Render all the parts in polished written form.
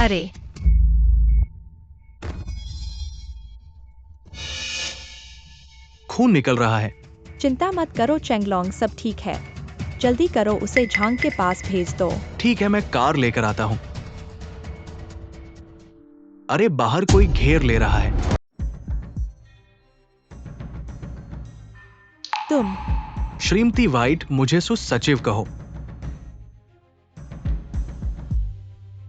अरे, खून निकल रहा है। चिंता मत करो चेंगलोंग, सब ठीक है। जल्दी करो, उसे झांग के पास भेज दो। ठीक है, मैं कार लेकर आता हूँ। अरे बाहर कोई घेर ले रहा है। तुम श्रीमती वाइट, मुझे सचिव कहो।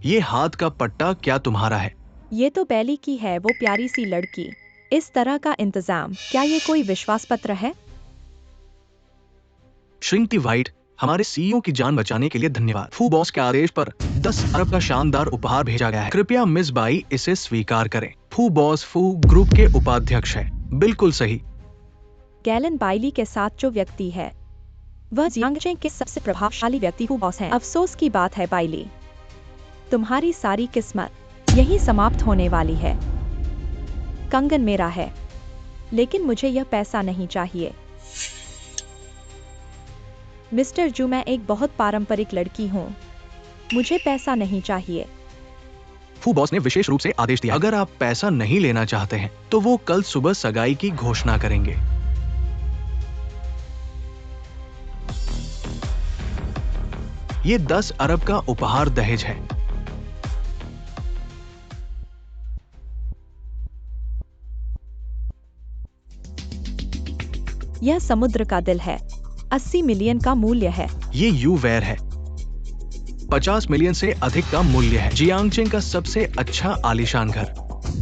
ये हाथ का पट्टा क्या तुम्हारा है? ये तो बैली की है, वो प्यारी सी लड़की। इस तरह का इंतजाम, क्या ये कोई विश्वास पत्र है? श्रीमती वाइट, हमारे सीईओ की जान बचाने के लिए धन्यवाद। फू बॉस के आदेश पर 10 अरब का शानदार उपहार भेजा गया है। कृपया मिस बाई इसे स्वीकार करें। फू बॉस फू ग्रुप के उपाध्यक्ष है। बिल्कुल सही। गैलन बाइली के साथ जो व्यक्ति है वह जियांगचे के सबसे प्रभावशाली व्यक्ति फू बॉस है। अफसोस की बात है बाइली, तुम्हारी सारी किस्मत यही समाप्त होने वाली है। कंगन मेरा है, लेकिन मुझे यह पैसा नहीं चाहिए। मिस्टर जू, मैं एक बहुत पारंपरिक लड़की हूँ, मुझे पैसा नहीं चाहिए। फू बॉस ने विशेष रूप से आदेश दिया, अगर आप पैसा नहीं लेना चाहते हैं तो वो कल सुबह सगाई की घोषणा करेंगे। ये 10 अरब का उपहार दहेज है। यह समुद्र का दिल है, 80 मिलियन का मूल्य है। ये यू वेयर है, 50 मिलियन से अधिक का मूल्य है। जियांगचेंग का सबसे अच्छा आलीशान घर,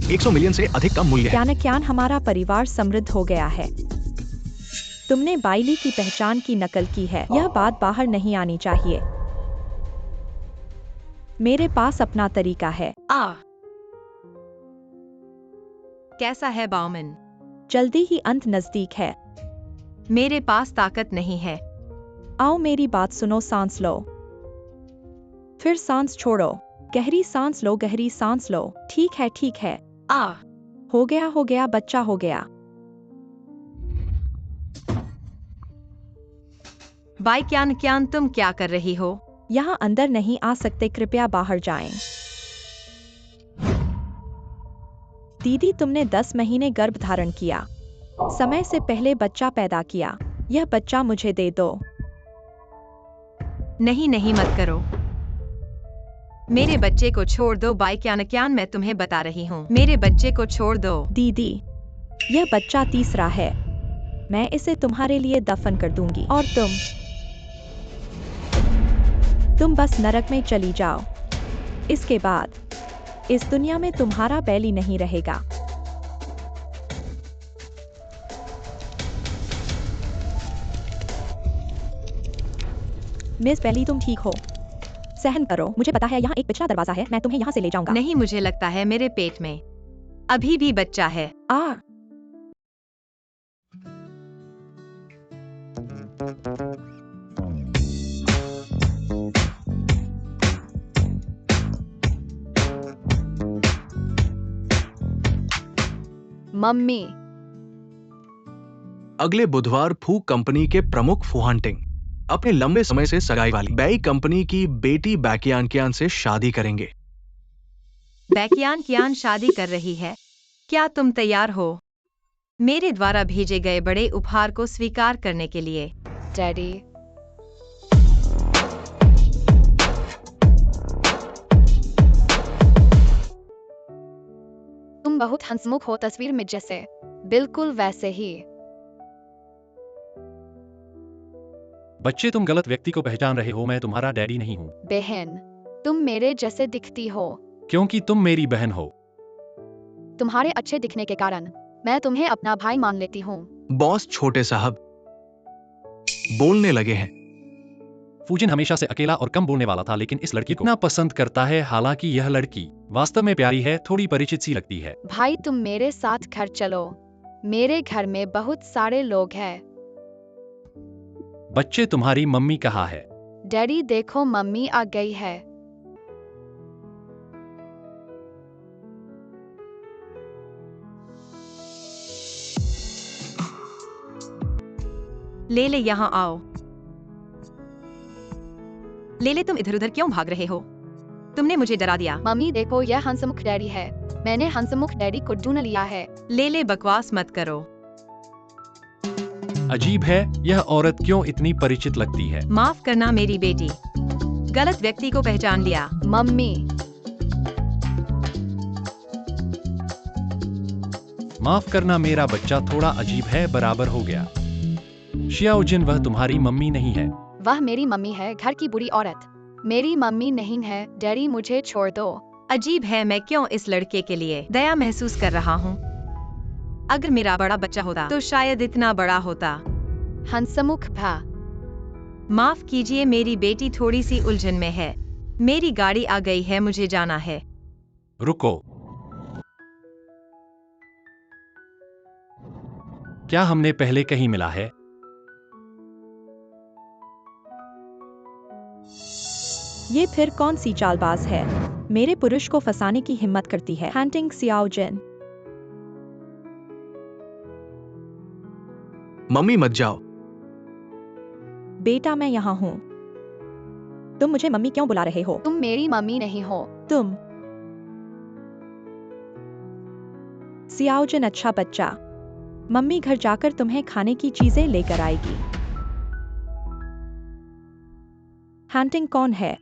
100 मिलियन से अधिक का मूल्य है। क्या हमारा परिवार समृद्ध हो गया है। तुमने बाइली की पहचान की नकल की है, यह बात बाहर नहीं आनी चाहिए। मेरे पास अपना तरीका है। कैसा है बाउमन? जल्दी ही अंत नजदीक है। मेरे पास ताकत नहीं है। आओ मेरी बात सुनो, सांस लो, फिर सांस छोड़ो, गहरी सांस लो, गहरी सांस लो। ठीक है, ठीक है। हो गया, बच्चा हो गया। बाई क्यान, तुम क्या कर रही हो? यहाँ अंदर नहीं आ सकते, कृपया बाहर जाएं। दीदी, तुमने 10 महीने गर्भ धारण किया, समय से पहले बच्चा पैदा किया। यह बच्चा मुझे दे दो। नहीं नहीं, मत करो। मेरे बच्चे को छोड़ दो बाई क्यान, मैं तुम्हें बता रही हूँ, मेरे बच्चे को छोड़ दो। दीदी, यह बच्चा तीसरा है, मैं इसे तुम्हारे लिए दफन कर दूंगी और तुम बस नरक में चली जाओ। इसके बाद इस दुनिया में तुम्हारा बैली नहीं रहेगा। मिस बैली, तुम ठीक हो? सहन करो, मुझे पता है यहाँ एक पिछला दरवाजा है, मैं तुम्हें यहाँ से ले जाऊंगा। नहीं, मुझे लगता है मेरे पेट में अभी भी बच्चा है। मम्मी, अगले बुधवार फू कंपनी के प्रमुख फुहानटिंग अपने लंबे समय से सगाई वाली बेई कंपनी की बेटी बैकियान से शादी करेंगे। बैकियान शादी कर रही है। क्या तुम तैयार हो मेरे द्वारा भेजे गए बड़े उपहार को स्वीकार करने के लिए? डैडी, तुम बहुत हंसमुख हो, तस्वीर में जैसे, बिल्कुल वैसे ही। बच्चे, तुम गलत व्यक्ति को पहचान रहे हो, मैं तुम्हारा डैडी नहीं हूँ। बहन, तुम मेरे जैसे दिखती हो। क्योंकि तुम मेरी बहन हो। तुम्हारे अच्छे दिखने के कारण मैं तुम्हें अपना भाई मान लेती हूँ। बॉस छोटे साहब बोलने लगे हैं। फूजिन हमेशा से अकेला और कम बोलने वाला था, लेकिन इस लड़की को ना पसंद करता है। हालांकि यह लड़की वास्तव में प्यारी है, थोड़ी परिचित सी लगती है। भाई, तुम मेरे साथ घर चलो, मेरे घर में बहुत सारे लोग हैं। बच्चे, तुम्हारी मम्मी कहाँ है? डैडी देखो, मम्मी आ गई है। ले यहाँ आओ। ले तुम इधर उधर क्यों भाग रहे हो? तुमने मुझे डरा दिया। मम्मी देखो, यह हंसमुख डैडी है। मैंने हंसमुख डैडी को ढूंढ लिया है। ले बकवास मत करो। अजीब है, यह औरत क्यों इतनी परिचित लगती है। माफ करना मेरी बेटी, गलत व्यक्ति को पहचान लिया। मम्मी, माफ करना मेरा बच्चा थोड़ा अजीब है, बराबर हो गया। शियाओजिन, वह तुम्हारी मम्मी नहीं है। वह मेरी मम्मी है, घर की बुरी औरत। मेरी मम्मी नहीं है। डैडी मुझे छोड़ दो। अजीब है, मैं क्यों इस लड़के के लिए दया महसूस कर रहा हूँ। अगर मेरा बड़ा बच्चा होता तो शायद इतना बड़ा होता। हंसमुख भा, माफ कीजिए, मेरी बेटी थोड़ी सी उलझन में है। मेरी गाड़ी आ गई है, मुझे जाना है। रुको, क्या हमने पहले कहीं मिला है? ये फिर कौन सी चालबाज है, मेरे पुरुष को फंसाने की हिम्मत करती है। हैंटिंग सियाओजिन। मम्मी मत जाओ। बेटा मैं यहाँ हूँ। तुम मुझे मम्मी क्यों बुला रहे हो? तुम मेरी मम्मी नहीं हो। तुम सियाओजिन अच्छा बच्चा, मम्मी घर जाकर तुम्हें खाने की चीजें लेकर आएगी। हैंटिंग कौन है?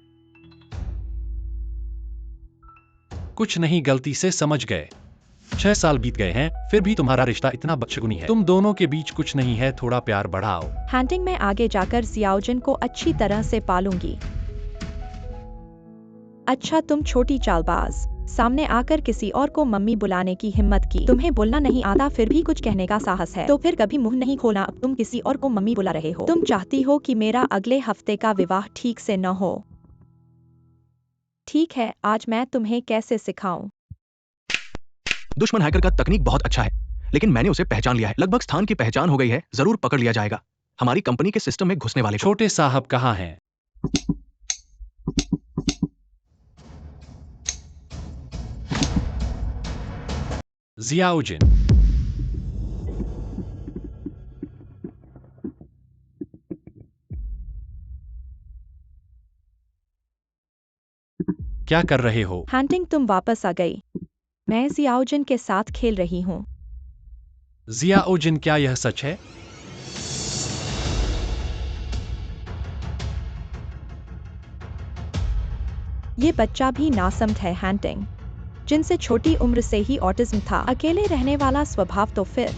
कुछ नहीं, गलती से समझ गए। 6 साल बीत गए हैं, फिर भी तुम्हारा रिश्ता इतना बदशगुनी है। तुम दोनों के बीच कुछ नहीं है, थोड़ा प्यार बढ़ाओ। हैंटिंग में आगे जाकर सियाओजिन को अच्छी तरह से पालूंगी। अच्छा तुम छोटी चालबाज, सामने आकर किसी और को मम्मी बुलाने की हिम्मत की। तुम्हें बोलना नहीं आता फिर भी कुछ कहने का साहस है, तो फिर कभी मुंह नहीं खोलना। अब तुम किसी और को मम्मी बुला रहे हो। तुम चाहती हो कि मेरा अगले हफ्ते का विवाह ठीक से न हो। ठीक है, आज मैं तुम्हें कैसे सिखाऊं। दुश्मन हैकर का तकनीक बहुत अच्छा है, लेकिन मैंने उसे पहचान लिया है। लगभग स्थान की पहचान हो गई है, जरूर पकड़ लिया जाएगा। हमारी कंपनी के सिस्टम में घुसने वाले को। छोटे साहब कहाँ हैं? जियाओजिन, क्या कर रहे हो? हैंटिंग तुम वापस आ गई। मैं सियाओजिन के साथ खेल रही हूँ। जियाओजिन, क्या यह सच है? ये बच्चा भी नासमझ है हैंटिंग, जिनसे छोटी उम्र से ही ऑटिज्म था। अकेले रहने वाला स्वभाव, तो फिर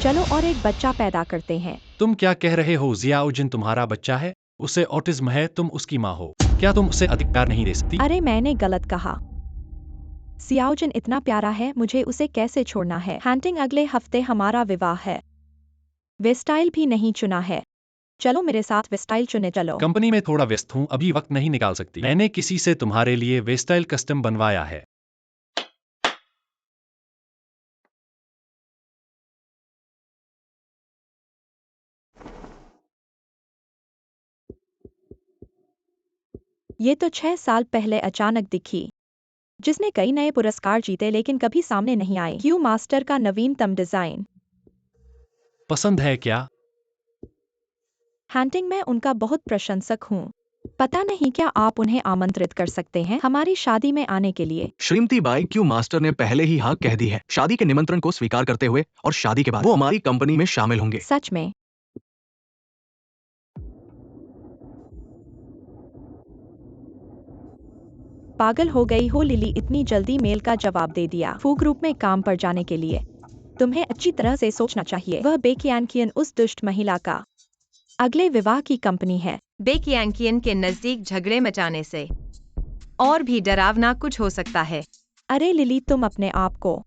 चलो और एक बच्चा पैदा करते हैं। तुम क्या कह रहे हो? जियाओजिन तुम्हारा बच्चा है, उसे ऑटिज्म है, तुम उसकी माँ हो। क्या तुम उसे अधिक प्यार नहीं दे सकती? अरे मैंने गलत कहा। सियाओजिन इतना प्यारा है, मुझे उसे कैसे छोड़ना है। हैंटिंग अगले हफ्ते हमारा विवाह है। वेस्टाइल भी नहीं चुना है। चलो मेरे साथ वेस्टाइल चुने चलो। कंपनी में थोड़ा व्यस्त हूँ, अभी वक्त नहीं निकाल सकती। मैंने किसी से तुम्हारे लिए वेस्टाइल कस्टम बनवाया है। ये तो 6 साल पहले अचानक दिखी, जिसने कई नए पुरस्कार जीते लेकिन कभी सामने नहीं आए। क्यू मास्टर का नवीनतम डिजाइन पसंद है क्या? हैंटिंग में उनका बहुत प्रशंसक हूँ। पता नहीं क्या आप उन्हें आमंत्रित कर सकते हैं हमारी शादी में आने के लिए। श्रीमती बाई क्यू मास्टर ने पहले ही हाँ कह दी है, शादी के निमंत्रण को स्वीकार करते हुए, और शादी के बाद वो हमारी कंपनी में शामिल होंगे। सच में? पागल हो गई हो लिली, इतनी जल्दी मेल का जवाब दे दिया। फू ग्रुप में काम पर जाने के लिए तुम्हें अच्छी तरह से सोचना चाहिए। वह बेकियानकियन उस दुष्ट महिला का अगले विवाह की कंपनी है। बेकियांकियन के नजदीक झगड़े मचाने से और भी डरावना कुछ हो सकता है। अरे लिली, तुम अपने आप को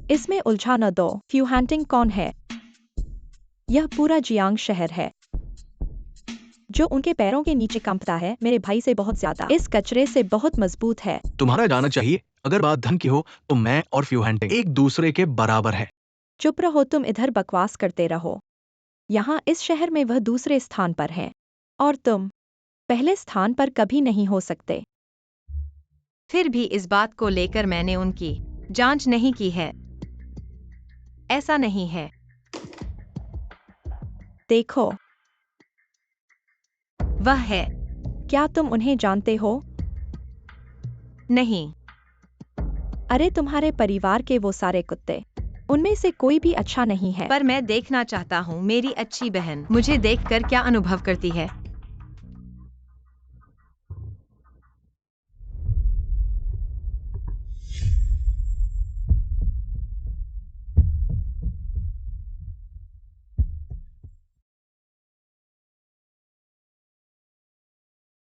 इसमें उलझा न दो। फ्यू हैंटिंग कौन है? यह पूरा जियांग शहर है, जो उनके पैरों के नीचे कंपता है, मेरे भाई से बहुत ज्यादा। इस कचरे से बहुत मजबूत है। तुम्हारा जाना चाहिए। अगर बात धन की हो तो मैं और फ्यू हैंटिंग एक दूसरे के बराबर है। चुप रहो, तुम इधर बकवास करते रहो। यहाँ इस शहर में वह दूसरे स्थान पर हैं, और तुम पहले स्थान पर कभी नहीं हो सकते। फिर भी इस बात को लेकर मैंने उनकी जांच नहीं की है। ऐसा नहीं है। देखो, वह है। क्या तुम उन्हें जानते हो? नहीं, अरे तुम्हारे परिवार के वो सारे कुत्ते, उनमें से कोई भी अच्छा नहीं है। पर मैं देखना चाहता हूँ मेरी अच्छी बहन मुझे देखकर क्या अनुभव करती है।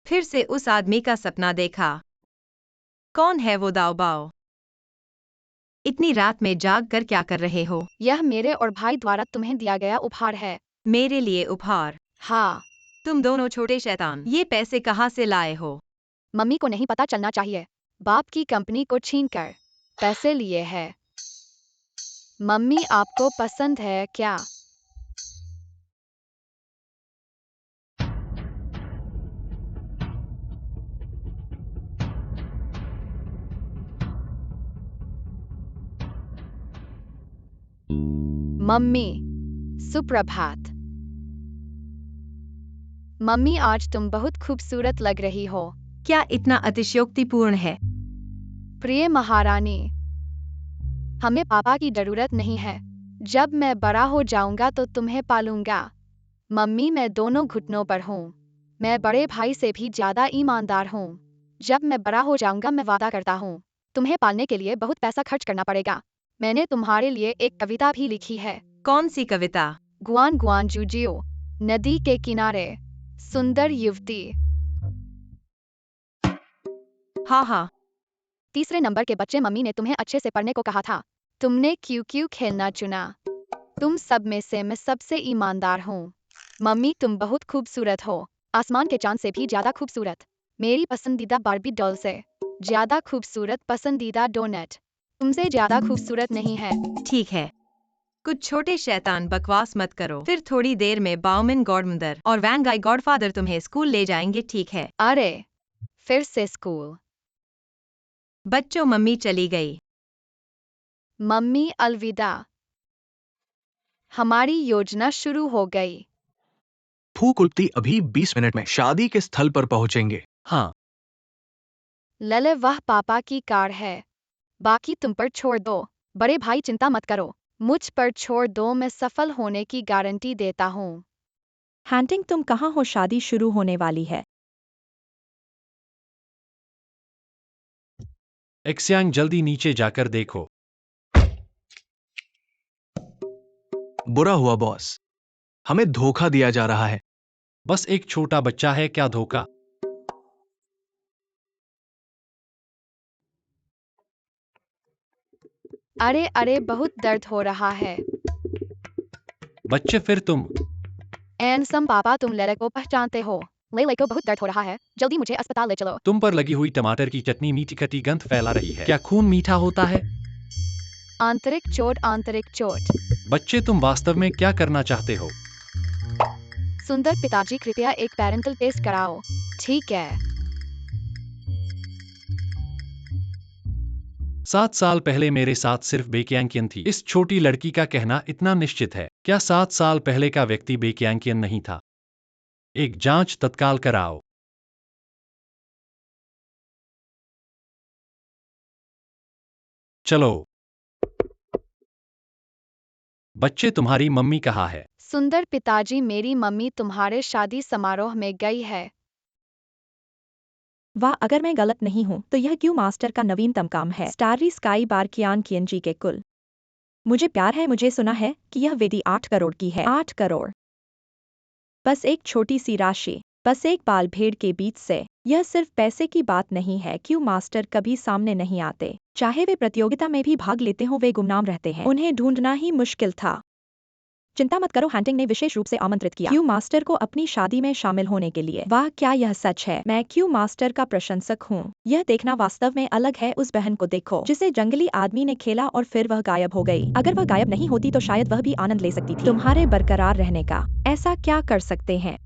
फिर से उस आदमी का सपना देखा। कौन है वो दाऊ बाओ? इतनी रात में जाग कर क्या कर रहे हो? यह मेरे और भाई द्वारा तुम्हें दिया गया उपहार है। मेरे लिए उपहार? हाँ, तुम दोनों छोटे शैतान, ये पैसे कहाँ से लाए हो? मम्मी को नहीं पता चलना चाहिए। बाप की कंपनी को छीनकर पैसे लिए हैं। मम्मी आपको पसंद है क्या? मम्मी, सुप्रभात। मम्मी आज तुम बहुत खूबसूरत लग रही हो। क्या इतना अतिशयोक्तिपूर्ण है? प्रिय महारानी, हमें पापा की जरूरत नहीं है। जब मैं बड़ा हो जाऊंगा तो तुम्हें पालूंगा। मम्मी मैं दोनों घुटनों पर हूँ। मैं बड़े भाई से भी ज्यादा ईमानदार हूँ। जब मैं बड़ा हो जाऊंगा मैं वादा करता हूँ तुम्हें पालने के लिए बहुत पैसा खर्च करना पड़ेगा। मैंने तुम्हारे लिए एक कविता भी लिखी है। कौन सी कविता? गुआन गुआन जूजियो, नदी के किनारे सुंदर युवती। हाँ हाँ, तीसरे नंबर के बच्चे, मम्मी ने तुम्हें अच्छे से पढ़ने को कहा था। तुमने क्यों क्यों खेलना चुना? तुम सब में से मैं सबसे ईमानदार हूँ। मम्मी तुम बहुत खूबसूरत हो, आसमान के चांद से भी ज्यादा खूबसूरत। मेरी पसंदीदा बार्बी डॉल से ज्यादा खूबसूरत पसंदीदा डोनट तुमसे ज्यादा खूबसूरत नहीं है। ठीक है। कुछ छोटे शैतान बकवास मत करो। फिर थोड़ी देर में बाउमिन गॉडमदर और वैन गाई गॉडफादर तुम्हें स्कूल ले जाएंगे, ठीक है? अरे, फिर से स्कूल? बच्चों, मम्मी चली गई। मम्मी अलविदा। हमारी योजना शुरू हो गई। फू कुलती अभी 20 मिनट में शादी के स्थल पर पहुंचेंगे। हाँ, लले वह पापा की कार है। बाकी तुम पर छोड़ दो। बड़े भाई चिंता मत करो, मुझ पर छोड़ दो, मैं सफल होने की गारंटी देता हूँ। हैंटिंग तुम कहाँ हो? शादी शुरू होने वाली है। एक्सयांग जल्दी नीचे जाकर देखो। बुरा हुआ बॉस, हमें धोखा दिया जा रहा है। बस एक छोटा बच्चा है, क्या धोखा? अरे अरे, बहुत दर्द हो रहा है। बच्चे फिर तुम। एनसम पापा, तुम लेले को पहचानते हो? लेले को बहुत दर्द हो रहा है, जल्दी मुझे अस्पताल ले चलो। तुम पर लगी हुई टमाटर की चटनी मीठी खट्टी गंध फैला रही है। क्या खून मीठा होता है? आंतरिक चोट, आंतरिक चोट। बच्चे तुम वास्तव में क्या करना चाहते हो? सुंदर पिताजी, कृपया एक पेरेंटल टेस्ट कराओ। ठीक है। 7 साल पहले मेरे साथ सिर्फ बेक्यांकियन थी। इस छोटी लड़की का कहना इतना निश्चित है। क्या 7 साल पहले का व्यक्ति बेक्यांकियन नहीं था? एक जांच तत्काल कराओ। चलो। बच्चे तुम्हारी मम्मी कहाँ है? सुंदर पिताजी, मेरी मम्मी तुम्हारे शादी समारोह में गई है। वाह, अगर मैं गलत नहीं हूँ तो यह क्यू मास्टर का नवीनतम काम है। स्टारी स्काई बार कियान कियनजी के कुल। मुझे प्यार है, मुझे सुना है कि यह वेदी 8 करोड़ की है। 8 करोड़। बस एक छोटी सी राशि, बस एक बाल भेड़ के बीच से। यह सिर्फ पैसे की बात नहीं है। क्यू मास्टर कभी सामने नहीं आते, चाहे वे प्रतियोगिता में भी भाग लेते हो, वे गुमनाम रहते हैं। उन्हें ढूंढना ही मुश्किल था। चिंता मत करो, हैंटिंग ने विशेष रूप से आमंत्रित किया क्यू मास्टर को अपनी शादी में शामिल होने के लिए। वाह, क्या यह सच है? मैं क्यू मास्टर का प्रशंसक हूँ। यह देखना वास्तव में अलग है। उस बहन को देखो जिसे जंगली आदमी ने खेला और फिर वह गायब हो गई। अगर वह गायब नहीं होती तो शायद वह भी आनंद ले सकती थी तुम्हारे बरकरार रहने का। ऐसा क्या कर सकते हैं?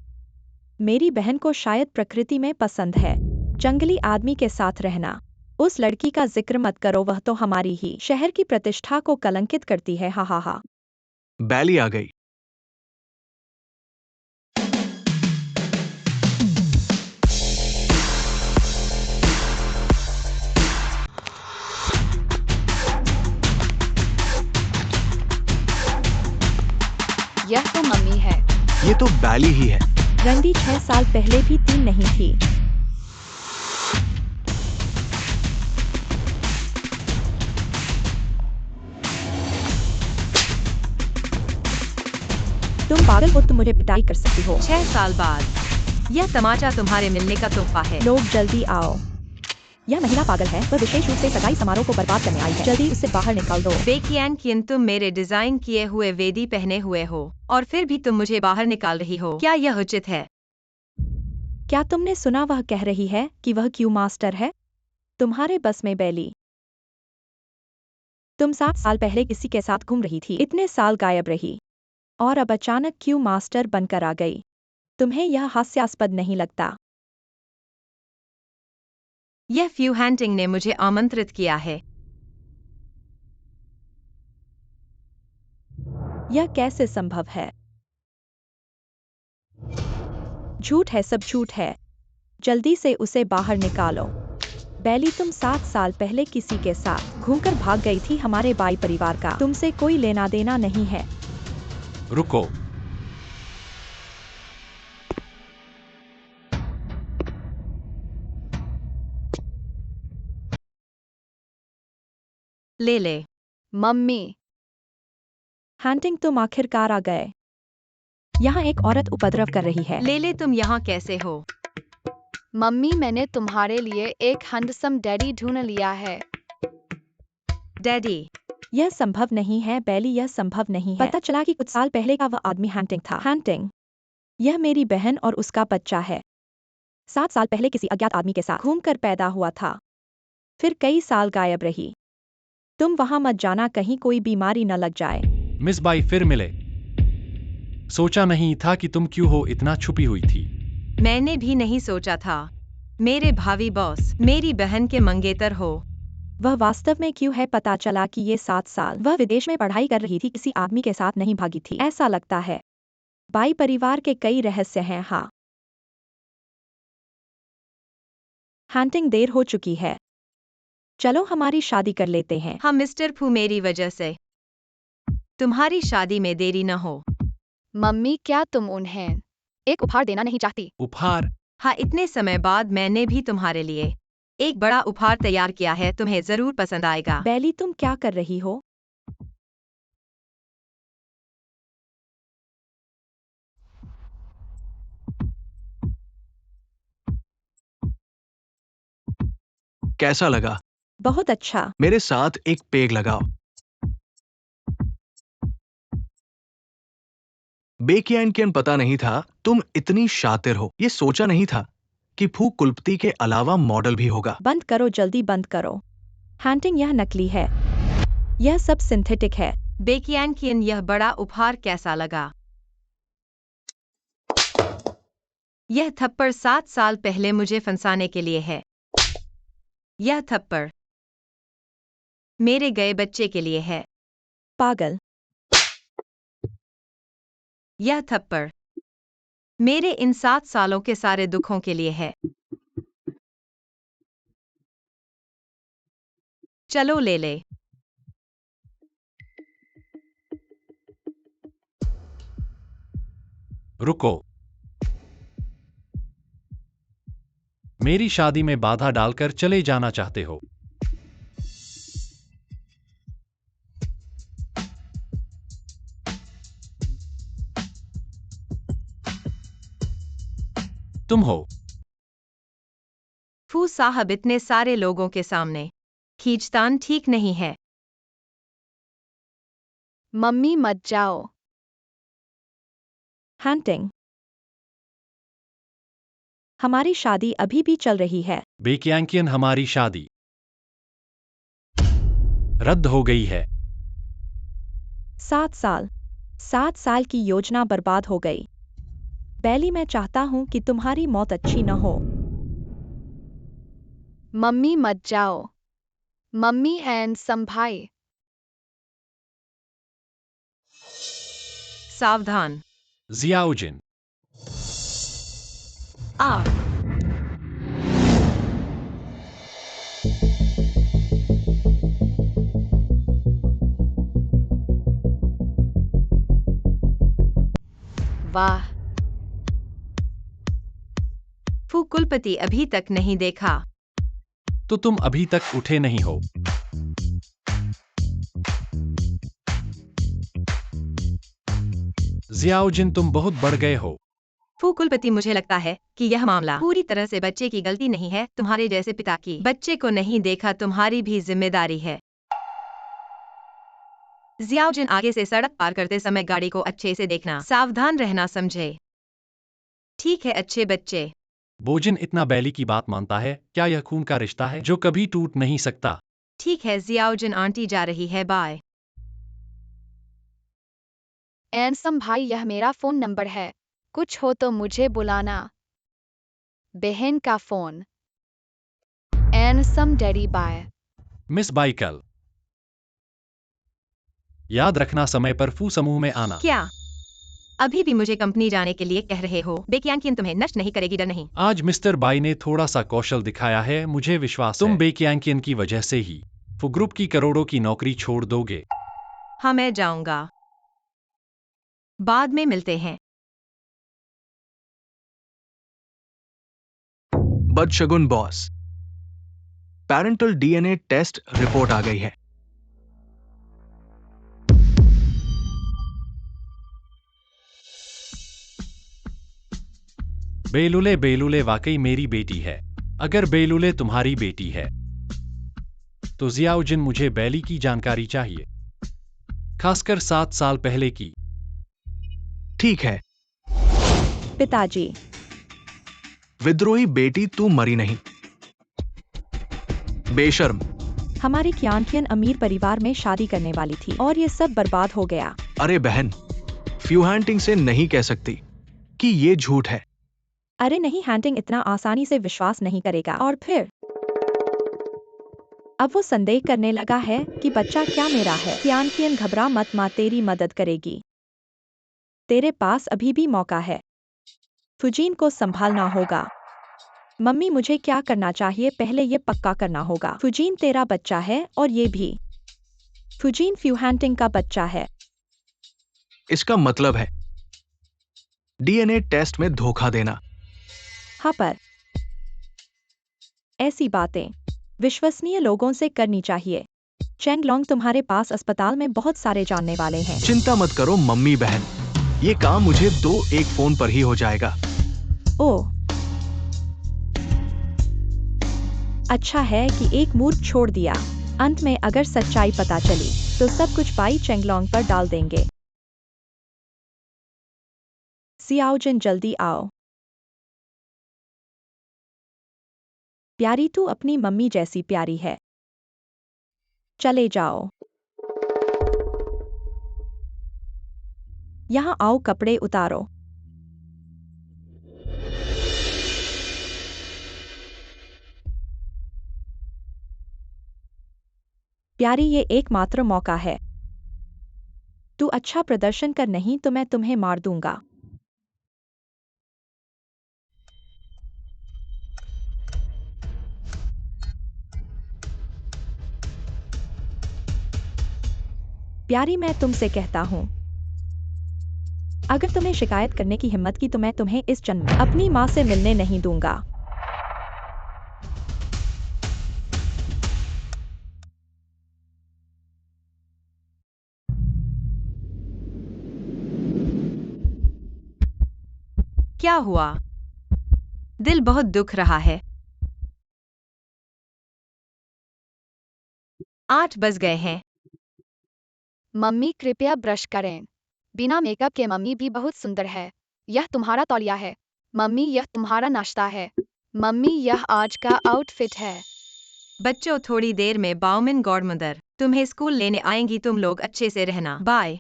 मेरी बहन को शायद प्रकृति में पसंद है जंगली आदमी के साथ रहना। उस लड़की का जिक्र मत करो, वह तो हमारी ही शहर की प्रतिष्ठा को कलंकित करती है। हा हा हा। बैली आ गई। यह तो मम्मी है। ये तो बैली ही है। रंडी 6 साल पहले भी 3 नहीं थी। तुम पागल हो, तुम मुझे पिटाई कर सकती हो। 6 साल बाद यह तमाचा तुम्हारे मिलने का तोहफा है। लोग जल्दी आओ। यह महिला पागल है, वह विशेष रूप से सगाई समारोह को बर्बाद करने आई है। जल्दी उसे बाहर निकाल दो। बेकियांकिन, तुम मेरे डिजाइन किए हुए वेदी पहने हुए हो और फिर भी तुम मुझे बाहर निकाल रही हो। क्या यह उचित है? क्या तुमने सुना वह कह रही है कि वह क्यू मास्टर है? तुम्हारे बस में बैली। तुम 7 साल पहले किसी के साथ घूम रही थी, इतने साल गायब रही और अब अचानक क्यू मास्टर बनकर आ गई। तुम्हें यह हास्यास्पद नहीं लगता? यह फ्यू हैंटिंग ने मुझे आमंत्रित किया है। यह कैसे संभव है? झूठ है, सब झूठ है। जल्दी से उसे बाहर निकालो। बैली, तुम 7 साल पहले किसी के साथ घूमकर भाग गई थी। हमारे बाई परिवार का तुमसे कोई लेना देना नहीं है। रुको। ले ले। मम्मी, हैंटिंग, तुम आखिरकार आ गए। यहाँ एक औरत उपद्रव कर रही है। ले ले, तुम यहाँ कैसे हो? मम्मी, मैंने तुम्हारे लिए एक हैंडसम डैडी ढूंढ लिया है। डैडी? यह संभव नहीं है बैली, यह संभव नहीं है। पता चला कि कुछ साल पहले का वह आदमी हैंटिंग था। हैंटिंग, यह मेरी बहन और उसका बच्चा है। 7 साल पहले किसी अज्ञात आदमी के साथ घूमकर पैदा हुआ था, फिर कई साल गायब रही। तुम वहां मत जाना, कहीं कोई बीमारी न लग जाए। मिस बाई फिर मिले। सोचा नहीं था कि तुम क्यों हो इतना छुपी हुई थी। मैंने भी नहीं सोचा था। मेरे भावी बॉस मेरी बहन के मंगेतर हो। वह वास्तव में क्यों है? पता चला कि ये 7 साल वह विदेश में पढ़ाई कर रही थी, किसी आदमी के साथ नहीं भागी थी, ऐसा लगता है। बाई परिवार के कई रहस्य हैं। हाँ, हैंटिंग, देर हो चुकी है। चलो हमारी शादी कर लेते हैं। हाँ मिस्टर फू, मेरी वजह से तुम्हारी शादी में देरी न हो। मम्मी, क्या तुम उन्हें एक उपहार देना नहीं चाहती? उपहार? हाँ, इतने समय बाद मैंने भी तुम्हारे लिए एक बड़ा उपहार तैयार किया है, तुम्हें जरूर पसंद आएगा। बैली, तुम क्या कर रही हो? कैसा लगा? बहुत अच्छा। मेरे साथ एक पेग लगाओ। बेकियांकियन, पता नहीं था तुम इतनी शातिर हो। ये सोचा नहीं था कि फू कुलपति के अलावा मॉडल भी होगा। बंद करो, जल्दी बंद करो। हैंटिंग, यह नकली है। यह सब सिंथेटिक है। बेकियांकियन, यह बड़ा उपहार कैसा लगा? यह थप्पड़ 7 साल पहले मुझे फंसाने के लिए है। यह थप्पड़ मेरे गए बच्चे के लिए है। पागल। यह थप्पड़ मेरे इन 7 सालों के सारे दुखों के लिए है। चलो ले ले। रुको। मेरी शादी में बाधा डालकर चले जाना चाहते हो? तुम हो? फू साहब, इतने सारे लोगों के सामने खींचतान ठीक नहीं है। मम्मी, मत जाओ। हैंटिंग, हमारी शादी अभी भी चल रही है। बेकियांकियन, हमारी शादी रद्द हो गई है। 7 साल, 7 साल की योजना बर्बाद हो गई। बैली, मैं चाहता हूं कि तुम्हारी मौत अच्छी न हो। मम्मी, मत जाओ। मम्मी एंड संभाई। सावधान। जियाउजिन। आ वाह, फू कुलपति अभी तक नहीं देखा। तो तुम अभी तक उठे नहीं हो। जियाओजिन, तुम बहुत बढ़ गए हो। फू कुलपति, मुझे लगता है कि यह मामला पूरी तरह से बच्चे की गलती नहीं है, तुम्हारे जैसे पिता की। बच्चे को नहीं देखा तुम्हारी भी जिम्मेदारी है। जियाओजिन, आगे से सड़क पार करते समय गाड़ी को अच्छे से देखना, सावधान रहना, समझे? ठीक है अच्छे बच्चे। बोजिन इतना बैली की बात मानता है? क्या यह खून का रिश्ता है जो कभी टूट नहीं सकता? ठीक है जियाओजिन, आंटी जा रही है, बाय। एनसम भाई, यह मेरा फोन नंबर है, कुछ हो तो मुझे बुलाना। बहन का phone. Handsome daddy, bye. Miss बाइकल, याद रखना समय पर फू समूह में आना। क्या अभी भी मुझे कंपनी जाने के लिए कह रहे हो? बेकियांकिन तुम्हें नष्ट नहीं करेगी, डर नहीं। आज मिस्टर बाई ने थोड़ा सा कौशल दिखाया है, मुझे विश्वास तुम बेकियांकिन की वजह से ही फू ग्रुप की करोड़ों की नौकरी छोड़ दोगे। हाँ मैं जाऊंगा, बाद में मिलते हैं। बदशगुन boss, parental DNA test report आ गई है। बेलुले बेलुले वाकई मेरी बेटी है। अगर बेलुले तुम्हारी बेटी है तो जियाओजिन, मुझे बैली की जानकारी चाहिए, खासकर 7 साल पहले की। ठीक है पिताजी, विद्रोही बेटी, तू मरी नहीं। बेशर्म। हमारी क्यांकियन अमीर परिवार में शादी करने वाली थी और ये सब बर्बाद हो गया। अरे बहन, फ्यूहैंटिंग से नहीं कह सकती कि ये झूठ है। अरे नहीं, हैंटिंग इतना आसानी से विश्वास नहीं करेगा। और फिर अब वो संदेह करने लगा है कि बच्चा क्या मेरा है। क्यांकियन, घबरा मत माँ, तेरी मदद करेगी। तेरे पास अभी भी मौका है। फुजीन को संभालना होगा। मम्मी, मुझे क्या करना चाहिए? पहले ये पक्का करना होगा। फुजीन तेरा बच्चा है और ये भी। फुजीन फ्यूहैंटिंग का बच्चा है। इसका मतलब है डीएनए टेस्ट में धोखा देना। हाँ, पर ऐसी बातें विश्वसनीय लोगों से करनी चाहिए। चेंगलोंग, तुम्हारे पास अस्पताल में बहुत सारे जानने वाले हैं। चिंता मत करो मम्मी बहन, ये काम मुझे 2-1 फोन पर ही हो जाएगा। ओह, अच्छा है कि एक मूर्ख छोड़ दिया। अंत में अगर सच्चाई पता चली तो सब कुछ बाई चेंगलोंग पर डाल देंगे। जियाओजिन, जल्दी आओ। प्यारी, तू अपनी मम्मी जैसी प्यारी है। चले जाओ। यहाँ आओ, कपड़े उतारो। प्यारी, ये एकमात्र मौका है। तू अच्छा प्रदर्शन कर, नहीं तो मैं तुम्हें मार दूंगा। प्यारी, मैं तुमसे कहता हूँ, अगर तुम्हें शिकायत करने की हिम्मत की तो मैं तुम्हें इस जन्म में अपनी माँ से मिलने नहीं दूंगा। क्या हुआ? दिल बहुत दुख रहा है। 8 बज गए हैं। मम्मी कृपया ब्रश करें। बिना मेकअप के मम्मी भी बहुत सुंदर है। यह तुम्हारा तौलिया है। मम्मी, यह तुम्हारा नाश्ता है। मम्मी, यह आज का आउटफिट है। बच्चों, थोड़ी देर में बाउमिन गॉडमदर तुम्हें स्कूल लेने आएंगी, तुम लोग अच्छे से रहना, बाय।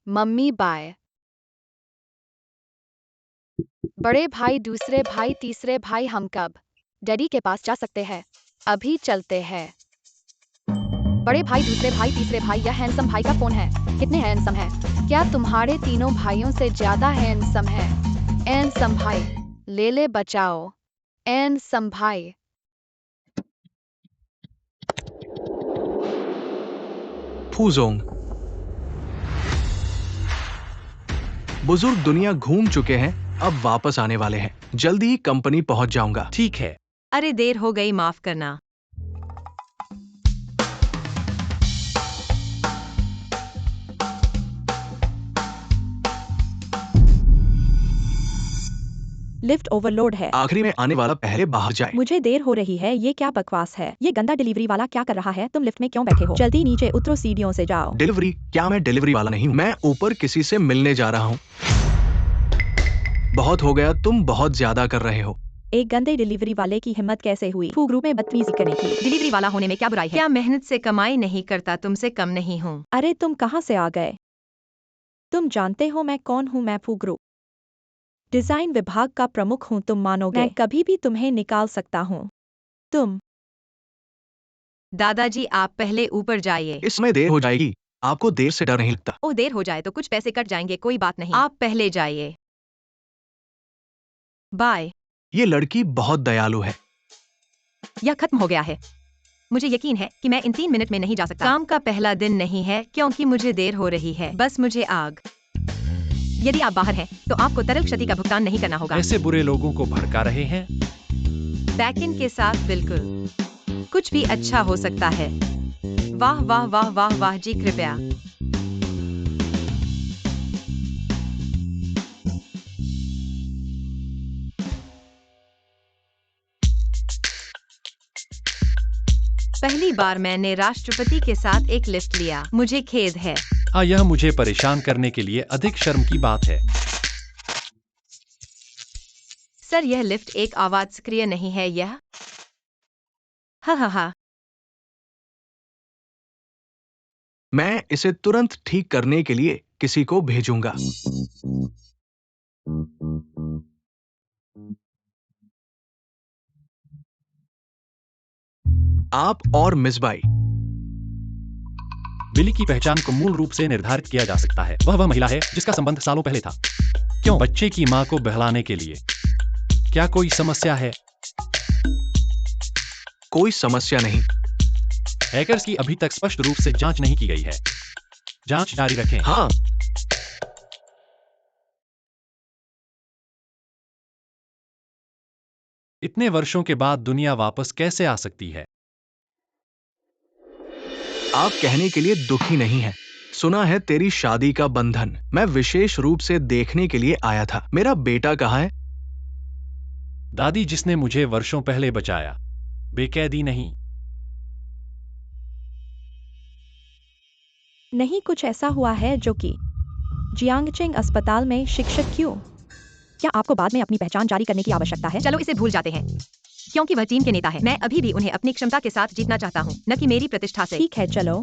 Mummy, bye. बड़े भाई, दूसरे भाई, तीसरे भाई, हम कब डैडी के पास जा सकते हैं? अभी चलते हैं। बड़े भाई, दूसरे भाई, तीसरे भाई, यह हैंडसम भाई का फोन है। कितने हैंडसम है? क्या तुम्हारे तीनों भाइयों से ज्यादा हैंडसम है? हैंडसम भाई, ले ले बचाओ। हैंडसम भाई। फूजोंग, बुजुर्ग दुनिया घूम चुके हैं, अब वापस आने वाले हैं। जल्दी ही कंपनी पहुंच जाऊंगा। ठीक है। अरे देर हो गई, माफ करना। लिफ्ट ओवरलोड है। आखिरी में आने वाला पहले बाहर जाए। मुझे देर हो रही है, ये क्या बकवास है? ये गंदा डिलीवरी वाला क्या कर रहा है? तुम लिफ्ट में क्यों बैठे हो? जल्दी नीचे उतरो, सीढ़ियों से जाओ। डिलीवरी? क्या मैं डिलीवरी वाला नहीं हूँ? मैं ऊपर किसी से मिलने जा रहा हूँ। बहुत हो गया, तुम बहुत ज्यादा कर रहे हो। एक गंदे डिलीवरी वाले की हिम्मत कैसे हुई फू ग्रुप में बदतमीजी करने की? डिलीवरी वाला होने में क्या बुराई है? क्या मेहनत से कमाई नहीं करता? तुमसे कम नहीं हूँ। अरे तुम कहाँ से आ गए? तुम जानते हो मैं कौन हूँ? मैं फू ग्रुप डिजाइन विभाग का प्रमुख हूँ। तुम मानोगे? मैं कभी भी तुम्हें निकाल सकता हूँ। तुम दादाजी, आप पहले ऊपर जाइए। इसमें देर हो जाएगी। आपको देर से डर नहीं लगता? ओह, देर हो जाए तो कुछ पैसे कट जाएंगे, कोई बात नहीं। आप पहले जाइए। बाय। ये लड़की बहुत दयालु है। यह खत्म हो गया है। मुझे यकीन है कि मैं इन 3 मिनट में नहीं जा सकता। काम का पहला दिन नहीं है क्योंकि मुझे देर हो रही है। बस मुझे आग। यदि आप बाहर हैं तो आपको तरल क्षति का भुगतान नहीं करना होगा। ऐसे बुरे लोगों को भड़का रहे हैं। बैक-इन के साथ बिल्कुल कुछ भी अच्छा हो सकता है। वाह वाह वाह वाह वाह जी, कृपया। पहली बार मैंने राष्ट्रपति के साथ एक लिफ्ट लिया। मुझे खेद है। हाँ, यह मुझे परेशान करने के लिए अधिक शर्म की बात है। सर, यह लिफ्ट एक आवाज सक्रिय नहीं है। यह हा। मैं इसे तुरंत ठीक करने के लिए किसी को भेजूंगा। आप और मिस बाई। बिली की पहचान को मूल रूप से निर्धारित किया जा सकता है। वह महिला है जिसका संबंध सालों पहले था। क्यों? बच्चे की मां को बहलाने के लिए। क्या कोई समस्या है? कोई समस्या नहीं। हैकर्स की अभी तक स्पष्ट रूप से जांच नहीं की गई है। जांच जारी रखें। हाँ। इतने वर्षों के बाद दुनिया वापस कैसे आ सकती है? आप कहने के लिए दुखी नहीं है। सुना है तेरी शादी का बंधन। मैं विशेष रूप से देखने के लिए आया था। मेरा बेटा कहाँ है? दादी, जिसने मुझे वर्षों पहले बचाया। बेकैदी नहीं। नहीं, कुछ ऐसा हुआ है जो कि जियांगचेंग अस्पताल में शिक्षक क्यों? क्या आपको बाद में अपनी पहचान जारी करने की आवश्यकता है? चलो इसे भूल जाते हैं क्योंकि वह टीम के नेता है। मैं अभी भी उन्हें अपनी क्षमता के साथ जीतना चाहता हूँ, न कि मेरी प्रतिष्ठा से। ठीक है, चलो।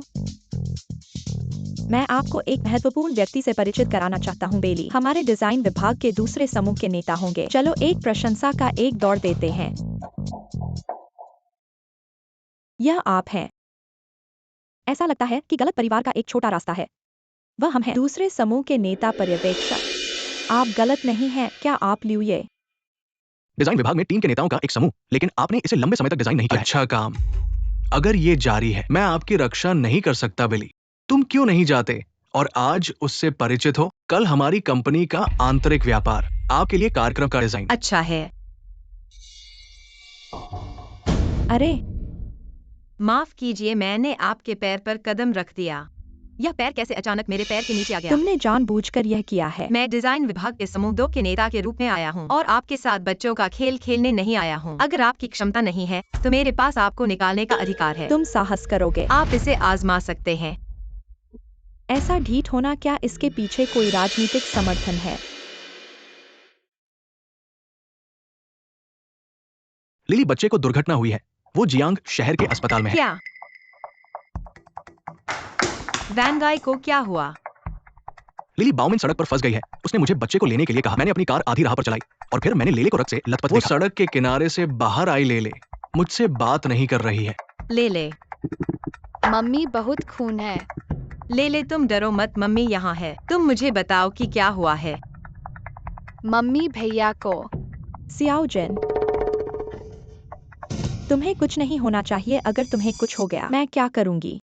मैं आपको एक महत्वपूर्ण व्यक्ति से परिचित कराना चाहता हूँ। बेली हमारे डिजाइन विभाग के दूसरे समूह के नेता होंगे। चलो एक प्रशंसा का एक दौड़ देते हैं। यह आप हैं। ऐसा लगता है कि गलत परिवार का एक छोटा रास्ता है। वह हम हैं, दूसरे समूह के नेता पर्यवेक्षक। आप गलत नहीं हैं। क्या आप ल्यूये? डिजाइन विभाग में टीम के नेताओं का एक समूह, लेकिन आपने इसे लंबे समय तक डिजाइन नहीं किया। अच्छा काम। अगर ये जारी है, मैं आपकी रक्षा नहीं कर सकता। बिली, तुम क्यों नहीं जाते और आज उससे परिचित हो? कल हमारी कंपनी का आंतरिक व्यापार, आपके लिए कार्यक्रम का डिजाइन। अच्छा है। अरे माफ कीजिए, मैंने आपके पैर पर कदम रख दिया। यह पैर कैसे अचानक मेरे पैर के नीचे आ गया? तुमने जानबूझकर यह किया है। मैं डिजाइन विभाग के समूह 2 के नेता के रूप में आया हूँ और आपके साथ बच्चों का खेल खेलने नहीं आया हूँ। अगर आपकी क्षमता नहीं है तो मेरे पास आपको निकालने का अधिकार है। तुम साहस करोगे? आप इसे आजमा सकते हैं। ऐसा ढीठ होना, क्या इसके पीछे कोई राजनीतिक समर्थन है? लिली, बच्चे को दुर्घटना हुई है। वो जियांग शहर के अस्पताल में है। क्या? वैनगाई को क्या हुआ? लिली बाउमिन सड़क पर फंस गई है। उसने मुझे बच्चे को लेने के लिए कहा। मैंने अपनी कार आधी राह पर चलाई और फिर मैंने लेले को रथ से लथपथ देखा। सड़क के किनारे से बाहर आई लेले मुझसे बात नहीं कर रही है। ले मम्मी, बहुत खून है। ले तुम डरो मत, मम्मी यहाँ है। तुम मुझे बताओ कि क्या हुआ है। मम्मी, भैया को। सियाओजिन, तुम्हें कुछ नहीं होना चाहिए। अगर तुम्हें कुछ हो गया, मैं क्या करूंगी?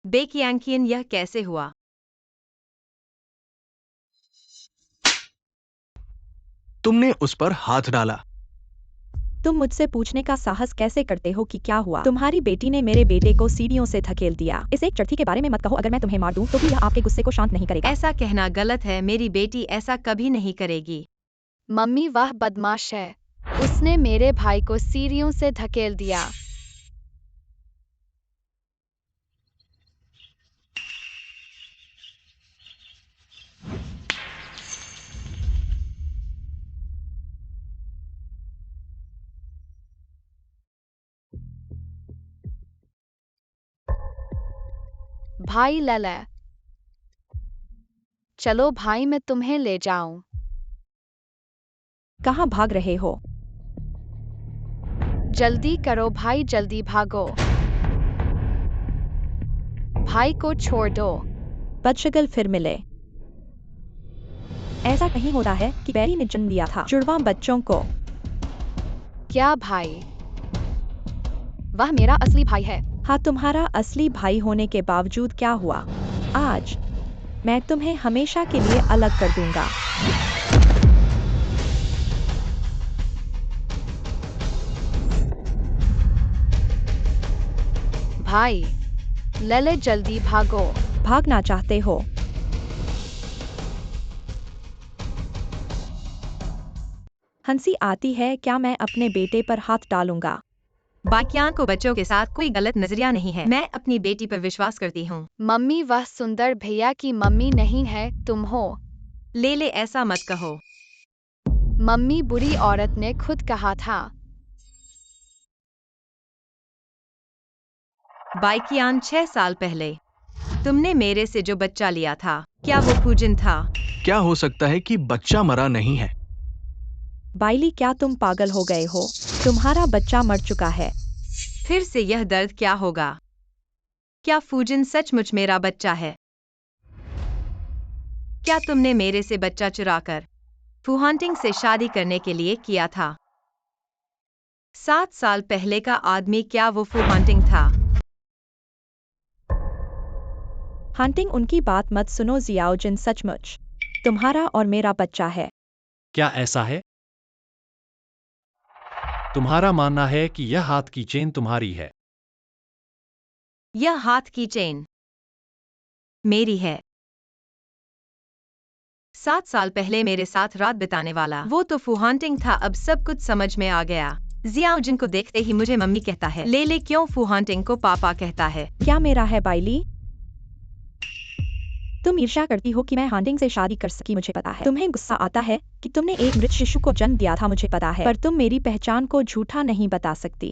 बेकियांकियन, यह कैसे हुआ? तुमने उस पर हाथ डाला। तुम मुझसे पूछने का साहस कैसे करते हो कि क्या हुआ? तुम्हारी बेटी ने मेरे बेटे को सीढ़ियों से धकेल दिया। इस एक चढ़ती के बारे में मत कहो। अगर मैं तुम्हें मार दूं तो भी यह आपके गुस्से को शांत नहीं करेगा। ऐसा कहना गलत है, मेरी बेटी ऐसा कभी नहीं करेगी। मम्मी वह बदमाश है, उसने मेरे भाई को सीढ़ियों से धकेल दिया। भाई लला, चलो भाई मैं तुम्हें ले जाऊं। कहाँ भाग रहे हो? जल्दी करो भाई, जल्दी भागो। भाई को छोड़ दो। बदशगल फिर मिले। ऐसा नहीं होता है कि बैली ने जन्म दिया था जुड़वा बच्चों को। क्या भाई? वह मेरा असली भाई है। हाँ, तुम्हारा असली भाई होने के बावजूद क्या हुआ? आज मैं तुम्हें हमेशा के लिए अलग कर दूंगा। भाई लले, जल्दी भागो। भागना चाहते हो? हंसी आती है क्या मैं अपने बेटे पर हाथ डालूंगा? बाकियान को बच्चों के साथ कोई गलत नजरिया नहीं है। मैं अपनी बेटी पर विश्वास करती हूँ। मम्मी वह सुंदर भैया की मम्मी नहीं है, तुम हो। ले ऐसा मत कहो। मम्मी बुरी औरत ने खुद कहा था। बाइकियान 6 साल पहले तुमने मेरे से जो बच्चा लिया था, क्या वो फूजिन था? क्या हो सकता है कि बच्चा मरा नहीं है? बाइली, क्या तुम पागल हो गए हो? तुम्हारा बच्चा मर चुका है। फिर से यह दर्द क्या होगा? क्या फूजिन सचमुच मेरा बच्चा है? क्या तुमने मेरे से बच्चा चुराकर फूहांटिंग से शादी करने के लिए किया था? 7 साल पहले का आदमी, क्या वो फूहांटिंग था? हंटिंग, उनकी बात मत सुनो जियाओजिन, सचमुच तुम्हारा और मेरा बच्चा है। क्या ऐसा है? तुम्हारा मानना है कि यह हाथ की चेन तुम्हारी है? यह हाथ की चेन मेरी है। 7 साल पहले मेरे साथ रात बिताने वाला वो तो फूहांटिंग था। अब सब कुछ समझ में आ गया। जियाओजिन को देखते ही मुझे मम्मी कहता है। ले क्यों फूहांटिंग को पापा कहता है? क्या मेरा है बाइली? तुम ईर्ष्या करती हो कि मैं हंटिंग से शादी कर सकी, मुझे पता है। तुम्हें गुस्सा आता है कि तुमने एक मृत शिशु को जन्म दिया था, मुझे पता है। पर तुम मेरी पहचान को झूठा नहीं बता सकती।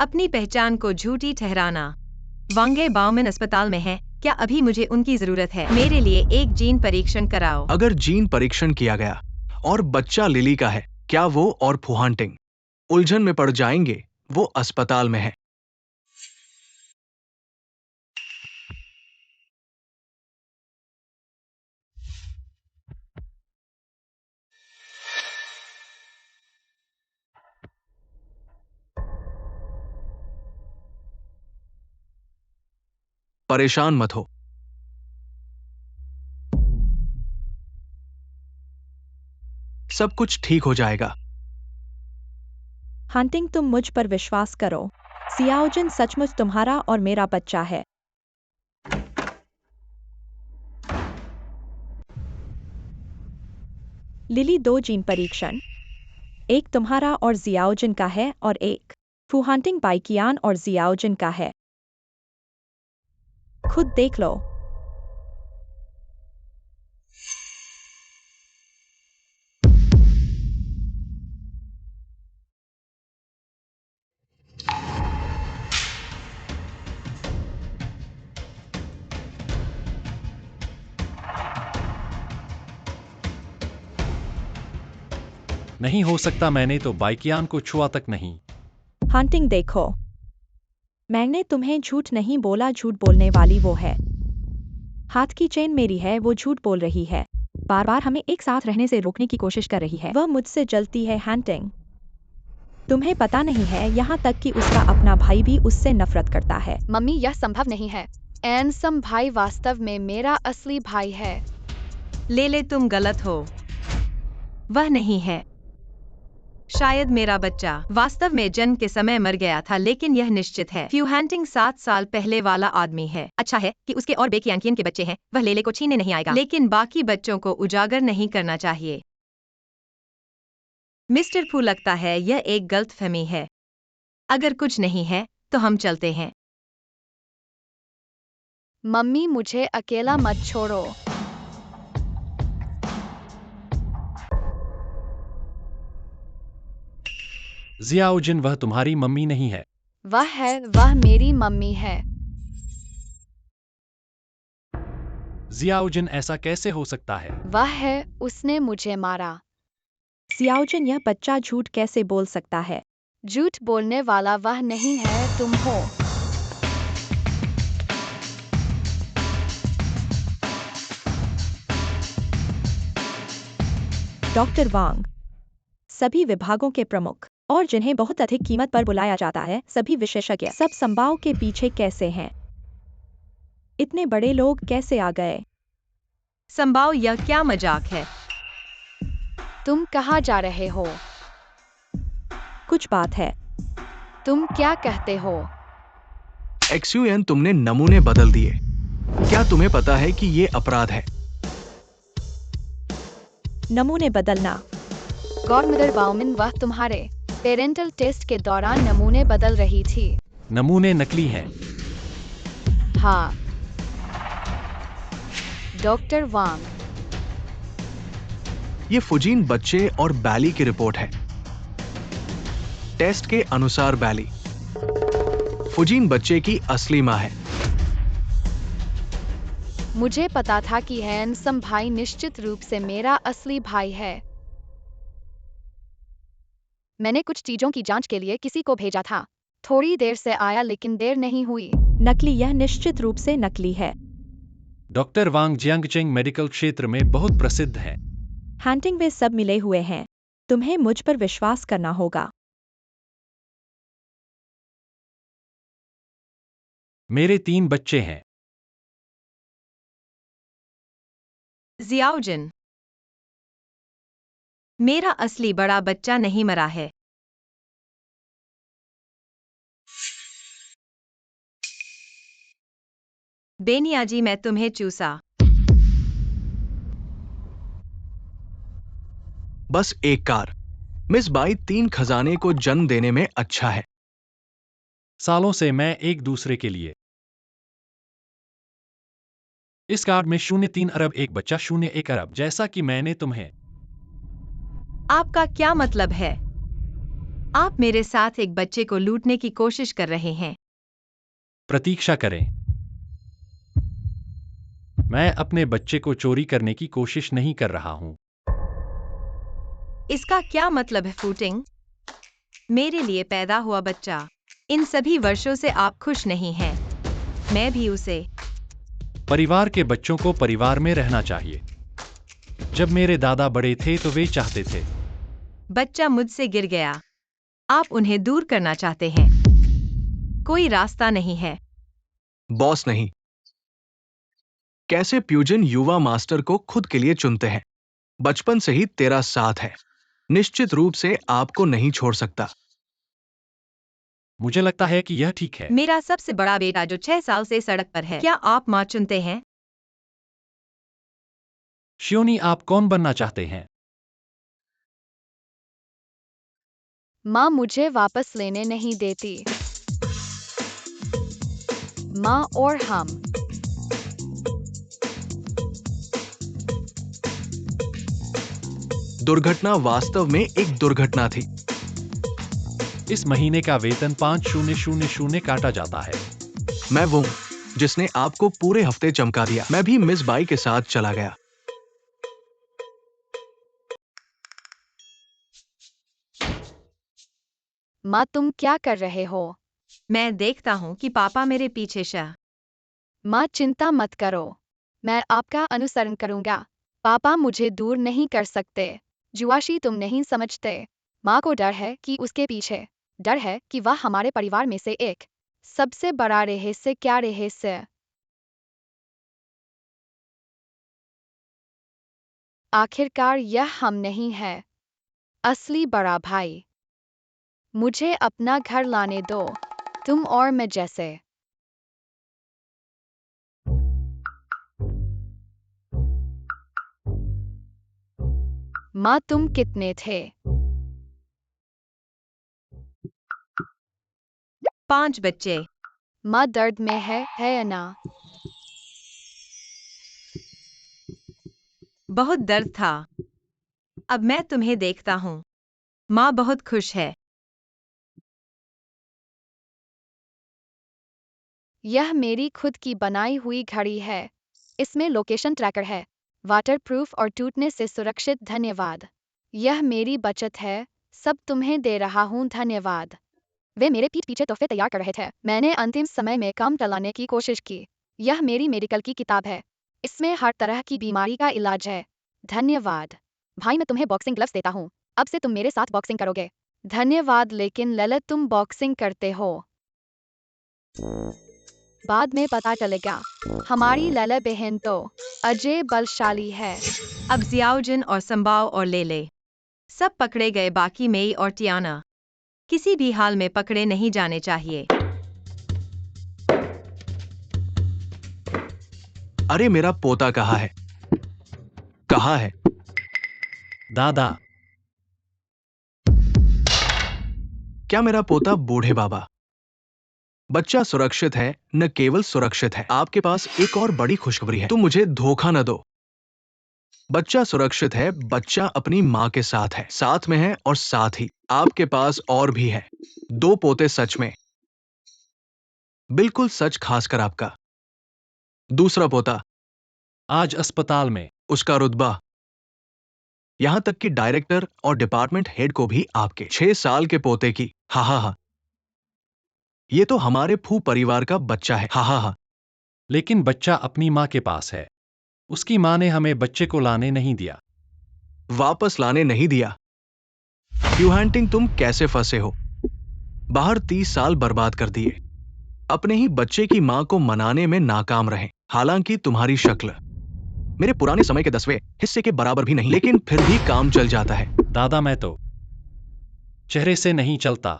अपनी पहचान को झूठी ठहराना। वांगे बाउमन अस्पताल में है, क्या अभी मुझे उनकी जरूरत है? मेरे लिए एक जीन परीक्षण कराओ। अगर जीन परीक्षण किया गया और बच्चा लिली का है, क्या वो और फूहांटिंग उलझन में पड़ जाएंगे? वो अस्पताल में है। परेशान मत हो। सब कुछ ठीक हो जाएगा। हंटिंग, तुम मुझ पर विश्वास करो। जियाओजिन सचमुच तुम्हारा और मेरा बच्चा है। लिली, 2 जीन परीक्षण, एक तुम्हारा और जियाओजिन का है और एक फूहांटिंग बाइकियान और जियाओजिन का है। खुद देख लो। नहीं हो सकता, मैंने तो बाइकियान को छुआ तक नहीं। हंटिंग, देखो, मैंने तुम्हें झूठ नहीं बोला। झूठ बोलने वाली वो है। हाथ की चेन मेरी है, वो झूठ बोल रही है। बार बार हमें एक साथ रहने से रोकने की कोशिश कर रही है। वह मुझसे जलती है। हंटिंग, तुम्हें पता नहीं है, यहाँ तक कि उसका अपना भाई भी उससे नफरत करता है। मम्मी यह संभव नहीं है। एनसम भाई वास्तव में मेरा असली भाई है। ले तुम गलत हो। वह नहीं है। शायद मेरा बच्चा वास्तव में जन्म के समय मर गया था, लेकिन यह निश्चित है फ्यू हैंटिंग 7 साल पहले वाला आदमी है। अच्छा है कि उसके और बेकी यांकियन के बच्चे हैं, वह लेले को छीनने नहीं आएगा, लेकिन बाकी बच्चों को उजागर नहीं करना चाहिए। मिस्टर फू, लगता है यह एक गलतफहमी है। अगर कुछ नहीं है तो हम चलते हैं। मम्मी, मुझे अकेला मत छोड़ो। जियाउजिन, वह तुम्हारी मम्मी नहीं है। वह मेरी मम्मी है। जियाउजिन, ऐसा कैसे हो सकता है? उसने मुझे मारा। जियाओजिन, यह बच्चा झूठ कैसे बोल सकता है? झूठ बोलने वाला वह नहीं है, तुम हो। डॉक्टर वांग, सभी विभागों के प्रमुख और जिन्हें बहुत अधिक कीमत पर बुलाया जाता है, सभी विशेषज्ञ सब संभाव के पीछे कैसे हैं? इतने बड़े लोग कैसे आ गए? संभाव, यह क्या मजाक है? तुम कहाँ जा रहे हो? कुछ बात है। तुम क्या कहते हो? XUN, तुमने नमूने बदल दिए। क्या तुम्हें पता है कि ये अपराध है? नमूने बदलना? गॉडमदर बाउमिन, वह तुम्हारे पेरेंटल टेस्ट के दौरान नमूने बदल रही थी। नमूने नकली हैं। हाँ। डॉक्टर वांग, ये फुजीन बच्चे और बैली की रिपोर्ट है। टेस्ट के अनुसार बैली फुजीन बच्चे की असली मां है। मुझे पता था कि हैंसम भाई निश्चित रूप से मेरा असली भाई है। मैंने कुछ चीजों की जांच के लिए किसी को भेजा था। थोड़ी देर से आया, लेकिन देर नहीं हुई। नकली? यह निश्चित रूप से नकली है। डॉक्टर वांग जियांगचेंग मेडिकल क्षेत्र में बहुत प्रसिद्ध है। हैंटिंग, वे सब मिले हुए हैं। तुम्हें मुझ पर विश्वास करना होगा। मेरे 3 बच्चे हैं। जियाओजिन, मेरा असली बड़ा बच्चा नहीं मरा है। बेनियाजी, मैं तुम्हें चूसा। बस एक कार। मिस बाई 3 खजाने को जन्म देने में अच्छा है। सालों से मैं एक दूसरे के लिए। इस कार्ड में 0.3 अरब, एक बच्चा 0.1 अरब, जैसा कि मैंने तुम्हें। आपका क्या मतलब है? आप मेरे साथ एक बच्चे को लूटने की कोशिश कर रहे हैं। प्रतीक्षा करें। मैं अपने बच्चे को चोरी करने की कोशिश नहीं कर रहा हूं। इसका क्या मतलब है फूटिंग? मेरे लिए पैदा हुआ बच्चा। इन सभी वर्षों से आप खुश नहीं हैं। मैं भी उसे। परिवार के बच्चों को परिवार में रहना चाहिए। जब मेरे दादा बड़े थे तो वे चाहते थे। बच्चा मुझसे गिर गया। आप उन्हें दूर करना चाहते हैं। कोई रास्ता नहीं है। बॉस नहीं। कैसे प्यूजिन युवा मास्टर को खुद के लिए चुनते हैं? बचपन से ही तेरा साथ है। निश्चित रूप से आपको नहीं छोड़ सकता। मुझे लगता है कि यह ठीक है। मेरा सबसे बड़ा बेटा जो 6 साल से सड़क पर है। क्या आप मां चुनते हैं? शियोनी, आप कौन बनना चाहते हैं? माँ मुझे वापस लेने नहीं देती। माँ और हम। दुर्घटना वास्तव में एक दुर्घटना थी। इस महीने का वेतन 5000 काटा जाता है। मैं वो हूं जिसने आपको पूरे हफ्ते चमका दिया। मैं भी मिस बाई के साथ चला गया। माँ, तुम क्या कर रहे हो? मैं देखता हूं कि पापा मेरे पीछे माँ, चिंता मत करो। मैं आपका अनुसरण करूंगा। पापा मुझे दूर नहीं कर सकते। जुआशी, तुम नहीं समझते। माँ को डर है कि उसके पीछे। डर है कि वह हमारे परिवार में से एक। सबसे बड़ा रहस्य क्या रहस्य? आखिरकार यह हम नहीं है। असली बड़ा भाई। मुझे अपना घर लाने दो, तुम और मैं जैसे। माँ तुम कितने थे? 5 बच्चे। माँ दर्द में है या ना? बहुत दर्द था। अब मैं तुम्हें देखता हूँ। माँ बहुत खुश है। यह मेरी खुद की बनाई हुई घड़ी है। इसमें लोकेशन ट्रैकर है, वाटरप्रूफ और टूटने से सुरक्षित। धन्यवाद। यह मेरी बचत है, सब तुम्हें दे रहा हूँ। धन्यवाद। वे मेरे पीठ पीछे तोहफे तैयार कर रहे थे। मैंने अंतिम समय में काम टलाने की कोशिश की। यह मेरी मेडिकल की किताब है, इसमें हर तरह की बीमारी का इलाज है। धन्यवाद। भाई मैं तुम्हें बॉक्सिंग ग्लव्स देता हूँ, अब से तुम मेरे साथ बॉक्सिंग करोगे। धन्यवाद, लेकिन ललित तुम बॉक्सिंग करते हो। बाद में पता चलेगा। हमारी लैला बहन तो अजय बलशाली है। अब जियाउजिन और संबाओ और लेले सब पकड़े गए, बाकी मेई और टियाना किसी भी हाल में पकड़े नहीं जाने चाहिए। अरे मेरा पोता कहाँ है? कहाँ है? दादा, क्या मेरा पोता बूढ़े बाबा? बच्चा सुरक्षित है, न केवल सुरक्षित है, आपके पास एक और बड़ी खुशखबरी है। तुम मुझे धोखा न दो। बच्चा सुरक्षित है, बच्चा अपनी माँ के साथ है, साथ में है, और साथ ही आपके पास और भी है 2 पोते। सच में, बिल्कुल सच, खासकर आपका दूसरा पोता। आज अस्पताल में। उसका रुतबा, यहां तक कि डायरेक्टर और डिपार्टमेंट हेड को भी आपके 6 साल के पोते की। हा हा हा। ये तो हमारे फू परिवार का बच्चा है। हा हा हा। लेकिन बच्चा अपनी माँ के पास है। उसकी माँ ने हमें बच्चे को लाने नहीं दिया। वापस लाने नहीं दिया? ह्यूहैंटिंग, तुम कैसे फंसे हो? बाहर 30 साल बर्बाद कर दिए, अपने ही बच्चे की मां को मनाने में नाकाम रहे। हालांकि तुम्हारी शक्ल मेरे पुराने समय के 10वें हिस्से के बराबर भी नहीं, लेकिन फिर भी काम चल जाता है। दादा मैं तो चेहरे से नहीं चलता।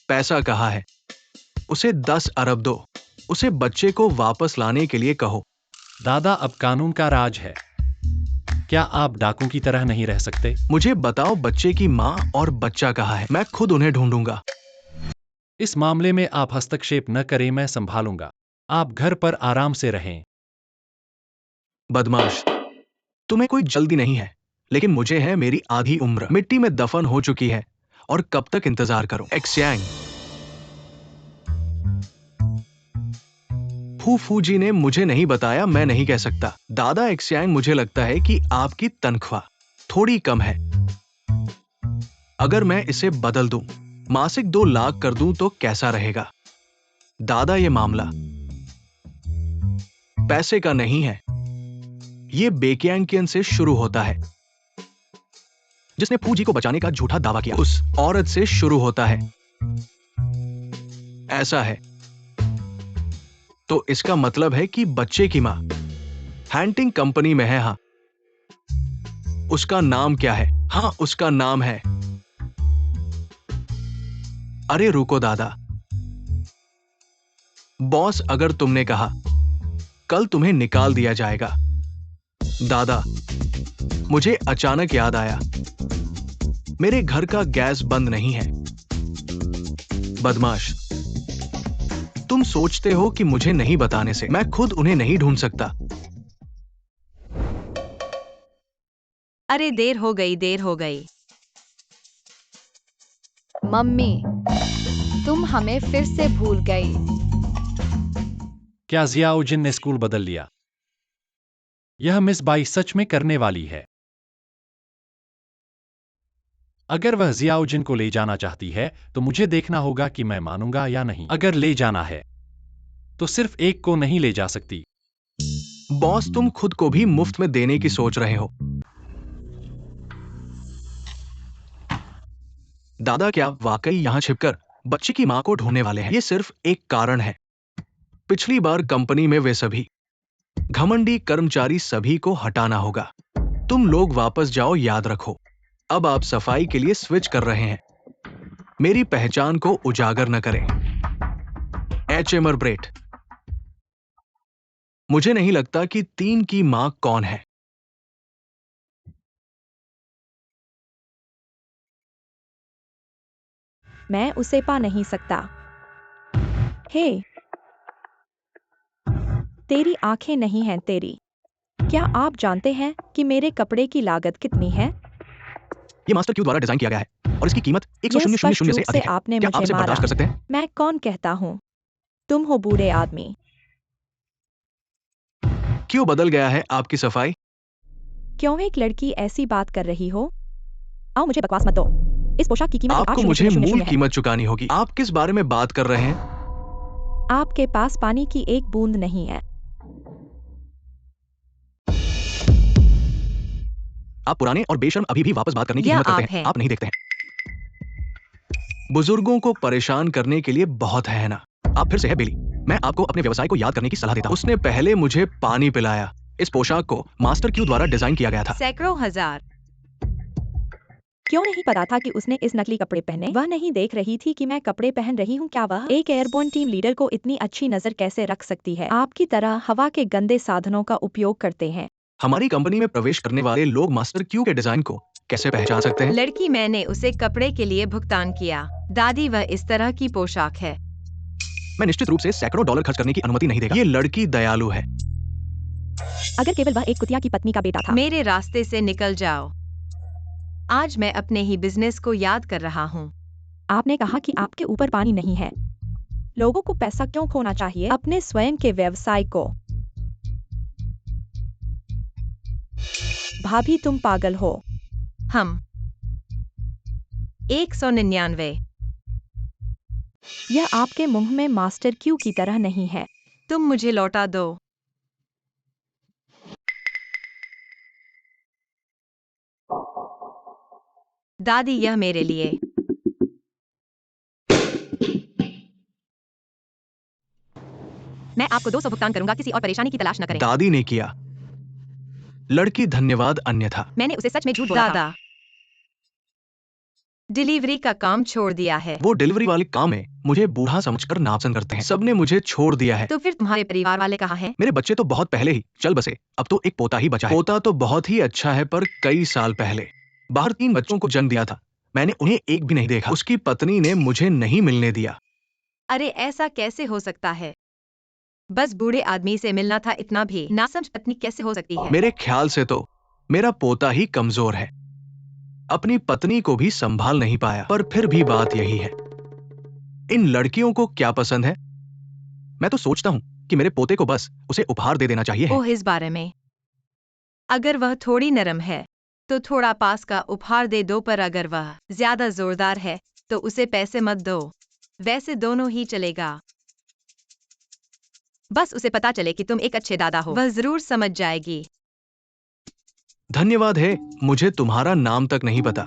पैसा कहाँ है? उसे 10 अरब दो, उसे बच्चे को वापस लाने के लिए कहो। दादा अब कानून का राज है, क्या आप डाकू की तरह नहीं रह सकते? मुझे बताओ बच्चे की माँ और बच्चा कहाँ है, मैं खुद उन्हें ढूंढूंगा। इस मामले में आप हस्तक्षेप न करें, मैं संभालूंगा। आप घर पर आराम से रहें। बदमाश, तुम्हें कोई जल्दी नहीं है, लेकिन मुझे है। मेरी आधी उम्र मिट्टी में दफन हो चुकी है, और कब तक इंतजार करूं? एक्सयांग, फू जी ने मुझे नहीं बताया, मैं नहीं कह सकता। दादा एक्सयांग, मुझे लगता है कि आपकी तनख्वाह थोड़ी कम है। अगर मैं इसे बदल दूं, मासिक 2 लाख कर दूं तो कैसा रहेगा? दादा, ये मामला पैसे का नहीं है, ये बेकियांकियन से शुरू होता है, जिसने फू जी को बचाने का झूठा दावा किया। उस औरत से शुरू होता है। ऐसा है तो इसका मतलब है कि बच्चे की मां हैंटिंग कंपनी में है। हाँ, उसका नाम क्या है? हाँ, उसका नाम है। अरे रुको दादा, बॉस, अगर तुमने कहा कल तुम्हें निकाल दिया जाएगा। दादा, मुझे अचानक याद आया, मेरे घर का गैस बंद नहीं है। बदमाश, तुम सोचते हो कि मुझे नहीं बताने से मैं खुद उन्हें नहीं ढूंढ सकता? अरे देर हो गई, देर हो गई। मम्मी, तुम हमें फिर से भूल गई। क्या जियाउजिन ने स्कूल बदल लिया? यह मिस बाई सच में करने वाली है। अगर वह जियाउजिन को ले जाना चाहती है तो मुझे देखना होगा कि मैं मानूंगा या नहीं। अगर ले जाना है तो सिर्फ एक को नहीं ले जा सकती। बॉस, तुम खुद को भी मुफ्त में देने की सोच रहे हो। दादा, क्या वाकई यहां छिपकर बच्चे की मां को ढूंढने वाले हैं? ये सिर्फ एक कारण है। पिछली बार कंपनी में वे सभी घमंडी कर्मचारी सभी को हटाना होगा। तुम लोग वापस जाओ, याद रखो। अब आप सफाई के लिए स्विच कर रहे हैं। मेरी पहचान को उजागर न करें। एचएमर ब्रेट। मुझे नहीं लगता कि 3 की मां कौन है। मैं उसे पा नहीं सकता। हे, तेरी आंखें नहीं हैं तेरी। क्या आप जानते हैं कि मेरे कपड़े की लागत कितनी है? ये मास्टर क्यू द्वारा डिजाइन किया गया है और इसकी कीमत यह स्पष्ट 1,000 रूप से से अधिक है। आपने क्या आप मुझे इसे मारा। बर्दाश्त कर सकते हैं? मैं कौन कहता हूँ? तुम हो बूढ़े आदमी। क्यों बदल गया है आपकी सफाई? क्यों एक लड़की ऐसी बात कर रही हो? आओ, मुझे बकवास मत दो। इस पोशाक की कीमत आपको मुझे 8,000 मूल है। कीमत चुकानी होगी। आप किस बारे में बात कर रहे हैं? आपके पास पानी की एक बूंद नहीं है। आप पुराने और बेशर्म अभी भी वापस बात करने की यह हिम्मत करते आप हैं। हैं। आप नहीं देखते हैं। बुजुर्गों को परेशान करने के लिए बहुत है ना। आप फिर से है बेली। मैं आपको अपने व्यवसाय को याद करने की सलाह देता हूं। उसने पहले मुझे पानी पिलाया। इस पोशाक को मास्टर क्यू द्वारा डिजाइन किया गया था। सैकड़ों हजार। क्यों नहीं पता था कि उसने इस नकली कपड़े पहने? वह नहीं देख रही थी कि मैं कपड़े पहन रही हूँ? क्या वह एक एयरबोर्न टीम लीडर को इतनी अच्छी नजर कैसे रख सकती है? आपकी तरह हवा के गंदे साधनों का उपयोग करते हैं। हमारी कंपनी में प्रवेश करने वाले लोग मास्टर क्यू के डिजाइन को कैसे पहचान सकते हैं? लड़की, मैंने उसे कपड़े के लिए भुगतान किया। दादी, वह इस तरह की पोशाक है। मैं निश्चित रूप से सैकड़ों डॉलर खर्च करने की अनुमति नहीं देगा। ये लड़की दयालु है। अगर केवल वह एक कुतिया की पत्नी का बेटा था। मेरे रास्ते से निकल जाओ। आज मैं अपने ही बिजनेस को याद कर रहा हूँ। आपने कहा कि आपके ऊपर पानी नहीं है। लोगों को पैसा क्यों खोना चाहिए अपने स्वयं के व्यवसाय को? भाभी, तुम पागल हो। हम 199। यह आपके मुंह में मास्टर क्यू की तरह नहीं है। तुम मुझे लौटा दो। दादी, यह मेरे लिए। मैं आपको 200 भुगतान करूंगा। किसी और परेशानी की तलाश न करें। दादी ने किया। लड़की, धन्यवाद अन्यथा। मैंने उसे सच में झूठ बोला था। दादा, डिलीवरी का काम छोड़ दिया है। वो डिलीवरी वाले काम में मुझे बूढ़ा समझकर नापसंद करते हैं। सबने मुझे छोड़ दिया है। तो फिर तुम्हारे परिवार वाले कहाँ हैं? मेरे बच्चे तो बहुत पहले ही चल बसे। अब तो एक पोता ही बचा है। पोता तो बहुत ही अच्छा है, पर कई साल पहले बाहर 3 बच्चों को जन्म दिया था। मैंने उन्हें एक भी नहीं देखा। उसकी पत्नी ने मुझे नहीं मिलने दिया। अरे, ऐसा कैसे हो सकता है? बस बूढ़े आदमी से मिलना था, इतना भी नासमझ पत्नी कैसे हो सकती है? मेरे ख्याल से तो मेरा पोता ही कमजोर है। अपनी पत्नी को भी संभाल नहीं पाया। पर फिर भी बात यही है, इन लड़कियों को क्या पसंद है? मैं तो सोचता हूँ कि मेरे पोते को बस उसे उपहार दे देना चाहिए। ओह, इस बारे में अगर वह थोड़ी नरम है तो थोड़ा पास का उपहार दे दो, पर अगर वह ज्यादा जोरदार है तो उसे पैसे मत दो। वैसे दोनों ही चलेगा। बस उसे पता चले कि तुम एक अच्छे दादा हो, वह जरूर समझ जाएगी। धन्यवाद है। मुझे तुम्हारा नाम तक नहीं पता।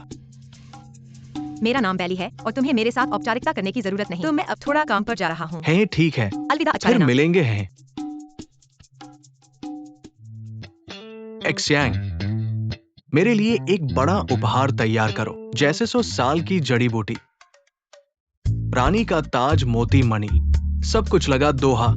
मेरा नाम बैली है और तुम्हें मेरे साथ औपचारिकता करने की जरूरत नहीं। तो मैं अब थोड़ा काम पर जा रहा हूँ। है ठीक है, अलविदा, अच्छा फिर रहना। मिलेंगे हैं। एक्सयांग, मेरे लिए एक बड़ा उपहार तैयार करो। जैसे 100 साल की जड़ी बूटी, रानी का ताज, मोती मणि, सब कुछ लगा दोहा।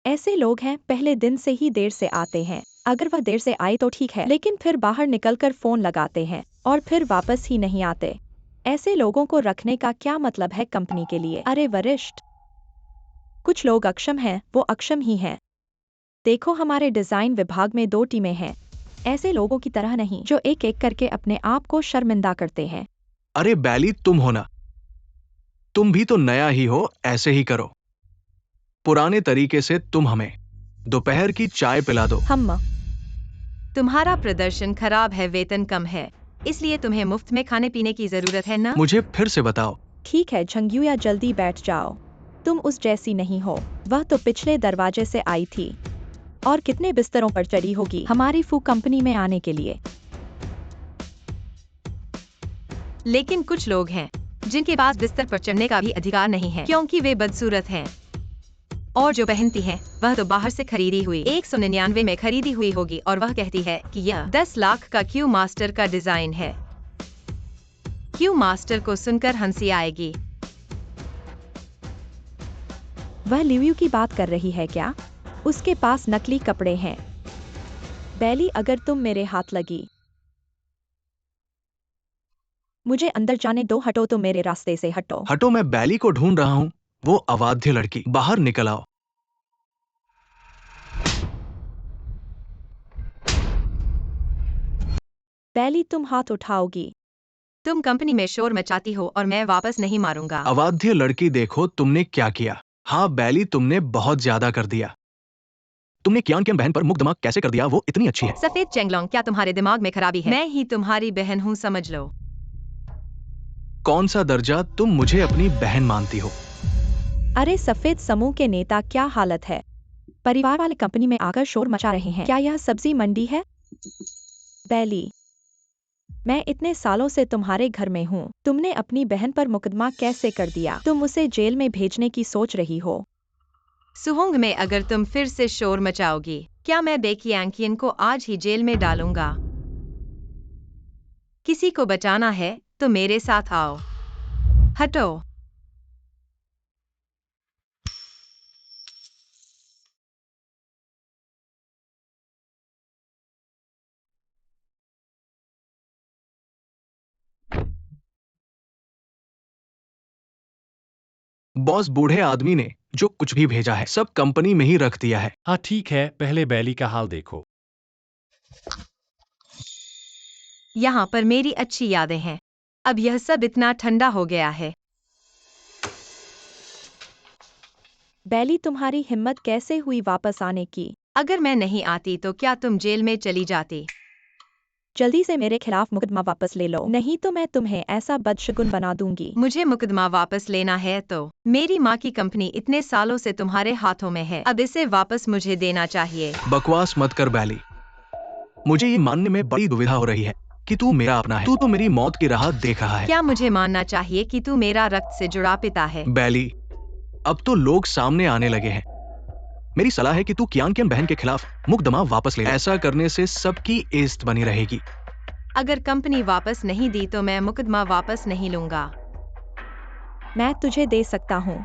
ऐसे लोग हैं पहले दिन से ही देर से आते हैं। अगर वह देर से आए तो ठीक है, लेकिन फिर बाहर निकलकर फोन लगाते हैं और फिर वापस ही नहीं आते। ऐसे लोगों को रखने का क्या मतलब है कंपनी के लिए? अरे वरिष्ठ, कुछ लोग अक्षम हैं, वो अक्षम ही हैं। देखो, हमारे डिजाइन विभाग में 2 टीमें हैं। ऐसे लोगों की तरह नहीं जो एक एक करके अपने आप को शर्मिंदा करते हैं। अरे बैली, तुम हो ना? तुम भी तो नया ही हो, ऐसे ही करो। पुराने तरीके से तुम हमें दोपहर की चाय पिला दो। हम तुम्हारा प्रदर्शन खराब है, वेतन कम है, इसलिए तुम्हें मुफ्त में खाने पीने की जरूरत है ना? मुझे फिर से बताओ। ठीक है झंगुया, जल्दी बैठ जाओ। तुम उस जैसी नहीं हो। वह तो पिछले दरवाजे से आई थी और कितने बिस्तरों पर चढ़ी होगी हमारी फू कंपनी में आने के लिए। लेकिन कुछ लोग हैं जिनके पास बिस्तर पर चढ़ने का भी अधिकार नहीं है क्योंकि वे बदसूरत हैं। और जो पहनती हैं, वह तो बाहर से खरीदी हुई 199 में खरीदी हुई होगी और वह कहती है कि यह 10 लाख का क्यू मास्टर का डिजाइन है। क्यू मास्टर को सुनकर हंसी आएगी। वह लिव्यू की बात कर रही है क्या? उसके पास नकली कपड़े हैं। बैली, अगर तुम मेरे हाथ लगी, मुझे अंदर जाने दो। हटो, तुम मेरे रास्ते से हटो। हटो, मैं बैली को ढूंढ रहा हूँ। वो अवाध्य लड़की, बाहर निकल आओ। बैली, तुम हाथ उठाओगी? तुम कंपनी में शोर मचाती हो और मैं वापस नहीं मारूंगा। अवाध्य लड़की, देखो तुमने क्या किया। हाँ बैली, तुमने बहुत ज्यादा कर दिया। तुमने कियान की बहन पर मुकदमा कैसे कर दिया? वो इतनी अच्छी है। सफेद चेंगलोंग, क्या तुम्हारे दिमाग में खराबी है? मैं ही तुम्हारी बहन हूँ, समझ लो। कौन सा दर्जा? तुम मुझे अपनी बहन मानती हो? अरे सफेद समूह के नेता, क्या हालत है? परिवार वाले कंपनी में आकर शोर मचा रहे हैं। क्या यह सब्जी मंडी है? बैली, मैं इतने सालों से तुम्हारे घर में हूँ। तुमने अपनी बहन पर मुकदमा कैसे कर दिया? तुम उसे जेल में भेजने की सोच रही हो? सुहोंग में अगर तुम फिर से शोर मचाओगी, क्या मैं बेकी एंकियन को आज ही जेल में डालूंगा। किसी को बचाना है तो मेरे साथ आओ। हटो। बॉस, बूढ़े आदमी ने जो कुछ भी भेजा है सब कंपनी में ही रख दिया है। हाँ ठीक है, पहले बैली का हाल देखो। यहाँ पर मेरी अच्छी यादें हैं। अब यह सब इतना ठंडा हो गया है। बैली, तुम्हारी हिम्मत कैसे हुई वापस आने की? अगर मैं नहीं आती तो क्या तुम जेल में चली जाती? जल्दी से मेरे खिलाफ मुकदमा वापस ले लो, नहीं तो मैं तुम्हें ऐसा बदशगुन बना दूंगी। मुझे मुकदमा वापस लेना है तो मेरी माँ की कंपनी इतने सालों से तुम्हारे हाथों में है, अब इसे वापस मुझे देना चाहिए। बकवास मत कर बैली। मुझे ये मानने में बड़ी दुविधा हो रही है कि तू मेरा अपना है। तू तो मेरी मौत की राह देख रहा है। क्या मुझे मानना चाहिए कि तू मेरा रक्त से जुड़ा पिता है? बैली, अब तो लोग सामने आने लगे हैं। मेरी सलाह है कि तू कियान की बहन के खिलाफ मुकदमा वापस ले। ऐसा करने से सबकी इज्जत बनी रहेगी। अगर कंपनी वापस नहीं दी तो मैं मुकदमा वापस नहीं लूंगा। मैं तुझे दे सकता हूँ,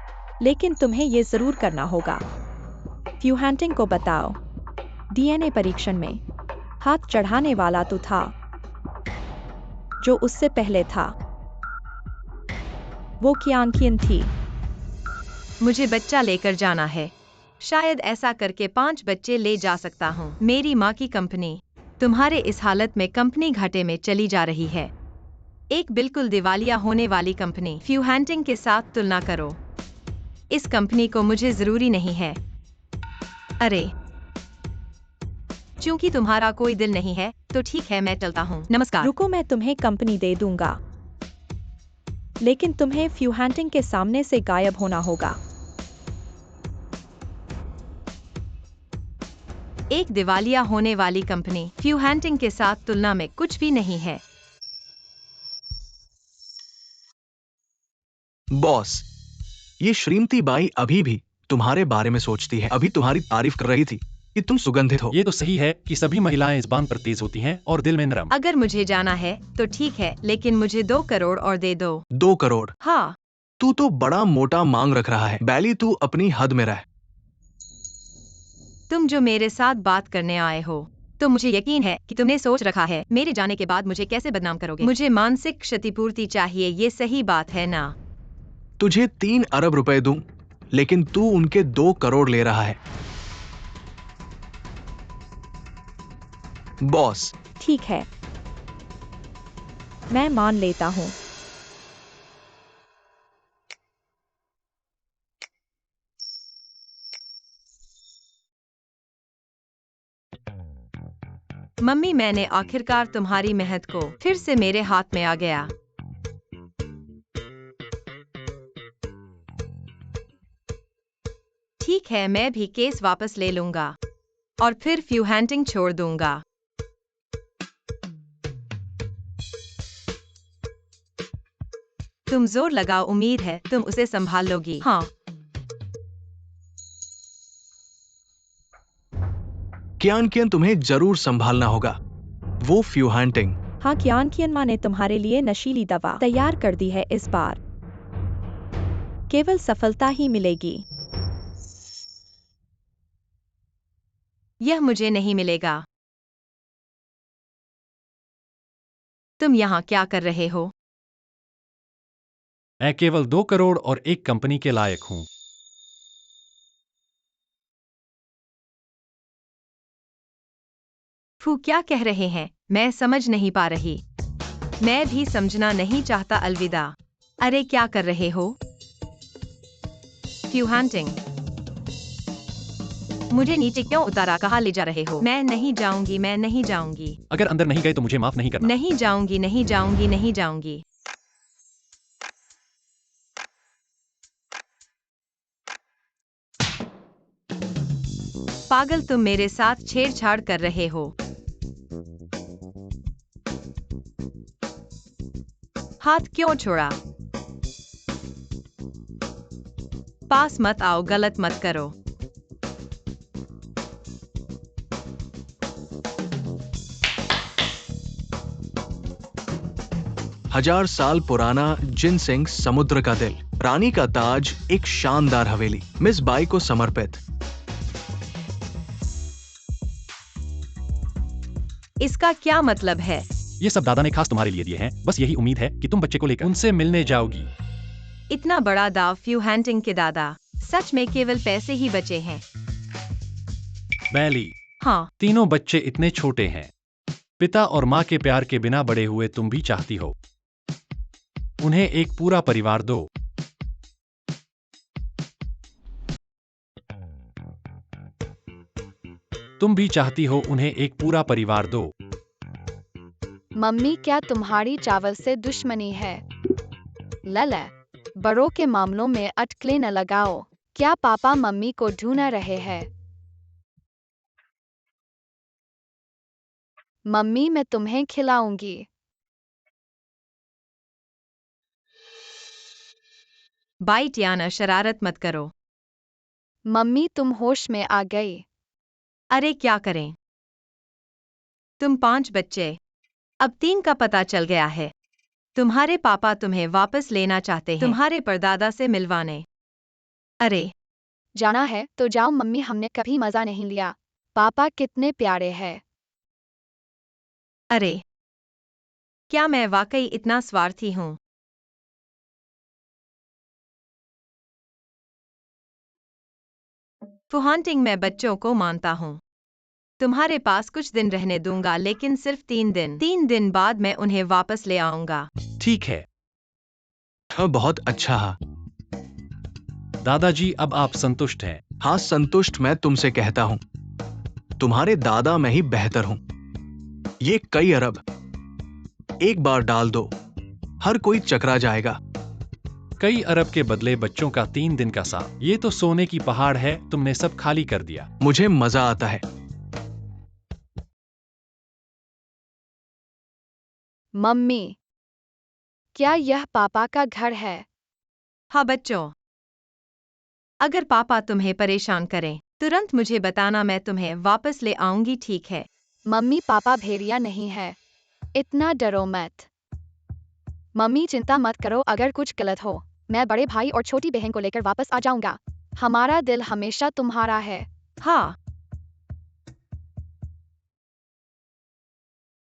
लेकिन तुम्हें ये जरूर करना होगा। फ्यू हंटिंग को बताओ, डीएनए परीक्षण में हाथ चढ़ाने वाला तो था जो उससे पहले था। वो कियांकियन थी। मुझे बच्चा लेकर जाना है। शायद ऐसा करके 5 बच्चे ले जा सकता हूँ। मेरी माँ की कंपनी, तुम्हारे इस हालत में कंपनी घाटे में चली जा रही है। एक बिल्कुल दिवालिया होने वाली कंपनी। फ्यू हंटिंग के साथ तुलना करो। इस कंपनी को मुझे जरूरी नहीं है। अरे, चूंकि तुम्हारा कोई दिल नहीं है तो ठीक है, मैं चलता हूँ। नमस्कार। रुको, मैं तुम्हें कंपनी दे दूंगा, लेकिन तुम्हें फ्यू हंटिंग के सामने से गायब होना होगा। एक दिवालिया होने वाली कंपनी फ्यू हंटिंग के साथ तुलना में कुछ भी नहीं है। बॉस, ये श्रीमती बाई अभी भी तुम्हारे बारे में सोचती है। अभी तुम्हारी तारीफ कर रही थी कि तुम सुगंधित हो। ये तो सही है कि सभी महिलाएं ज़बान पर तेज होती हैं और दिल में नरम। अगर मुझे जाना है तो ठीक है, लेकिन मुझे 2 करोड़ और दे दो। 2 करोड़? हाँ। तू तो बड़ा मोटा मांग रख रहा है। बैली, तू अपनी हद में रह। तुम जो मेरे साथ बात करने आए हो, तो मुझे यकीन है कि तुमने सोच रखा है मेरे जाने के बाद मुझे कैसे बदनाम करोगे। मुझे मानसिक क्षतिपूर्ति चाहिए, ये सही बात है ना? तुझे 3 अरब रुपए दूं, लेकिन तू उनके 2 करोड़ ले रहा है। बॉस, ठीक है, मैं मान लेता हूँ। मम्मी, मैंने आखिरकार तुम्हारी मेहनत को फिर से मेरे हाथ में आ गया। ठीक है, मैं भी केस वापस ले लूंगा और फिर फ्यू हंटिंग छोड़ दूंगा। तुम जोर लगाओ, उम्मीद है तुम उसे संभाल लोगी। हाँ। क्यान तुम्हें जरूर संभालना होगा। वो फ्यू हंटिंग। हाँ, क्यान माँ ने तुम्हारे लिए नशीली दवा तैयार कर दी है। इस बार केवल सफलता ही मिलेगी। यह मुझे नहीं मिलेगा। तुम यहाँ क्या कर रहे हो? मैं केवल 2 करोड़ और एक कंपनी के लायक हूँ। फू, क्या कह रहे हैं? मैं समझ नहीं पा रही। मैं भी समझना नहीं चाहता। अलविदा। अरे क्या कर रहे हो? Few hunting. मुझे नीचे क्यों उतारा? कहाँ ले जा रहे हो? मैं नहीं जाऊंगी, मैं नहीं जाऊंगी। अगर अंदर नहीं गए तो मुझे माफ नहीं करना। नहीं जाऊंगी, नहीं जाऊंगी, नहीं जाऊंगी। पागल, तुम मेरे साथ छेड़छाड़ कर रहे हो। हाथ क्यों छोड़ा? पास मत आओ, गलत मत करो। हजार साल पुराना जिनसिंग समुद्र का दिल, रानी का ताज, एक शानदार हवेली, मिस बाई को समर्पित। इसका क्या मतलब है? ये सब दादा ने खास तुम्हारे लिए दिए हैं। बस यही उम्मीद है कि तुम बच्चे को लेकर उनसे मिलने जाओगी। इतना बड़ा दाव फ्यू हंटिंग के दादा। सच में केवल पैसे ही बचे हैं। बैली, हाँ। तीनों बच्चे इतने छोटे हैं। पिता और माँ के प्यार के बिना बड़े हुए तुम भी चाहती हो। उन्हें एक पूरा परिवार दो। तुम भी चाहती हो उन्हें एक पूरा परिवार दो। मम्मी, क्या तुम्हारी चावल से दुश्मनी है? लला, बड़ों के मामलों में अटकलें न लगाओ। क्या पापा मम्मी को ढूंढ रहे हैं? मम्मी, मैं तुम्हें खिलाऊंगी। बाई टियाना, शरारत मत करो। मम्मी, तुम होश में आ गई। अरे क्या करें? तुम 5 बच्चे, अब 3 का पता चल गया है। तुम्हारे पापा तुम्हें वापस लेना चाहते हैं, तुम्हारे परदादा से मिलवाने। अरे जाना है तो जाओ मम्मी, हमने कभी मजा नहीं लिया। पापा कितने प्यारे हैं। अरे, क्या मैं वाकई इतना स्वार्थी हूँ? फुहांटिंग, मैं बच्चों को मानता हूँ। तुम्हारे पास कुछ दिन रहने दूंगा, लेकिन सिर्फ 3 दिन। 3 दिन बाद मैं उन्हें वापस ले आऊंगा। ठीक है बहुत अच्छा। दादाजी, अब आप संतुष्ट हैं? हाँ, संतुष्ट मैं तुमसे कहता हूं। तुम्हारे दादा में ही बेहतर हूं। ये कई अरब एक बार डाल दो, हर कोई चकरा जाएगा। कई अरब के बदले बच्चों का 3 दिन का साथ। ये तो सोने की पहाड़ है। तुमने सब खाली कर दिया। मुझे मजा आता है। मम्मी, क्या यह पापा का घर है? हाँ बच्चों, अगर पापा तुम्हें परेशान करें, तुरंत मुझे बताना, मैं तुम्हें वापस ले आऊंगी, ठीक है? मम्मी, पापा भेड़िया नहीं है। इतना डरो मत। मम्मी, चिंता मत करो। अगर कुछ गलत हो, मैं बड़े भाई और छोटी बहन को लेकर वापस आ जाऊंगा। हमारा दिल हमेशा तुम्हारा है। हाँ।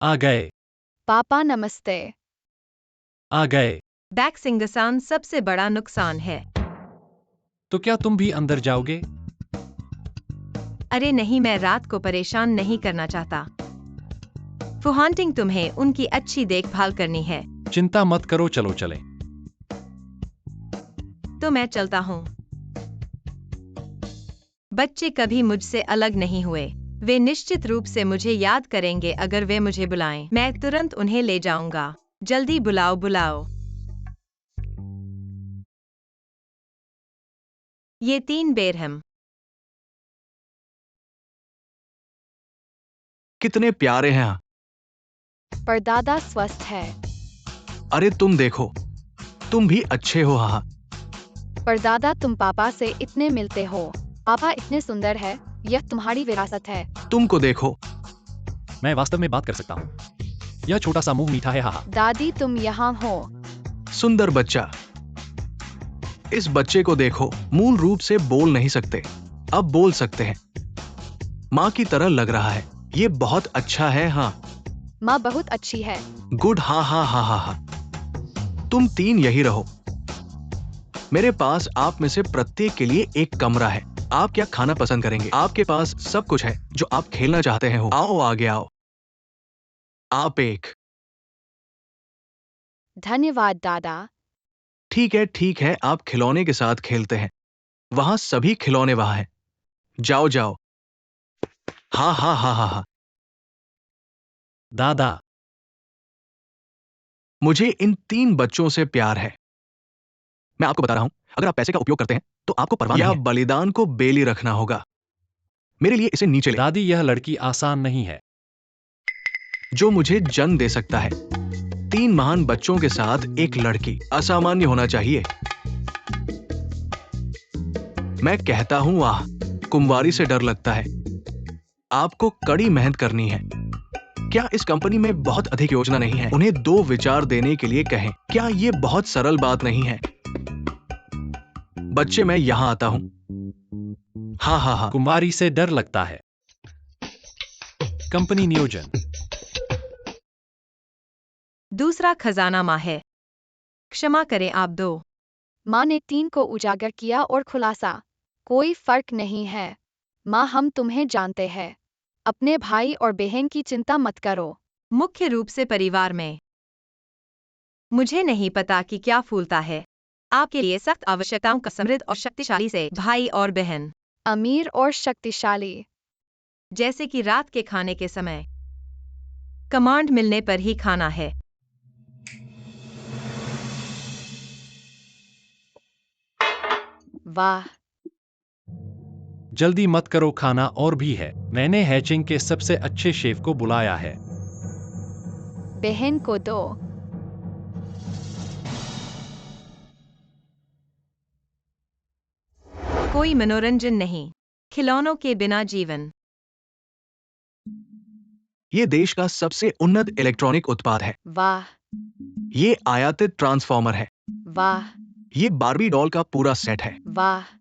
आ गए। पापा नमस्ते। आ गए। बैक सिंगसान सबसे बड़ा नुकसान है। तो क्या तुम भी अंदर जाओगे? अरे नहीं, मैं रात को परेशान नहीं करना चाहता। फुहांटिंग, तुम्हें उनकी अच्छी देखभाल करनी है। चिंता मत करो, चलो चलें। तो मैं चलता हूँ। बच्चे कभी मुझसे अलग नहीं हुए। वे निश्चित रूप से मुझे याद करेंगे अगर वे मुझे बुलाएं। मैं तुरंत उन्हें ले जाऊंगा। जल्दी बुलाओ, बुलाओ। ये 3 बेरहम। कितने प्यारे हैं। परदादा स्वस्थ है। अरे तुम देखो, तुम भी अच्छे हो हाहा। पर दादा तुम पापा से इतने मिलते हो। पापा इतने सुंदर है, यह तुम्हारी विरासत है। तुमको देखो। मैं वास्तव में बात कर सकता हूँ। यह छोटा सा मुंह मीठा है, हाहा। दादी तुम यहाँ हो। सुंदर बच्चा। इस बच्चे को देखो, मूल रूप से बोल नहीं सकते, अब बोल सकते हैं। माँ की तरह लग रहा है। ये बहुत अच्छा है। हाँ माँ बहुत अच्छी है। गुड। हाँ हाँ हाँ हाँ हाँ। तुम तीन यही रहो। मेरे पास आप में से प्रत्येक के लिए एक कमरा है। आप क्या खाना पसंद करेंगे? आपके पास सब कुछ है जो आप खेलना चाहते हैं। हो आओ आगे आओ। आप एक। धन्यवाद दादा। ठीक है आप खिलौने के साथ खेलते हैं। वहां सभी खिलौने वहां हैं। जाओ जाओ। हाँ हाँ हाँ हाँ हाँ। दादा, मुझे इन तीन बच्चों से प्यार है। मैं आपको बता रहा हूं, अगर आप पैसे का उपयोग करते हैं तो आपको परवाह नहीं है। यह बलिदान को बेली रखना होगा। मेरे लिए इसे नीचे ले। दादी यह लड़की आसान नहीं है। जो मुझे जन्म दे सकता है। तीन महान बच्चों के साथ एक लड़की असामान्य होना चाहिए। मैं कहता हूं वाह, कुंवारी से डर लगता है। आपको कड़ी मेहनत करनी है। क्या इस कंपनी में बहुत अधिक योजना नहीं है? उन्हें 2 विचार देने के लिए कहें। क्या ये बहुत सरल बात नहीं है? बच्चे मैं यहां आता हूं। हाँ हाँ हाँ। कुंवारी से डर लगता है। कंपनी नियोजन। दूसरा खजाना माँ है। क्षमा करें आप दो। माँ ने 3 को उजागर किया और खुलासा। कोई फर्क नहीं है। माँ हम तुम्हें जानते हैं। अपने भाई और बहन की चिंता मत करो। मुख्य रूप से परिवार में। मुझे नहीं पता कि क्या फूलता है। आपके लिए सख्त आवश्यकताओं का समृद्ध और शक्तिशाली से भाई और बहन। अमीर और शक्तिशाली। जैसे कि रात के खाने के समय। कमांड मिलने पर ही खाना है। वाह, जल्दी मत करो, खाना और भी है। मैंने हैचिंग के सबसे अच्छे शेफ को बुलाया है। बहन को दो। कोई मनोरंजन नहीं। खिलौनों के बिना जीवन। ये देश का सबसे उन्नत इलेक्ट्रॉनिक उत्पाद है। वाह, ये आयातित ट्रांसफॉर्मर है। वाह, ये बारबी डॉल का पूरा सेट है। वाह।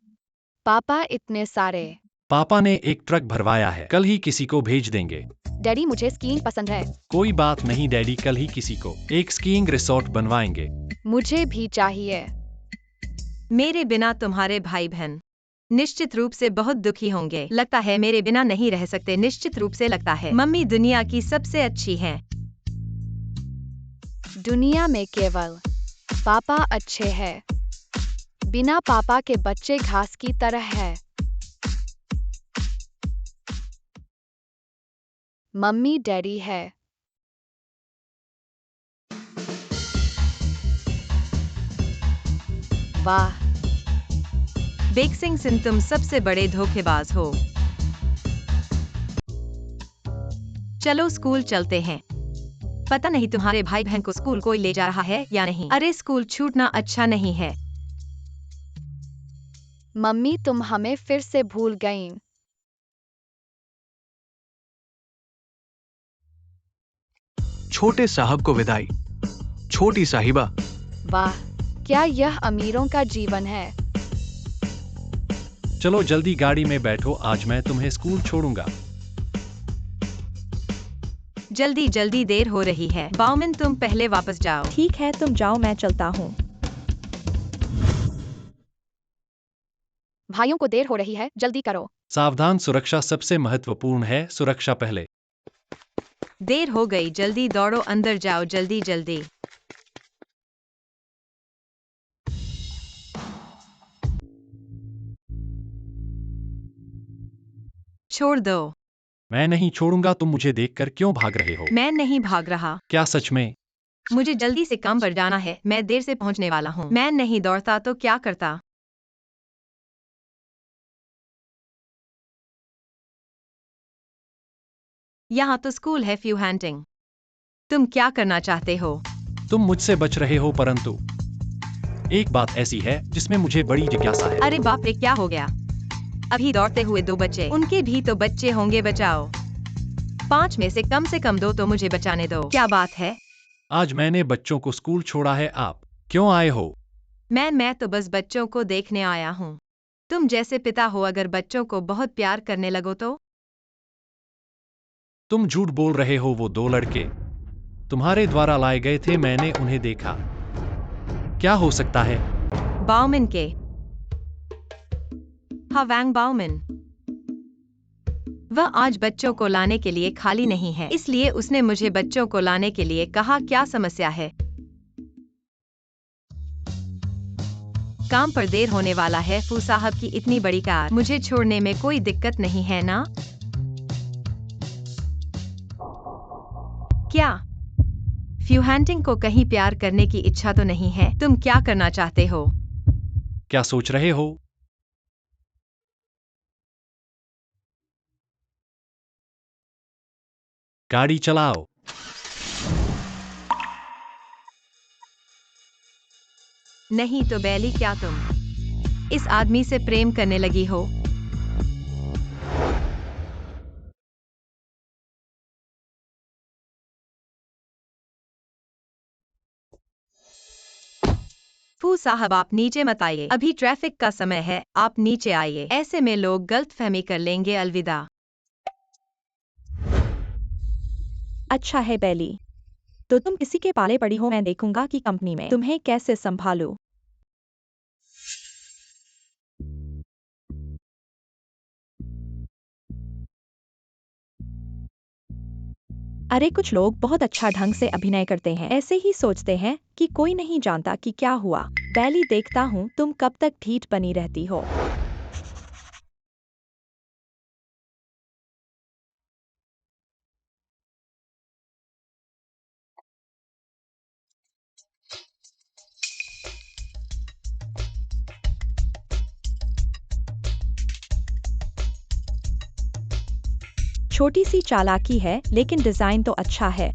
पापा इतने सारे। पापा ने एक ट्रक भरवाया है। कल ही किसी को भेज देंगे। डैडी मुझे स्कीइंग पसंद है। कोई बात नहीं डैडी, कल ही किसी को एक स्कीइंग रिसोर्ट बनवाएंगे। मुझे भी चाहिए। मेरे बिना तुम्हारे भाई बहन निश्चित रूप से बहुत दुखी होंगे। लगता है मेरे बिना नहीं रह सकते। निश्चित रूप से लगता है मम्मी दुनिया की सबसे अच्छी हैं। दुनिया में केवल पापा अच्छे हैं। बिना पापा के बच्चे घास की तरह है। मम्मी डैडी है। वाह, बेक्सिंग सिंह तुम सबसे बड़े धोखेबाज हो। चलो स्कूल चलते हैं। पता नहीं तुम्हारे भाई बहन को स्कूल कोई ले जा रहा है या नहीं। अरे स्कूल छूटना अच्छा नहीं है। मम्मी तुम हमें फिर से भूल गईं। छोटे साहब को विदाई। छोटी साहिबा। वाह, क्या यह अमीरों का जीवन है? चलो जल्दी गाड़ी में बैठो, आज मैं तुम्हें स्कूल छोड़ूंगा। जल्दी जल्दी, देर हो रही है। बाउमन तुम पहले वापस जाओ। ठीक है तुम जाओ, मैं चलता हूँ। भाइयों को देर हो रही है, जल्दी करो। सावधान, सुरक्षा सबसे महत्वपूर्ण है, सुरक्षा पहले। देर हो गई, जल्दी दौड़ो, अंदर जाओ, जल्दी जल्दी। छोड़ दो। मैं नहीं छोड़ूंगा। तुम मुझे देखकर क्यों भाग रहे हो? मैं नहीं भाग रहा। क्या सच में? मुझे जल्दी से काम पर जाना है, मैं देर से पहुंचने वाला हूँ। मैं नहीं दौड़ता तो क्या करता? यहाँ तो स्कूल है फ्यू हैंटिंग। तुम क्या करना चाहते हो? तुम मुझसे बच रहे हो, परंतु एक बात ऐसी है जिसमें मुझे बड़ी जिज्ञासा है। अरे बाप रे, क्या हो गया? अभी दौड़ते हुए 2 बच्चे, उनके भी तो बच्चे होंगे, बचाओ। 5 में से कम 2 तो मुझे बचाने दो। क्या बात है? आज मैंने बच्चों को स्कूल छोड़ा है, आप क्यों आए हो? मैं तो बस बच्चों को देखने आया हूँ। तुम जैसे पिता हो, अगर बच्चों को बहुत प्यार करने लगो तो? तुम झूठ बोल रहे हो, वो 2 लड़के तुम्हारे द्वारा लाए गए थे, मैंने उन्हें देखा। क्या हो सकता है? बाउमिन के। हाँ, वैंग बाउमिन। वह आज बच्चों को लाने के लिए खाली नहीं है, इसलिए उसने मुझे बच्चों को लाने के लिए कहा। क्या समस्या है? काम पर देर होने वाला है। फू साहब की इतनी बड़ी कार, मुझे छोड़ने में कोई दिक्कत नहीं है ना? क्या फ्यूहैंटिंग को कहीं प्यार करने की इच्छा तो नहीं है? तुम क्या करना चाहते हो? क्या सोच रहे हो? गाड़ी चलाओ। नहीं तो बैली, क्या तुम इस आदमी से प्रेम करने लगी हो? फू साहब, आप नीचे मत आइए, अभी ट्रैफिक का समय है। आप नीचे आइए, ऐसे में लोग गलतफहमी कर लेंगे। अलविदा। अच्छा है बैली, तो तुम किसी के पाले पड़ी हो। मैं देखूंगा कि कंपनी में तुम्हें कैसे संभालूं। अरे कुछ लोग बहुत अच्छा ढंग से अभिनय करते हैं, ऐसे ही सोचते हैं कि कोई नहीं जानता कि क्या हुआ। बैली, देखता हूँ तुम कब तक ढीठ बनी रहती हो। छोटी सी चालाकी है, लेकिन डिजाइन तो अच्छा है।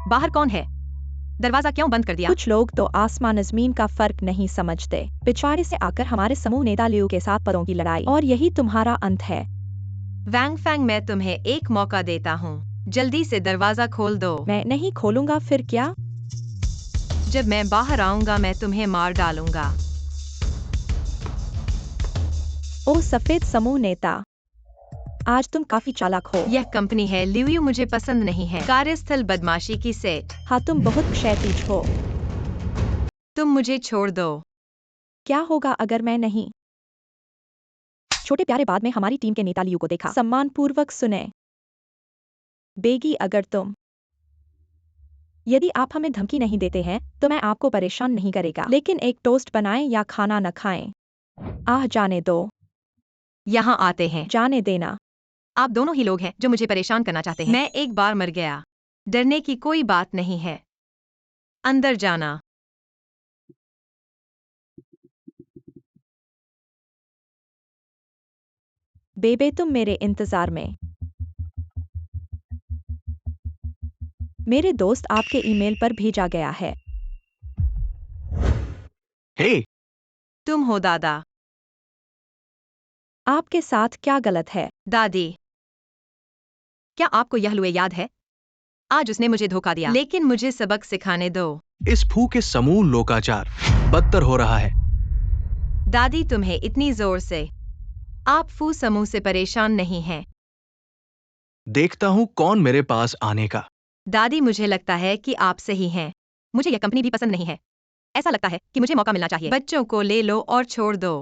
बाहर कौन है? दरवाजा क्यों बंद कर दिया? कुछ लोग तो आसमान जमीन का फर्क नहीं समझते। पिछवाड़े से आकर हमारे समूह नेता लियू के साथ पदों की लड़ाई, और यही तुम्हारा अंत है। वैंग फैंग, मैं तुम्हें एक मौका देता हूँ, जल्दी से दरवाजा खोल दो। मैं नहीं खोलूंगा, फिर क्या? जब मैं बाहर आऊंगा मैं तुम्हें मार डालूंगा। ओ सफेद समूह नेता, आज तुम काफी चालाक हो। यह कंपनी है लियू, मुझे पसंद नहीं है। कार्यस्थल बदमाशी की सेट। हाँ, तुम बहुत क्षैतिज हो। तुम मुझे छोड़ दो। क्या होगा अगर मैं नहीं? छोटे प्यारे, बाद में हमारी टीम के नेता लियू को देखा। सम्मान पूर्वक सुने बेगी, अगर तुम यदि आप हमें धमकी नहीं देते हैं तो मैं आपको परेशान नहीं करेगा, लेकिन एक टोस्ट बनाएं या खाना न खाएं। जाने दो। यहाँ आते हैं। जाने देना। आप दोनों ही लोग हैं जो मुझे परेशान करना चाहते हैं। मैं एक बार मर गया, डरने की कोई बात नहीं है। अंदर जाना। बेबे, तुम मेरे इंतजार में। मेरे दोस्त आपके ईमेल पर भेजा गया है। हे, तुम हो दादा। आपके साथ क्या गलत है? दादी, क्या आपको यह लुए याद है? आज उसने मुझे धोखा दिया, लेकिन मुझे सबक सिखाने दो। इस फू के समूह लोकाचार बदतर हो रहा है। दादी, तुम्हें इतनी जोर से आप फू समूह से परेशान नहीं हैं। देखता हूँ कौन मेरे पास आने का। दादी, मुझे लगता है कि आप सही हैं। मुझे यह कंपनी भी पसंद नहीं है। ऐसा लगता है कि मुझे मौका मिलना चाहिए। बच्चों को ले लो और छोड़ दो।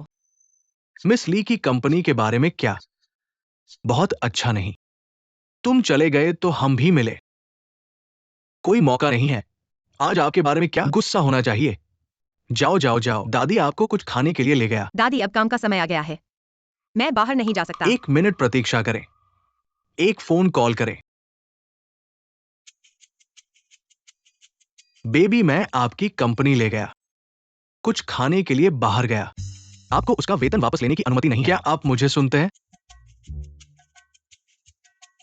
मिस ली की कंपनी के बारे में क्या? बहुत अच्छा नहीं। तुम चले गए तो हम भी मिले। कोई मौका नहीं है। आज आपके बारे में क्या गुस्सा होना चाहिए? जाओ जाओ जाओ। दादी आपको कुछ खाने के लिए ले गया। दादी, अब काम का समय आ गया है, मैं बाहर नहीं जा सकता। 1 मिनट प्रतीक्षा करें। एक फोन कॉल करें। बेबी, मैं आपकी कंपनी ले गया, कुछ खाने के लिए बाहर गया। आपको उसका वेतन वापस लेने की अनुमति नहीं। क्या आप मुझे सुनते हैं?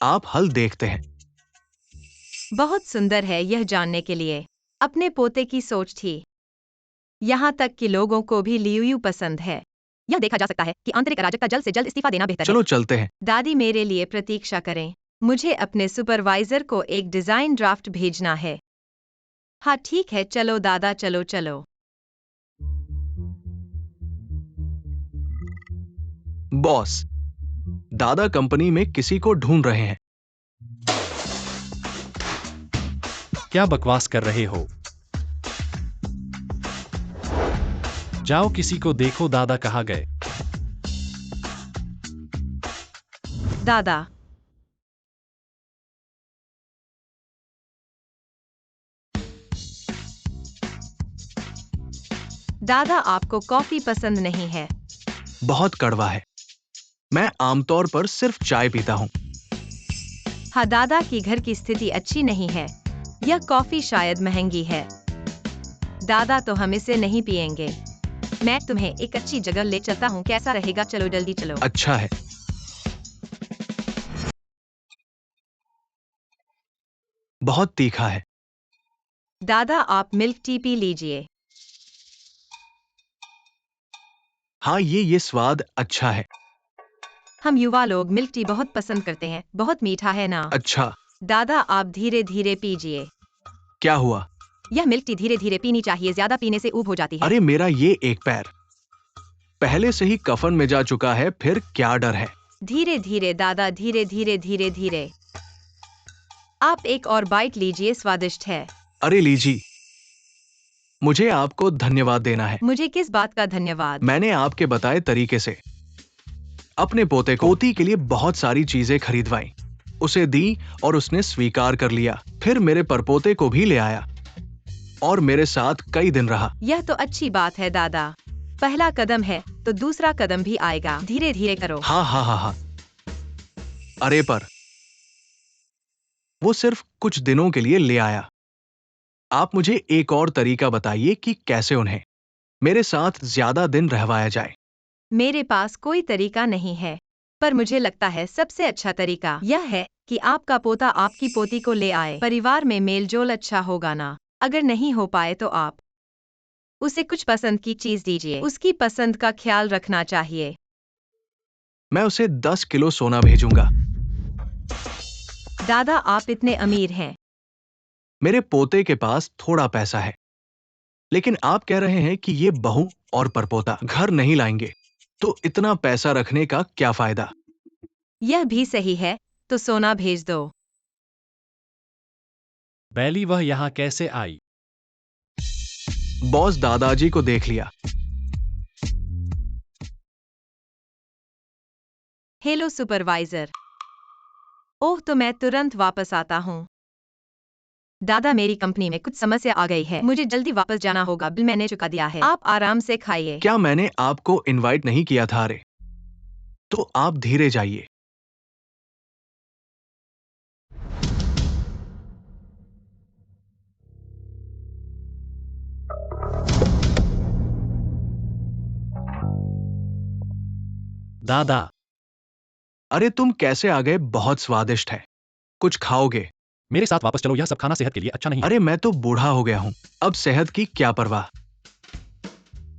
आप हल देखते हैं। बहुत सुंदर है यह जानने के लिए। अपने पोते की सोच थी। यहाँ तक कि लोगों को भी लियू पसंद है। यह देखा जा सकता है कि आंतरिक अराजकता जल्द से जल्द इस्तीफा देना बेहतर है। चलो चलते हैं। दादी मेरे लिए प्रतीक्षा करें। मुझे अपने सुपरवाइजर को एक डिजाइन ड्राफ्ट भेजना है। हाँ ठीक है, चलो दादा, चलो चलो। बॉस, दादा कंपनी में किसी को ढूंढ रहे हैं। क्या बकवास कर रहे हो? जाओ किसी को देखो। दादा कहाँ गए? दादा, दादा आपको कॉफी पसंद नहीं है? बहुत कड़वा है। मैं आमतौर पर सिर्फ चाय पीता हूँ। हाँ, दादा की घर की स्थिति अच्छी नहीं है। यह कॉफी शायद महंगी है। दादा, तो हम इसे नहीं पिएंगे। मैं तुम्हें एक अच्छी जगह ले चलता हूँ, कैसा रहेगा? चलो जल्दी चलो। अच्छा है। बहुत तीखा है। दादा, आप मिल्क टी पी लीजिए। हाँ, ये स्वाद अच्छा है। हम युवा लोग मिल्क टी बहुत पसंद करते हैं। बहुत मीठा है ना? अच्छा। दादा, आप धीरे धीरे पीजिए। क्या हुआ? यह मिल्क टी धीरे धीरे पीनी चाहिए, ज्यादा पीने से ऊब हो जाती है। अरे, मेरा ये एक पैर पहले से ही कफन में जा चुका है, फिर क्या डर है? धीरे धीरे दादा, धीरे धीरे धीरे धीरे। आप एक और बाइट लीजिए, स्वादिष्ट है। अरे लीजी, मुझे आपको धन्यवाद देना है। मुझे किस बात का धन्यवाद? मैंने आपके बताए तरीके से अपने पोती के लिए बहुत सारी चीजें खरीदवाई, उसे दी और उसने स्वीकार कर लिया। फिर मेरे परपोते को भी ले आया और मेरे साथ कई दिन रहा। यह तो अच्छी बात है दादा। पहला कदम है तो दूसरा कदम भी आएगा। धीरे धीरे करो। हाँ हाँ हाँ हाँ। अरे पर वो सिर्फ कुछ दिनों के लिए ले आया। आप मुझे एक और तरीका बताइए कि कैसे उन्हें मेरे साथ ज्यादा दिन रहवाया जाए। मेरे पास कोई तरीका नहीं है, पर मुझे लगता है सबसे अच्छा तरीका यह है कि आपका पोता आपकी पोती को ले आए। परिवार में मेलजोल अच्छा होगा ना? अगर नहीं हो पाए तो आप उसे कुछ पसंद की चीज दीजिए। उसकी पसंद का ख्याल रखना चाहिए। मैं उसे 10 किलो सोना भेजूंगा। दादा, आप इतने अमीर हैं। मेरे पोते के पास थोड़ा पैसा है, लेकिन आप कह रहे हैं कि ये बहू और परपोता घर नहीं लाएंगे, तो इतना पैसा रखने का क्या फायदा? यह भी सही है, तो सोना भेज दो। बैली, वह यहाँ कैसे आई? बॉस, दादाजी को देख लिया। Hello supervisor. ओह, तो मैं तुरंत वापस आता हूँ। दादा, मेरी कंपनी में कुछ समस्या आ गई है, मुझे जल्दी वापस जाना होगा। बिल मैंने चुका दिया है, आप आराम से खाइए। क्या मैंने आपको इनवाइट नहीं किया था? अरे, तो आप धीरे जाइए। दादा, अरे, तुम कैसे आ गए? बहुत स्वादिष्ट है। कुछ खाओगे? मेरे साथ वापस चलो, यह सब खाना सेहत के लिए अच्छा नहीं है। अरे, मैं तो बूढ़ा हो गया हूँ, अब सेहत की क्या परवाह।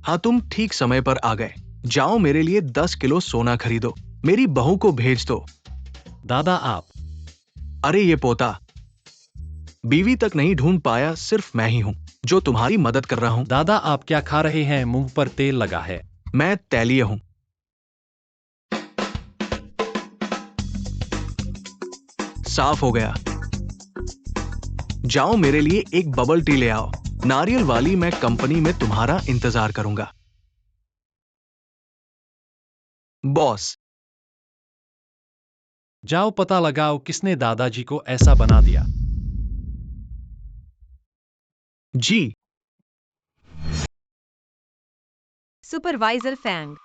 हाँ, तुम ठीक समय पर आ गए। जाओ, मेरे लिए 10 किलो सोना खरीदो। मेरी बहू को भेज दो। दादा, आप। अरे, ये पोता बीवी तक नहीं ढूंढ पाया, सिर्फ मैं ही हूँ जो तुम्हारी मदद कर रहा हूँ। दादा, आप क्या खा रहे हैं? मुंह पर तेल लगा है। मैं तैलीय हूँ। साफ हो गया। जाओ, मेरे लिए एक बबल टी ले आओ, नारियल वाली। मैं कंपनी में तुम्हारा इंतजार करूंगा। बॉस, जाओ पता लगाओ किसने दादाजी को ऐसा बना दिया। जी। Supervisor Fang.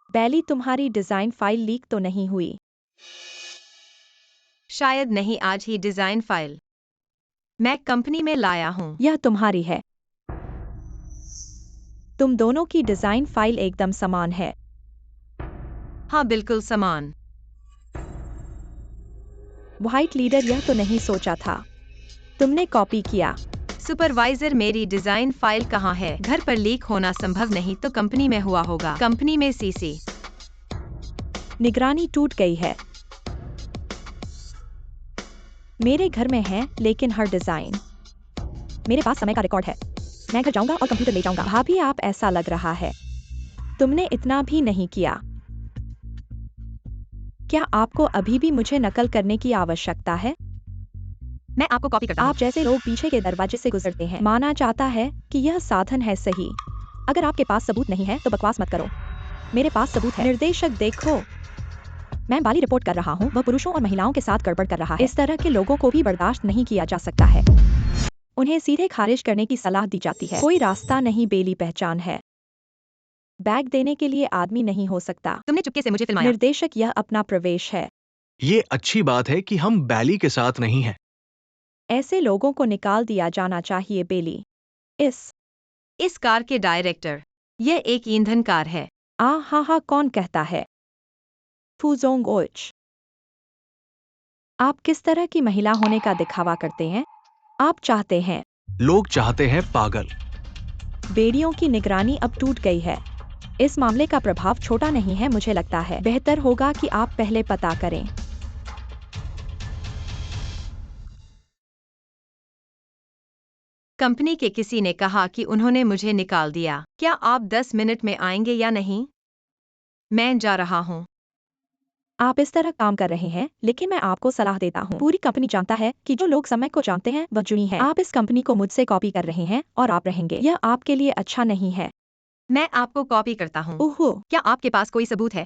बैली, तुम्हारी डिजाइन फाइल लीक तो नहीं हुई? शायद नहीं, आज ही डिजाइन फाइल मैं कंपनी में लाया हूँ। यह तुम्हारी है। तुम दोनों की डिजाइन फाइल एकदम समान है। हाँ बिल्कुल समान। व्हाइट लीडर यह तो नहीं सोचा था। तुमने कॉपी किया। सुपरवाइजर मेरी डिजाइन फाइल कहाँ है? घर पर लीक होना संभव नहीं तो कंपनी में हुआ होगा। कंपनी में सीसी। निगरानी टूट गई है। मेरे घर में है लेकिन हर डिजाइन। मेरे पास समय का रिकॉर्ड है। मैं घर जाऊंगा और कंप्यूटर ले जाऊंगा। भाभी आप ऐसा लग रहा है तुमने इतना भी नहीं किया। क्या आपको अभी भी मुझे नकल करने की आवश्यकता है? मैं आपको कॉपी करता हूँ। आप जैसे लोग पीछे के दरवाजे से गुजरते हैं। माना जाता है कि यह साधन है सही। अगर आपके पास सबूत नहीं है तो बकवास मत करो। मेरे पास सबूत है। निर्देशक देखो, मैं बाली रिपोर्ट कर रहा हूँ। वह पुरुषों और महिलाओं के साथ गड़बड़ कर रहा है। इस तरह के लोगों को भी बर्दाश्त नहीं किया जा सकता है। उन्हें सीधे खारिज करने की सलाह दी जाती है। कोई रास्ता नहीं, बेली पहचान है। बैग देने के लिए आदमी नहीं हो सकता। तुमने चुपके से मुझे फिल्माया। निर्देशक यह अपना प्रवेश है। ये अच्छी बात है कि हम बैली के साथ नहीं हैं। ऐसे लोगों को निकाल दिया जाना चाहिए बेली। इस कार के डायरेक्टर। यह एक ईंधन कार है। हा कौन कहता है? फूजोंग ओच। आप किस तरह की महिला होने का दिखावा करते हैं? आप चाहते हैं। लोग चाहते हैं पागल। बेड़ियों की निगरानी अब टूट गई है। इस मामले का प्रभाव छोटा नहीं है। मुझे लगता है बेहतर होगा कि आप पहले पता करें। कंपनी के किसी ने कहा कि उन्होंने मुझे निकाल दिया। क्या आप 10 मिनट में आएंगे या नहीं? मैं जा रहा हूँ। आप इस तरह काम कर रहे हैं, लेकिन मैं आपको सलाह देता हूँ। पूरी कंपनी जानता है कि जो लोग समय को जानते हैं वह जुड़ी हैं। आप इस कंपनी को मुझसे कॉपी कर रहे हैं और आप रहेंगे। यह आपके लिए अच्छा नहीं है। मैं आपको कॉपी करता हूँ। ओहो, क्या आपके पास कोई सबूत है?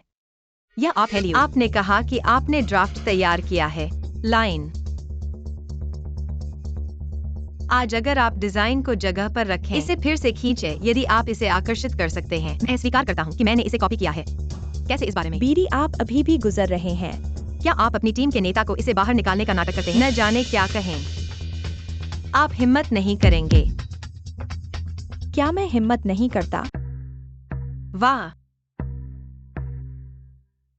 यह आप है लियो। आपने कहा कि आपने ड्राफ्ट तैयार किया है। लाइन। आज अगर आप डिजाइन को जगह पर रखें, इसे फिर से खींचे यदि आप इसे आकर्षित कर सकते हैं। मैं स्वीकार करता हूँ कि मैंने इसे कॉपी किया है। कैसे इस बारे में? बीरी आप अभी भी गुजर रहे हैं। क्या आप अपनी टीम के नेता को इसे बाहर निकालने का नाटक करते हैं? न जाने क्या कहें। आप हिम्मत नहीं करेंगे। क्या मैं हिम्मत नहीं करता? वाह,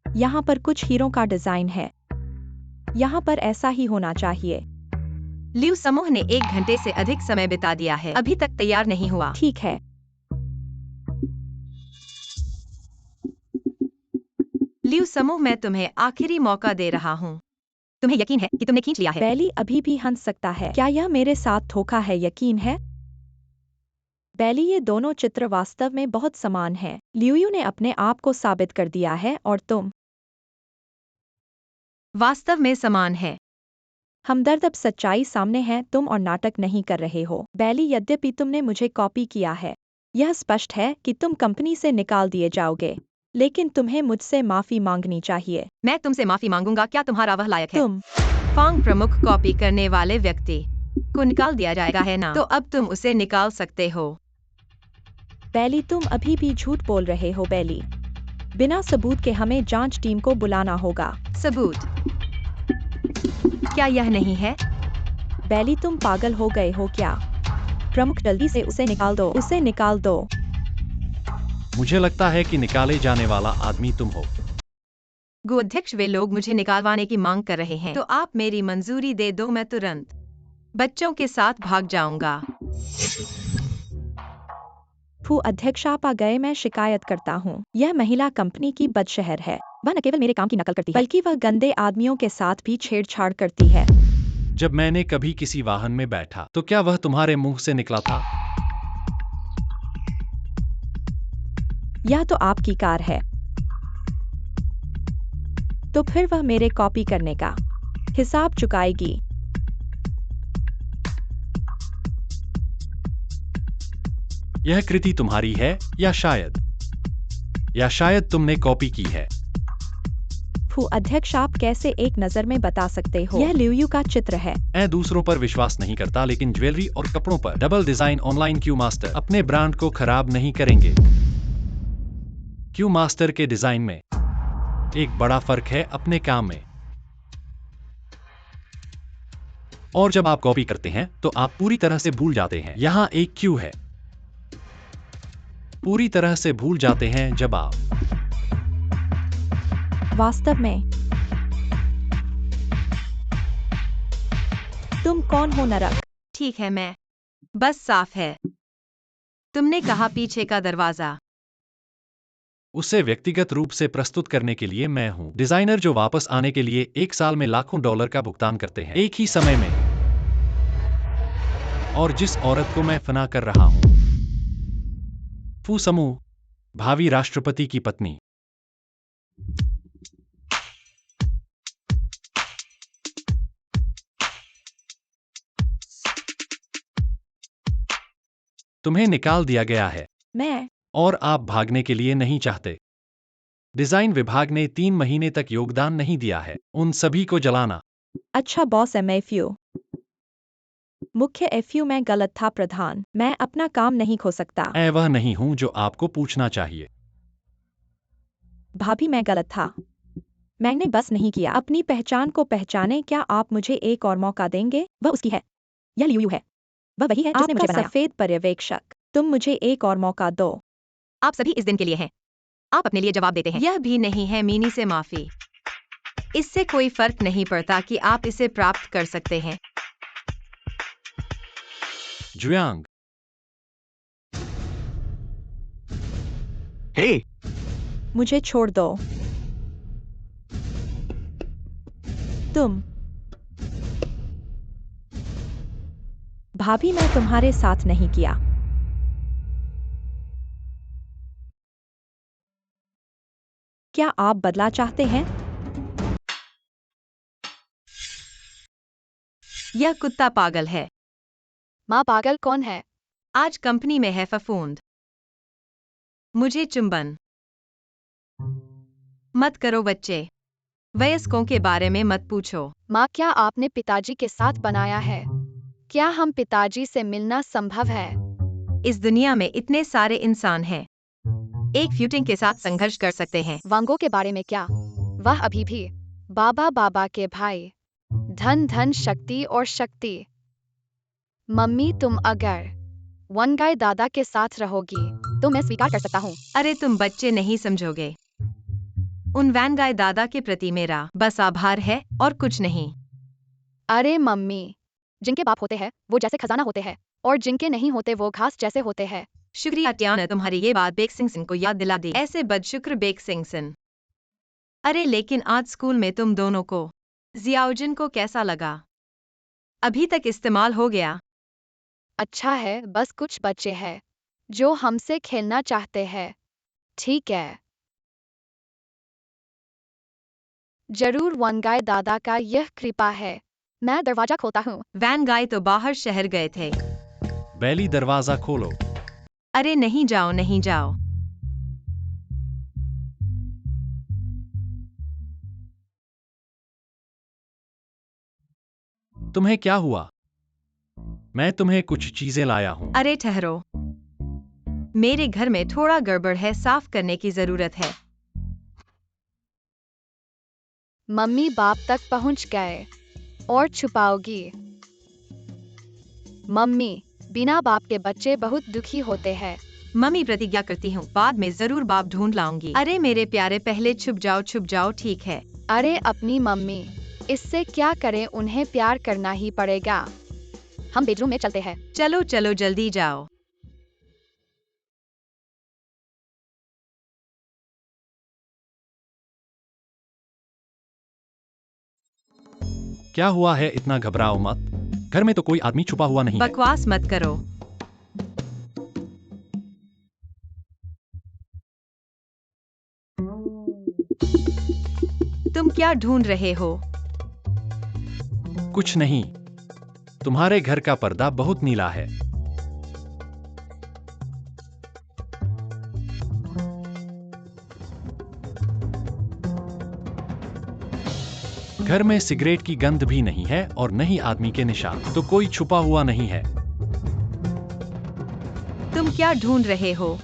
यहाँ पर कुछ हीरो का डिजाइन है। यहाँ पर ऐसा ही होना चाहिए। लियू समूह ने 1 घंटे से अधिक समय बिता दिया है, अभी तक तैयार नहीं हुआ। ठीक है। लियू समूह, मैं तुम्हें आखिरी मौका दे रहा हूँ। तुम्हें यकीन है कि तुमने खींच लिया है? बैली अभी भी हंस सकता है। क्या यह मेरे साथ धोखा है? यकीन है बैली, ये दोनों चित्र वास्तव में बहुत समान हैं। लियू ने अपने आप को साबित कर दिया है और तुम वास्तव में समान है। हमदर्द, अब सच्चाई सामने है। तुम और नाटक नहीं कर रहे हो। बैली, यद्यपि तुमने मुझे कॉपी किया है, यह स्पष्ट है कि तुम कंपनी से निकाल दिए जाओगे, लेकिन तुम्हें मुझसे माफी मांगनी चाहिए। मैं तुमसे माफी मांगूंगा। क्या तुम्हारा वह लायक है? तुम फांग प्रमुख कॉपी करने वाले व्यक्ति को निकाल दिया जाएगा, है ना? तो अब तुम उसे निकाल सकते हो। बैली, तुम अभी भी झूठ बोल रहे हो। बैली, बिना सबूत के हमें जांच टीम को बुलाना होगा। सबूत? क्या यह नहीं है? बैली, तुम पागल हो गए हो क्या? प्रमुख, जल्दी से उसे निकाल दो। उसे निकाल दो। मुझे लगता है कि निकाले जाने वाला आदमी तुम हो। गो अध्यक्ष, वे लोग मुझे निकालवाने की मांग कर रहे हैं, तो आप मेरी मंजूरी दे दो। मैं तुरंत बच्चों के साथ भाग जाऊंगा। अध्यक्ष, आप आ गए। मैं शिकायत करता हूँ। यह महिला कंपनी की बदशहर है। वह न केवल मेरे काम की नकल करती है, बल्कि वह गंदे आदमियों के साथ भी छेड़छाड़ करती है। जब मैंने कभी किसी वाहन में बैठा तो क्या वह तुम्हारे मुंह से निकला था? यह तो आपकी कार है, तो फिर वह मेरे कॉपी करने का हिसाब चुकाएगी। यह कृति तुम्हारी है या शायद तुमने कॉपी की है। अध्यक्ष, आप कैसे एक नजर में बता सकते हो? यह लियू का चित्र है। मैं दूसरों पर विश्वास नहीं करता, लेकिन ज्वेलरी और कपड़ों पर double design online Q master अपने ब्रांड को खराब नहीं करेंगे। क्यू मास्टर के डिजाइन में एक बड़ा फर्क है अपने काम में। और जब आप कॉपी करते हैं तो आप पूरी तरह से भूल जाते हैं। यहाँ एक क्यू है। पूरी तरह से भूल जाते हैं जब आप वास्तव में तुम कौन हो नरक? ठीक है, मैं बस साफ है। तुमने कहा पीछे का दरवाजा। उसे व्यक्तिगत रूप से प्रस्तुत करने के लिए मैं हूं डिजाइनर जो वापस आने के लिए 1 साल में लाखों डॉलर का भुगतान करते हैं एक ही समय में, और जिस औरत को मैं फना कर रहा हूं, फू समूह, भावी राष्ट्रपति की पत्नी। तुम्हें निकाल दिया गया है मैं और आप भागने के लिए नहीं चाहते। डिजाइन विभाग ने 3 महीने तक योगदान नहीं दिया है। उन सभी को जलाना। अच्छा बॉस एमएफयू। मुख्य एफयू मैं गलत था प्रधान। मैं अपना काम नहीं खो सकता। मैं वह नहीं हूं जो आपको पूछना चाहिए। भाभी मैं गलत था। मैंने बस नहीं किया। अपनी पहचान को पहचाने। क्या आप मुझे एक और मौका देंगे? वह उसकी है। यह लियू है। वह वही है जिसने मुझे बनाया। सफेद पर्यवेक्षक, तुम मुझे एक और मौका दो। आप सभी इस दिन के लिए हैं। आप अपने लिए जवाब देते हैं। यह भी नहीं है मीनी से माफी। इससे कोई फर्क नहीं पड़ता कि आप इसे प्राप्त कर सकते हैं। जुयांग, हे, मुझे छोड़ दो। तुम भाभी मैं तुम्हारे साथ नहीं किया। क्या आप बदला चाहते हैं? यह कुत्ता पागल है। माँ पागल कौन है? आज कंपनी में है फफूंद। मुझे चुंबन मत करो बच्चे। वयस्कों के बारे में मत पूछो। माँ क्या आपने पिताजी के साथ बनाया है? क्या हम पिताजी से मिलना संभव है? इस दुनिया में इतने सारे इंसान हैं। एक फ्यूटिंग के साथ संघर्ष कर सकते हैं। वांगो के बारे में क्या? वह अभी भी बाबा बाबा के भाई। धन धन शक्ति और शक्ति। मम्मी तुम अगर वन गाय दादा के साथ रहोगी तो मैं स्वीकार कर सकता हूँ। अरे तुम बच्चे नहीं समझोगे। उन वैन गाय दादा के प्रति मेरा बस आभार है और कुछ नहीं। अरे मम्मी, जिनके बाप होते हैं वो जैसे खजाना होते हैं और जिनके नहीं होते वो घास जैसे होते हैं। शुक्रिया ट्याना, तुम्हारी ये बात बेक सिंह को याद दिला दी। ऐसे बदशुक्र बेक सिंह। अरे लेकिन आज स्कूल में तुम दोनों को जियाउजिन को कैसा लगा? अभी तक इस्तेमाल हो गया। अच्छा है, बस कुछ बच्चे हैं जो हमसे खेलना चाहते हैं। ठीक है, जरूर वन गाय दादा का यह कृपा है। मैं दरवाजा खोलता हूँ। वैन गाय तो बाहर शहर गए थे। बैली दरवाजा खोलो। अरे नहीं जाओ, नहीं जाओ। तुम्हें क्या हुआ? मैं तुम्हें कुछ चीजें लाया हूं। अरे ठहरो। मेरे घर में थोड़ा गड़बड़ है, साफ करने की जरूरत है। मम्मी बाप तक पहुंच गए और छुपाओगी। मम्मी, बिना बाप के बच्चे बहुत दुखी होते हैं। मम्मी प्रतिज्ञा करती हूँ, बाद में जरूर बाप ढूंढ लाऊंगी। अरे मेरे प्यारे, पहले छुप जाओ, ठीक है। अरे अपनी मम्मी, इससे क्या करें, उन्हें प्यार करना ही पड़ेगा। हम बेडरूम में चलते हैं। चलो चलो जल्दी जाओ। क्या हुआ है? इतना घबराओ मत। घर में तो कोई आदमी छुपा हुआ नहीं है। बकवास मत करो। तुम क्या ढूंढ रहे हो? कुछ नहीं। तुम्हारे घर का पर्दा बहुत नीला है। घर में सिगरेट की गंध भी नहीं है और न ही आदमी के निशान। तो कोई छुपा हुआ नहीं है। तुम क्या ढूंढ रहे हो?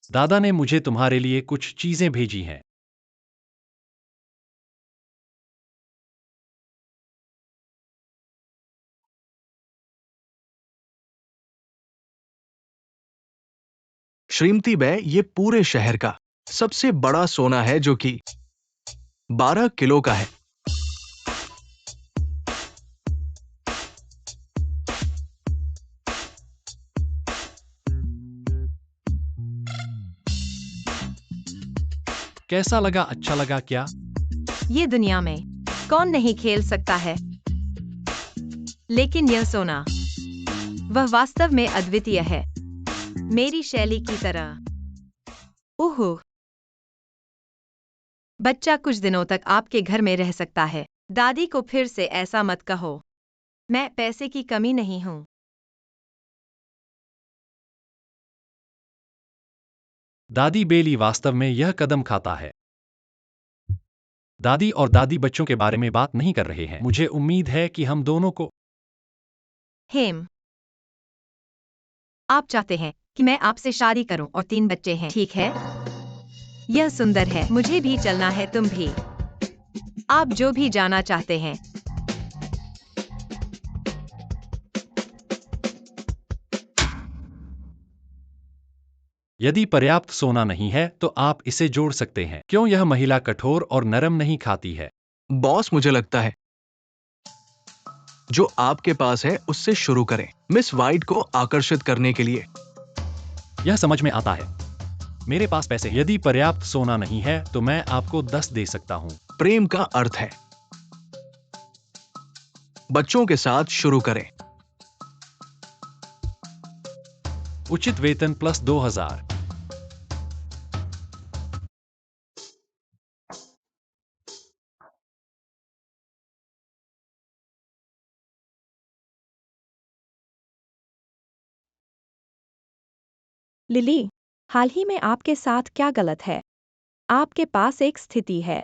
दादा ने मुझे तुम्हारे लिए कुछ चीजें भेजी हैं। श्रीमती बै, ये पूरे शहर का सबसे बड़ा सोना है जो कि 12 किलो का है। कैसा लगा? अच्छा लगा क्या? ये दुनिया में कौन नहीं खेल सकता है, लेकिन यह सोना, वह वास्तव में अद्वितीय है, मेरी शैली की तरह। ओहो, बच्चा कुछ दिनों तक आपके घर में रह सकता है। दादी को फिर से ऐसा मत कहो, मैं पैसे की कमी नहीं हूँ। दादी बेली वास्तव में यह कदम खाता है। दादी और दादी बच्चों के बारे में बात नहीं कर रहे हैं। मुझे उम्मीद है कि हम दोनों को हेम, आप चाहते हैं कि मैं आपसे शादी करूं और 3 बच्चे हैं, ठीक है? यह सुंदर है, मुझे भी चलना है, तुम भी। आप जो भी जाना चाहते हैं। यदि पर्याप्त सोना नहीं है तो आप इसे जोड़ सकते हैं। क्यों यह महिला कठोर और नरम नहीं खाती है? बॉस, मुझे लगता है जो आपके पास है उससे शुरू करें, मिस वाइट को आकर्षित करने के लिए। यह समझ में आता है। मेरे पास पैसे हैं। यदि पर्याप्त सोना नहीं है तो मैं आपको 10 दे सकता हूँ। प्रेम का अर्थ है बच्चों के साथ शुरू करें। उचित वेतन प्लस 2000। लिली, हाल ही में आपके साथ क्या गलत है? आपके पास एक स्थिति है।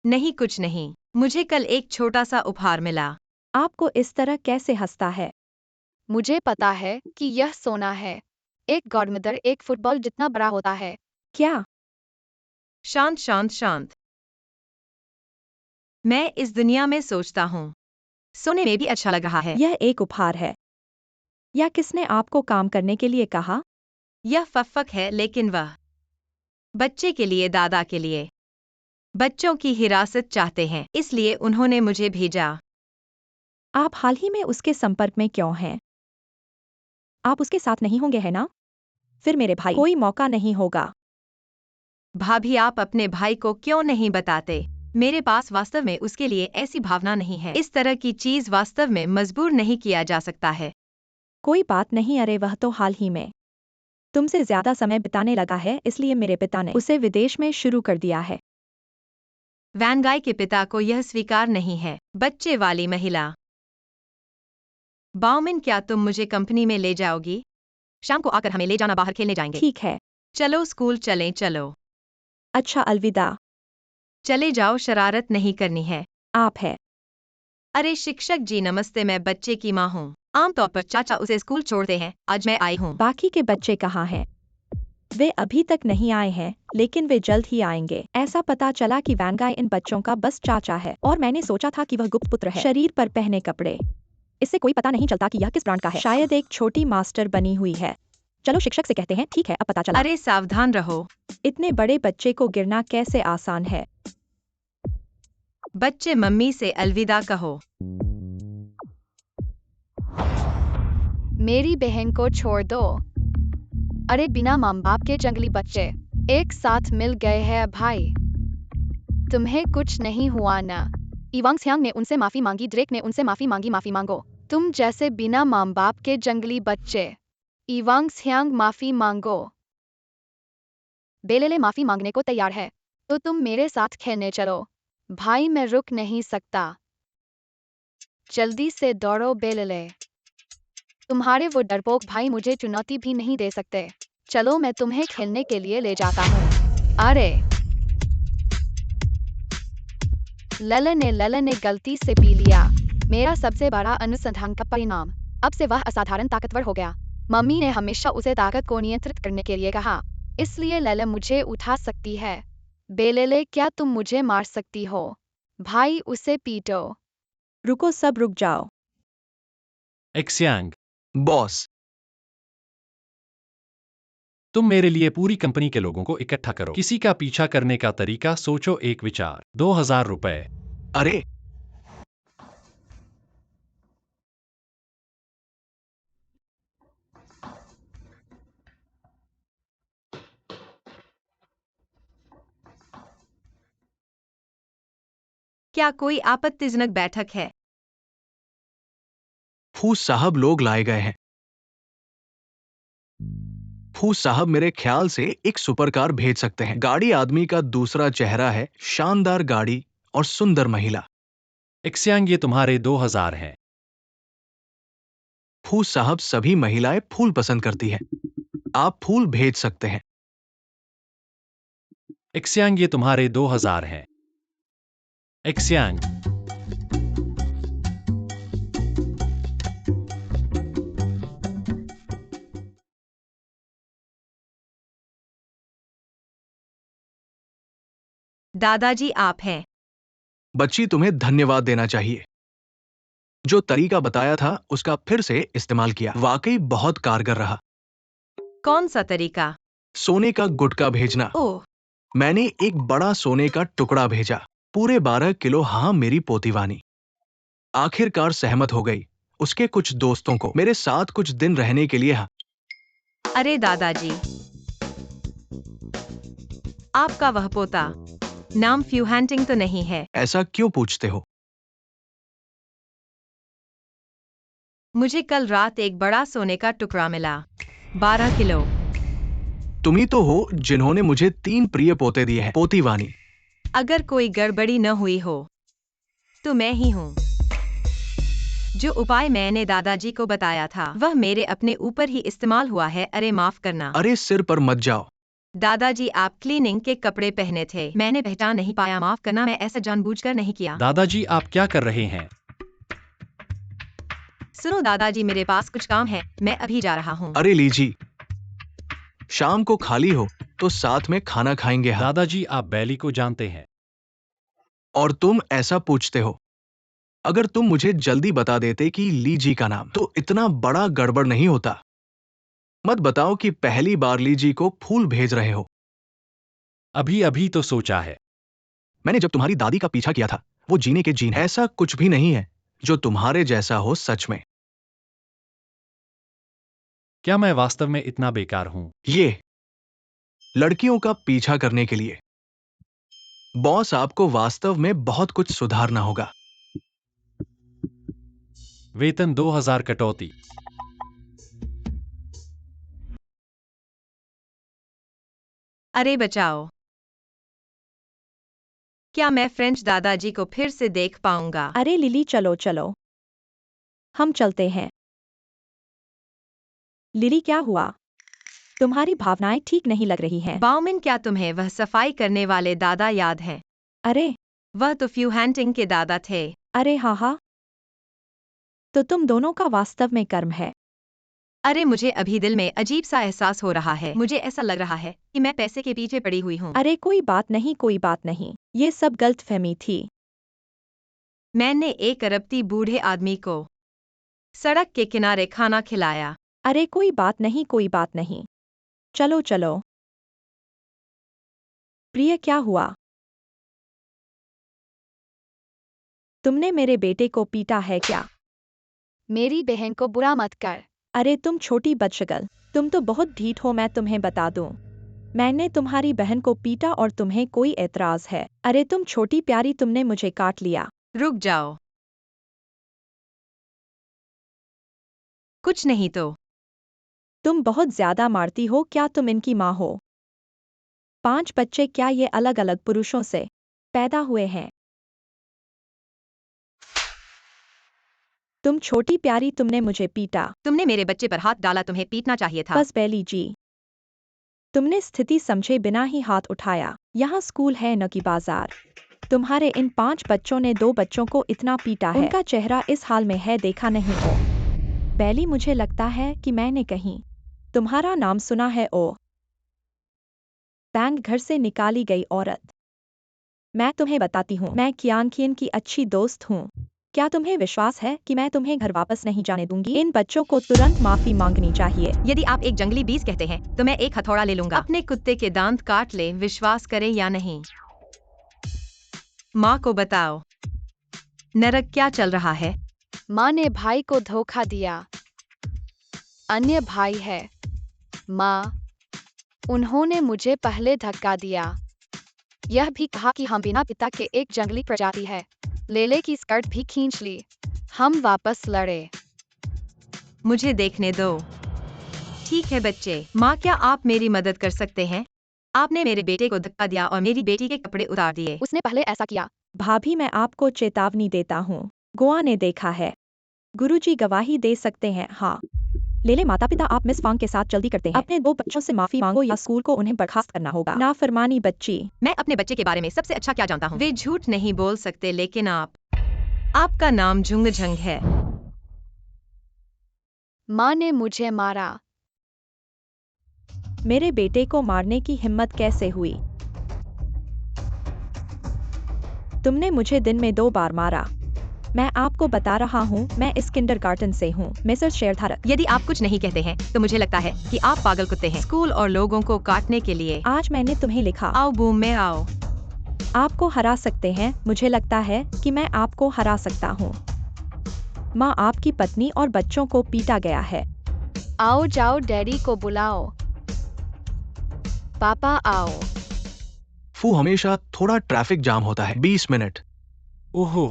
नहीं, कुछ नहीं। मुझे कल एक छोटा सा उपहार मिला। आपको इस तरह कैसे हंसता है? मुझे पता है कि यह सोना है। एक गॉडमदर एक फुटबॉल जितना बड़ा होता है। क्या? शांत शांत शांत। मैं इस दुनिया में सोचता हूँ, सोने में भी अच्छा लग रहा है। यह एक उपहार है। या किसने आपको काम करने के लिए कहा? यह फफक है, लेकिन वह बच्चे के लिए, दादा के लिए। बच्चों की हिरासत चाहते हैं, इसलिए उन्होंने मुझे भेजा। आप हाल ही में उसके संपर्क में क्यों हैं? आप उसके साथ नहीं होंगे, है ना? फिर मेरे भाई, कोई मौका नहीं होगा। भाभी, आप अपने भाई को क्यों नहीं बताते? मेरे पास वास्तव में उसके लिए ऐसी भावना नहीं है। इस तरह की चीज वास्तव में मजबूर नहीं किया जा सकता है। कोई बात नहीं, अरे वह तो हाल ही में तुमसे ज्यादा समय बिताने लगा है, इसलिए मेरे पिता ने उसे विदेश में शुरू कर दिया है। वैन गाय के पिता को यह स्वीकार नहीं है। बच्चे वाली महिला। बाउमिन, क्या तुम मुझे कंपनी में ले जाओगी? शाम को आकर हमें ले जाना, बाहर खेलने जाएंगे। ठीक है। चलो स्कूल चलें, चलो। अच्छा, अलविदा। चले जाओ, शरारत नहीं करनी है। आप है। अरे शिक्षक जी नमस्ते, मैं बच्चे की माँ हूँ। आमतौर पर चाचा उसे स्कूल छोड़ते हैं, आज मैं आई हूँ। बाकी के बच्चे कहाँ हैं? वे अभी तक नहीं आए हैं, लेकिन वे जल्द ही आएंगे। ऐसा पता चला कि वैनगाय इन बच्चों का बस चाचा है, और मैंने सोचा था कि वह गुप्त पुत्र है। शरीर पर पहने कपड़े, इससे कोई पता नहीं चलता कि यह किस ब्रांड का है। शायद एक छोटी मास्टर बनी हुई है। चलो शिक्षक से कहते हैं। ठीक है, अब पता चला। अरे सावधान रहो। इतने बड़े बच्चे को गिरना कैसे आसान है? बच्चे, मम्मी से अलविदा कहो। मेरी बहन को छोड़ दो। अरे बिना माँ बाप के जंगली बच्चे एक साथ मिल गए हैं भाई। तुम्हें कुछ नहीं हुआ ना? इवांगस्यांग ने उनसे माफी मांगी, ड्रेक ने उनसे माफी मांगी, माफी मांगो। तुम जैसे बिना माँ बाप के जंगली बच्चे। इवांगस्यांग माफी मांगो। बेलेले माफी मांगने को तैयार है, तो तुम मेरे साथ खेलने चलो। भाई, मैं रुक नहीं सकता। जल्दी से दौड़ो बेलेले। तुम्हारे वो डरपोक भाई मुझे चुनौती भी नहीं दे सकते। चलो, मैं तुम्हें खेलने के लिए ले जाता हूँ। अरे ललन ने गलती से पी लिया। मेरा सबसे बड़ा अनुसंधान का परिणाम। अब से वह असाधारण ताकतवर हो गया। मम्मी ने हमेशा उसे ताकत को नियंत्रित करने के लिए कहा, इसलिए ललन मुझे उठा सकती है। बेलेले, क्या तुम मुझे मार सकती हो? भाई, उसे पीटो। रुको, सब रुक जाओ। एक्स्यांग, बॉस, तुम मेरे लिए पूरी कंपनी के लोगों को इकट्ठा करो। किसी का पीछा करने का तरीका सोचो। एक विचार। 2000 रुपए। अरे क्या कोई आपत्तिजनक बैठक है? फूस साहब, लोग लाए गए हैं। फूस साहब मेरे ख्याल से एक सुपरकार भेज सकते हैं। गाड़ी आदमी का दूसरा चेहरा है, शानदार गाड़ी और सुंदर महिला। एक्स्यांग, ये तुम्हारे 2000 हैं। फूस साहब, सभी महिलाएं फूल पसंद करती हैं। आप फूल भेज सकते हैं। एक्स्यांग, ये तुम्हारे 2000 हैं। एक्स्यांग। दादाजी, आप हैं। बच्ची, तुम्हें धन्यवाद देना चाहिए। जो तरीका बताया था उसका फिर से इस्तेमाल किया, वाकई बहुत कारगर रहा। कौन सा तरीका? सोने का गुटका भेजना। ओह, मैंने एक बड़ा सोने का टुकड़ा भेजा, पूरे 12 किलो। हाँ, मेरी पोतीवानी आखिरकार सहमत हो गई। उसके कुछ दोस्तों को मेरे साथ कुछ दिन रहने के लिए। हाँ, अरे दादाजी, आपका वह पोता नाम फ्यूहैंटिंग तो नहीं है? ऐसा क्यों पूछते हो? मुझे कल रात एक बड़ा सोने का टुकड़ा मिला, 12 किलो। तुम ही तो हो जिन्होंने मुझे 3 प्रिय पोते दिए हैं, पोतीवानी। अगर कोई गड़बड़ी न हुई हो तो मैं ही हूँ। जो उपाय मैंने दादाजी को बताया था वह मेरे अपने ऊपर ही इस्तेमाल हुआ है। अरे माफ करना अरे सिर पर मत जाओ। दादाजी, आप क्लीनिंग के कपड़े पहने थे, मैंने पहचान नहीं पाया। माफ करना, मैं ऐसा जानबूझकर नहीं किया। दादाजी, आप क्या कर रहे हैं? सुनो दादाजी, मेरे पास कुछ काम है, मैं अभी जा रहा हूँ। अरे लीजी, शाम को खाली हो तो साथ में खाना खाएंगे। हाँ, दादाजी, आप बैली को जानते हैं। और तुम ऐसा पूछते हो। अगर तुम मुझे जल्दी बता देते कि लीजी का नाम, तो इतना बड़ा गड़बड़ नहीं होता। मत बताओ कि पहली बार लीजी को फूल भेज रहे हो। अभी अभी तो सोचा है। मैंने जब तुम्हारी दादी का पीछा किया था, वो जीने के जीन। ऐसा कुछ भी नहीं है जो तुम्हारे जैसा हो, सच में। क्या मैं वास्तव में इतना बेकार हूं? ये लड़कियों का पीछा करने के लिए बॉस, आपको वास्तव में बहुत कुछ सुधारना होगा। वेतन 2000 कटौती। अरे बचाओ, क्या मैं फ्रेंच दादाजी को फिर से देख पाऊंगा? अरे लिली, चलो चलो, हम चलते हैं। लिली, क्या हुआ? तुम्हारी भावनाएं ठीक नहीं लग रही हैं। बाउमिन, क्या तुम्हें वह सफाई करने वाले दादा याद हैं? अरे वह तो फ्यूहैंटिंग के दादा थे। अरे हाँ हाँ, तो तुम दोनों का वास्तव में कर्म है। अरे मुझे अभी दिल में अजीब सा एहसास हो रहा है। मुझे ऐसा लग रहा है कि मैं पैसे के पीछे पड़ी हुई हूँ। अरे कोई बात नहीं, कोई बात नहीं, ये सब गलतफहमी थी। मैंने एक अरबती बूढ़े आदमी को सड़क के किनारे खाना खिलाया। अरे कोई बात नहीं, कोई बात नहीं, चलो चलो। प्रिय, क्या हुआ? तुमने मेरे बेटे को पीटा है क्या? मेरी बहन को बुरा मत कर। अरे तुम छोटी बदशक्ल, तुम तो बहुत ढीठ हो। मैं तुम्हें बता दूं, मैंने तुम्हारी बहन को पीटा और तुम्हें कोई एतराज है? अरे तुम छोटी प्यारी, तुमने मुझे काट लिया। रुक जाओ, कुछ नहीं तो। तुम बहुत ज्यादा मारती हो। क्या तुम इनकी माँ हो? 5 बच्चे, क्या ये अलग अलग पुरुषों से पैदा हुए हैं? तुम छोटी प्यारी, तुमने मुझे पीटा। तुमने मेरे बच्चे पर हाथ डाला, तुम्हें पीटना चाहिए था। बस बेली जी, तुमने स्थिति समझे बिना ही हाथ उठाया। यहाँ स्कूल है न कि बाजार। तुम्हारे इन 5 बच्चों ने 2 बच्चों को इतना पीटा है, उनका चेहरा इस हाल में है, देखा नहीं हो? बेली, मुझे लगता है कि मैंने कहीं तुम्हारा नाम सुना है। ओ बैंग, घर से निकाली गई औरत। मैं तुम्हें बताती हूँ, मैं कियान की अच्छी दोस्त हूँ। क्या तुम्हें विश्वास है कि मैं तुम्हें घर वापस नहीं जाने दूंगी? इन बच्चों को तुरंत माफी मांगनी चाहिए। यदि आप एक जंगली बीज कहते हैं तो मैं एक हथौड़ा ले लूंगा। अपने कुत्ते के दांत काट ले, विश्वास करें या नहीं। माँ को बताओ नरक क्या चल रहा है। माँ ने भाई को धोखा दिया। अन्य भाई है। माँ, उन्होंने मुझे पहले धक्का दिया। यह भी कहा कि हम बिना पिता के एक जंगली प्रजाति है। लेले की स्कर्ट भी खींच ली। हम वापस लड़े। मुझे देखने दो। ठीक है बच्चे। माँ, क्या आप मेरी मदद कर सकते हैं? आपने मेरे बेटे को धक्का दिया और मेरी बेटी के कपड़े उतार दिए। उसने पहले ऐसा किया। भाभी, मैं आपको चेतावनी देता हूँ। गोवा ने देखा है। गुरुजी गवाही दे सकते हैं। हाँ लेले माता पिता, आप मिस फांग के साथ जल्दी करते हैं। अपने 2 बच्चों से माफी मांगो या स्कूल को उन्हें बर्खास्त करना होगा। नाफरमानी बच्ची। मैं अपने बच्चे के बारे में सबसे अच्छा क्या जानता हूँ? वे झूठ नहीं बोल सकते, लेकिन आपका नाम झुंग झंग है। माँ ने मुझे मारा। मेरे बेटे को मारने की हिम्मत कैसे हुई? तुमने मुझे दिन में 2 बार मारा। मैं आपको बता रहा हूँ, मैं इस किंडरगार्टन से हूँ, मिस्टर शेरधारक। यदि आप कुछ नहीं कहते हैं तो मुझे लगता है कि आप पागल कुत्ते हैं। स्कूल और लोगों को काटने के लिए। आज मैंने तुम्हें लिखा। आओ बूम में आओ। आपको हरा सकते हैं। मुझे लगता है कि मैं आपको हरा सकता हूँ। माँ, आपकी पत्नी और बच्चों को पीटा गया है। आओ जाओ, डैडी को बुलाओ। पापा आओ। फू, हमेशा थोड़ा ट्रैफिक जाम होता है। 20 मिनट। ओहो,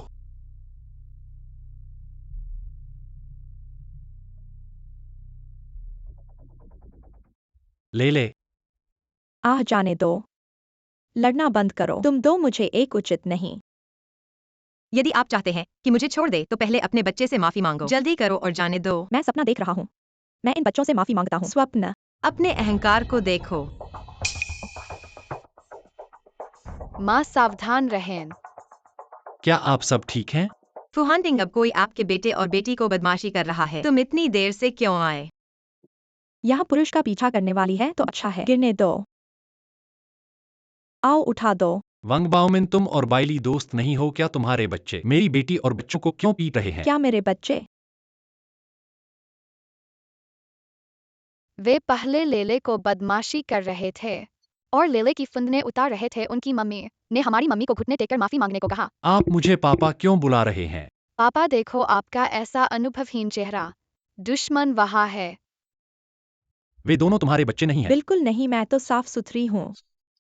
लेले, आह, जाने दो। लड़ना बंद करो। तुम दो मुझे एक उचित नहीं। यदि आप चाहते हैं कि मुझे छोड़ दे तो पहले अपने बच्चे से माफी मांगो। जल्दी करो और जाने दो। मैं सपना देख रहा हूँ। मैं इन बच्चों से माफी मांगता हूँ। स्वप्न। अपने अहंकार को देखो। माँ, सावधान रहें। क्या आप सब ठीक हैं? फुहानटिंग, अब कोई आपके बेटे और बेटी को बदमाशी कर रहा है। तुम इतनी देर से क्यों आए? यहाँ पुरुष का पीछा करने वाली है तो अच्छा है। गिरने दो। आओ उठा दो। वंग बाओमिन, तुम और बाइली दोस्त नहीं हो क्या? तुम्हारे बच्चे मेरी बेटी और बच्चों को क्यों पीट रहे हैं? क्या मेरे बच्चे? वे पहले लेले को बदमाशी कर रहे थे और लेले की फंदने उतार रहे थे। उनकी मम्मी ने हमारी मम्मी को घुटने टेककर माफी मांगने को कहा। आप मुझे पापा क्यों बुला रहे हैं? पापा, देखो आपका ऐसा अनुभवहीन चेहरा। दुश्मन वहाँ है। वे दोनों तुम्हारे बच्चे नहीं हैं। बिल्कुल नहीं, मैं तो साफ सुथरी हूँ।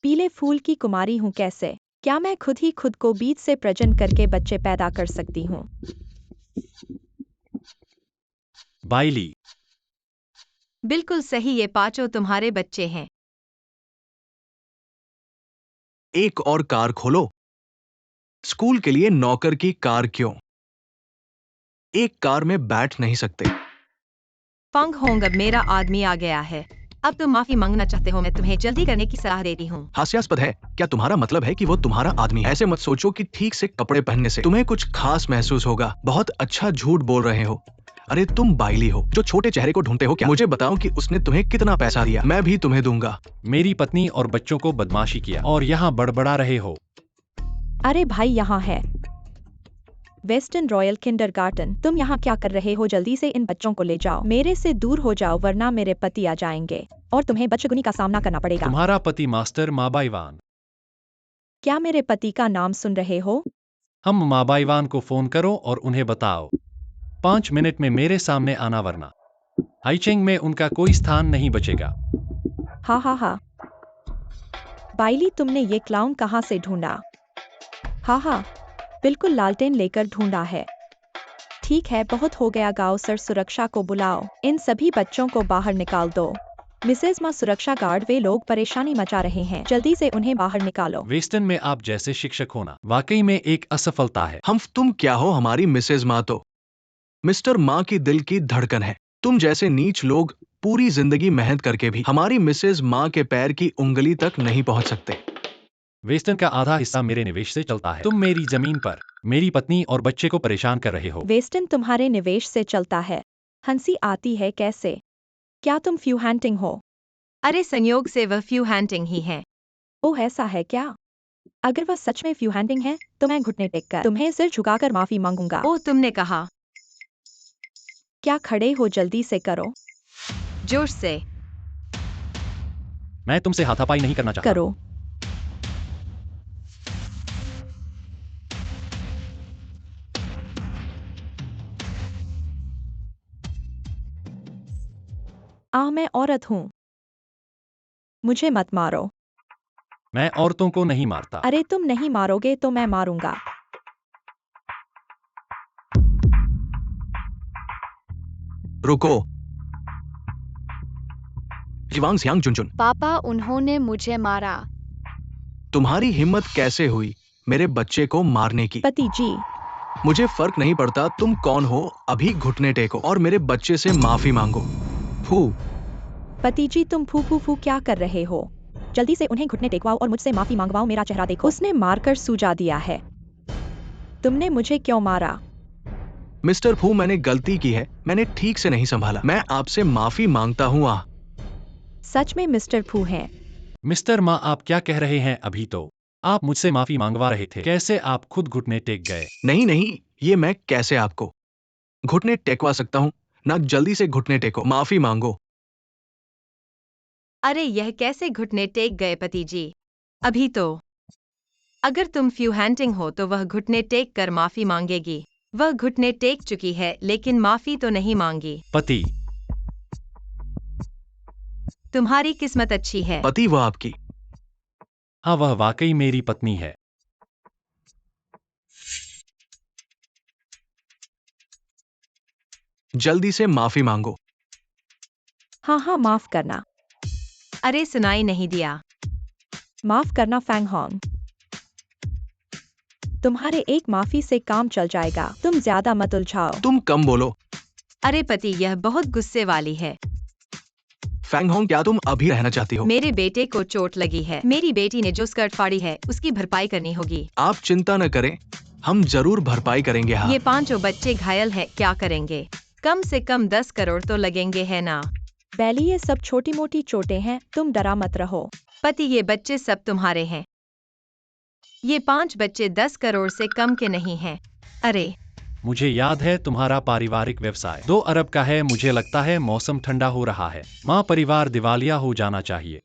पीले फूल की कुमारी हूँ। कैसे? क्या मैं खुद ही खुद को बीज से प्रजन करके बच्चे पैदा कर सकती हूँ? बाइली, बिल्कुल सही, ये पांचों तुम्हारे बच्चे हैं। एक और कार खोलो। स्कूल के लिए नौकर की कार क्यों? एक कार में बैठ नहीं सकते। फंग होंग, अब मेरा आदमी आ गया है। अब तुम माफी मांगना चाहते हो, मैं तुम्हें जल्दी करने की सलाह देती हूँ। हास्यास्पद है। क्या तुम्हारा मतलब है कि वो तुम्हारा आदमी है? ऐसे मत सोचो कि ठीक से कपड़े पहनने से तुम्हें कुछ खास महसूस होगा। बहुत अच्छा झूठ बोल रहे हो। अरे तुम बाइली हो जो छोटे चेहरे को ढूंढते हो क्या? मुझे बताओ कि उसने तुम्हें कितना पैसा दिया। मैं भी तुम्हें दूंगा। मेरी पत्नी और बच्चों को बदमाशी किया और यहाँ बड़बड़ा रहे हो। अरे भाई, यहाँ है वेस्टर्न रॉयल किंडरगार्टन। तुम यहाँ क्या कर रहे हो? जल्दी से इन बच्चों को ले जाओ। मेरे से दूर हो जाओ वरना मेरे पति आ जाएंगे और तुम्हें बदशगुनी का सामना करना पड़ेगा। तुम्हारा पति मास्टर माबाइवान। क्या मेरे पति का नाम सुन रहे हो? हम माबाइवान को फोन करो और उन्हें बताओ 5 मिनट में मेरे सामने आना, वरना हाइचेंग में उनका कोई स्थान नहीं बचेगा। हा हा हा। बाइली, तुमने ये क्लाउन कहाँ से ढूंढा? हा हा, बिल्कुल लालटेन लेकर ढूंढा है। ठीक है, बहुत हो गया। गांव सर, सुरक्षा को बुलाओ। इन सभी बच्चों को बाहर निकाल दो। मिसेज माँ, सुरक्षा गार्ड, वे लोग परेशानी मचा रहे हैं। जल्दी से उन्हें बाहर निकालो। वेस्टर्न में आप जैसे शिक्षक होना वाकई में एक असफलता है। तुम क्या हो? हमारी मिसेज माँ तो मिस्टर माँ की दिल की धड़कन है। तुम जैसे नीच लोग पूरी जिंदगी मेहनत करके भी हमारी मिसेज माँ के पैर की उंगली तक नहीं पहुंच सकते। वेस्टर्न का आधा हिस्सा मेरे निवेश से चलता है। तुम मेरी जमीन पर मेरी पत्नी और बच्चे को परेशान कर रहे हो। वेस्टर्न तुम्हारे निवेश से चलता है। हंसी आती है कैसे? क्या तुम फ्यूहैंटिंग हो? अरे संयोग से वह फ्यूहैंटिंग ही है। ओह, ऐसा है क्या? अगर वह सच में फ्यू हैंडिंग है तो मैं घुटने टेक कर तुम्हें सिर झुकाकर माफी मांगूंगा। ओ तुमने कहा। क्या खड़े हो, जल्दी से करो। जोश से। मैं तुमसे हाथापाई नहीं करना चाहता। करो। मैं औरत हूँ। मुझे मत मारो। मैं औरतों को नहीं मारता। अरे तुम नहीं मारोगे तो मैं मारूंगा। रुको। जिवांग सियांग चुनचुन, पापा उन्होंने मुझे मारा। तुम्हारी हिम्मत कैसे हुई मेरे बच्चे को मारने की? पति जी, मुझे फर्क नहीं पड़ता तुम कौन हो, अभी घुटने टेको और मेरे बच्चे से माफी मांगो। फू। पति जी, तुम फू फू फू क्या कर रहे हो? जल्दी से उन्हें घुटने टेकवाओ और मुझसे माफी मांगवाओ। मेरा चेहरा देखो। उसने मारकर सूजा दिया है। तुमने मुझे क्यों मारा? मिस्टर फू, मैंने गलती की है, मैंने ठीक से नहीं संभाला। मैं आपसे माफी मांगता हूँ। सच में मिस्टर फू हैं? मिस्टर माँ, आप क्या कह रहे हैं? अभी तो आप मुझसे माफी मांगवा रहे थे, कैसे आप खुद घुटने टेक गए? नहीं नहीं, ये मैं कैसे आपको घुटने टेकवा सकता हूँ ना? जल्दी से घुटने टेको, माफी मांगो। अरे यह कैसे घुटने टेक गए पति जी? अभी तो अगर तुम फ्यू हैंटिंग हो तो वह घुटने टेक कर माफी मांगेगी। वह घुटने टेक चुकी है लेकिन माफी तो नहीं मांगी। पति। तुम्हारी किस्मत अच्छी है। पति वह आपकी? हाँ, वह वाकई मेरी पत्नी है। जल्दी से माफी मांगो। हाँ हाँ, माफ करना। अरे सुनाई नहीं दिया। माफ करना फैंग होंग। तुम्हारे एक माफी से काम चल जाएगा। तुम ज्यादा मत उलझाओ। तुम कम बोलो। अरे पति, यह बहुत गुस्से वाली है। फैंग होंग, क्या तुम अभी रहना चाहती हो? मेरे बेटे को चोट लगी है। मेरी बेटी ने जो स्कर्ट फाड़ी है उसकी भरपाई करनी होगी। आप चिंता न करें, हम जरूर भरपाई करेंगे। हाँ। ये 5 बच्चे घायल हैं, क्या करेंगे? कम से कम 10 करोड़ तो लगेंगे, है ना? बैली, ये सब छोटी मोटी चोटें हैं, तुम डरा मत रहो। पति, ये बच्चे सब तुम्हारे हैं। ये 5 बच्चे 10 करोड़ से कम के नहीं हैं। अरे मुझे याद है तुम्हारा पारिवारिक व्यवसाय 2 अरब का है। मुझे लगता है मौसम ठंडा हो रहा है। माँ, परिवार दिवालिया हो जाना चाहिए।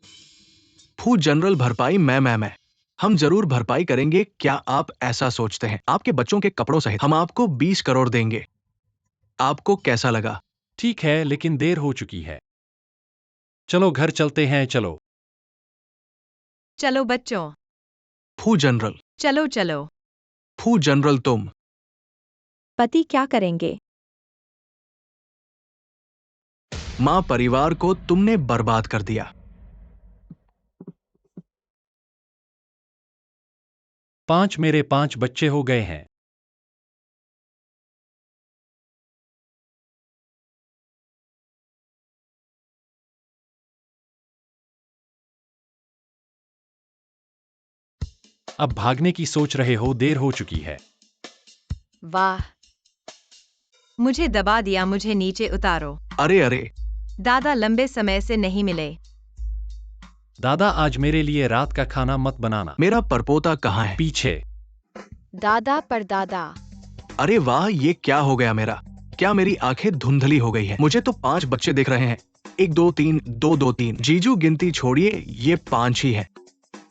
फू, जनरल भरपाई मैं हम जरूर भरपाई करेंगे। क्या आप ऐसा सोचते हैं? आपके बच्चों के कपड़ों सहित हम आपको 20 करोड़ देंगे। आपको कैसा लगा? ठीक है, लेकिन देर हो चुकी है। चलो घर चलते हैं, चलो। चलो बच्चों। फू जनरल। चलो चलो। फू जनरल, तुम। पति क्या करेंगे? माँ, परिवार को तुमने बर्बाद कर दिया। 5 मेरे 5 बच्चे हो गए हैं। अब भागने की सोच रहे हो? देर हो चुकी है। वाह, मुझे दबा दिया, मुझे नीचे उतारो। अरे अरे, दादा लंबे समय से नहीं मिले। दादा, आज मेरे लिए रात का खाना मत बनाना। मेरा परपोता कहाँ है? पीछे। दादा पर दादा। अरे वाह, ये क्या हो गया मेरा? क्या मेरी आंखें धुंधली हो गई है? मुझे तो 5 बच्चे दिख रहे हैं। 1 2 3 2 2 3। जीजू, गिनती छोड़िए, ये 5 ही है।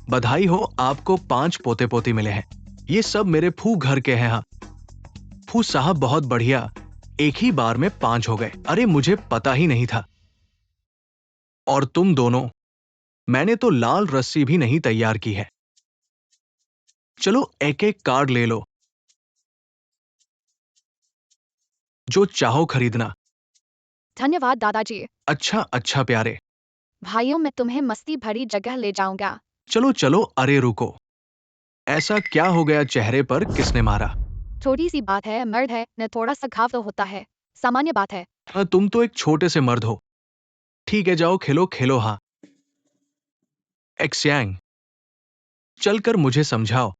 बधाई हो, आपको 5 पोते पोती मिले हैं। ये सब मेरे फू घर के हैं। हाँ फू साहब, बहुत बढ़िया, एक ही बार में 5 हो गए। अरे मुझे पता ही नहीं था। और तुम दोनों, मैंने तो लाल रस्सी भी नहीं तैयार की है। चलो एक एक कार्ड ले लो, जो चाहो खरीदना। धन्यवाद दादाजी। अच्छा अच्छा प्यारे। भाइयों, मैं तुम्हें मस्ती भरी जगह ले जाऊंगा। चलो चलो। अरे रुको, ऐसा क्या हो गया चेहरे पर? किसने मारा? थोड़ी सी बात है, मर्द है न, थोड़ा सा घाव तो होता है, सामान्य बात है। तुम तो एक छोटे से मर्द हो। ठीक है, जाओ खेलो खेलो। हाँ एक्सयांग, चलकर मुझे समझाओ।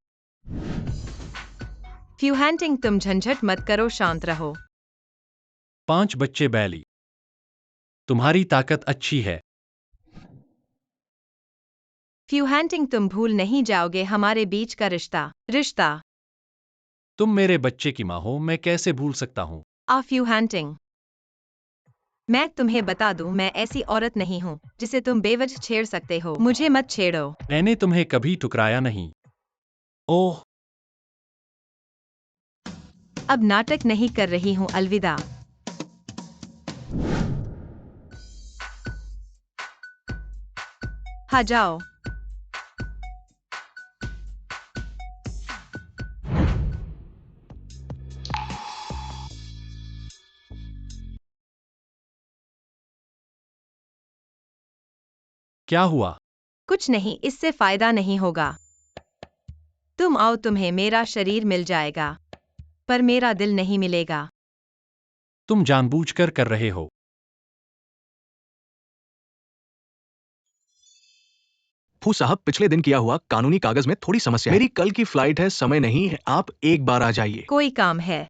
फ्यू हैंटिंग, तुम झंझट मत करो, शांत रहो। 5 बच्चे बैली, तुम्हारी ताकत अच्छी है। फ्यू हंटिंग, तुम भूल नहीं जाओगे हमारे बीच का रिश्ता। तुम मेरे बच्चे की माँ हो, मैं कैसे भूल सकता हूँ। आ फ्यू हंटिंग, मैं तुम्हें बता दूं, मैं ऐसी औरत नहीं हूँ जिसे तुम बेवजह छेड़ सकते हो। मुझे मत छेड़ो। मैंने तुम्हें कभी ठुकराया नहीं। ओह, अब नाटक नहीं कर रही हूँ, अलविदा। हाँ, जाओ। क्या हुआ? कुछ नहीं, इससे फायदा नहीं होगा। तुम आओ, तुम्हें मेरा शरीर मिल जाएगा, पर मेरा दिल नहीं मिलेगा। तुम जानबूझकर कर रहे हो। फू साहब, पिछले दिन किया हुआ कानूनी कागज में थोड़ी समस्या है। मेरी कल की फ्लाइट है, समय नहीं है, आप एक बार आ जाइए। कोई काम है?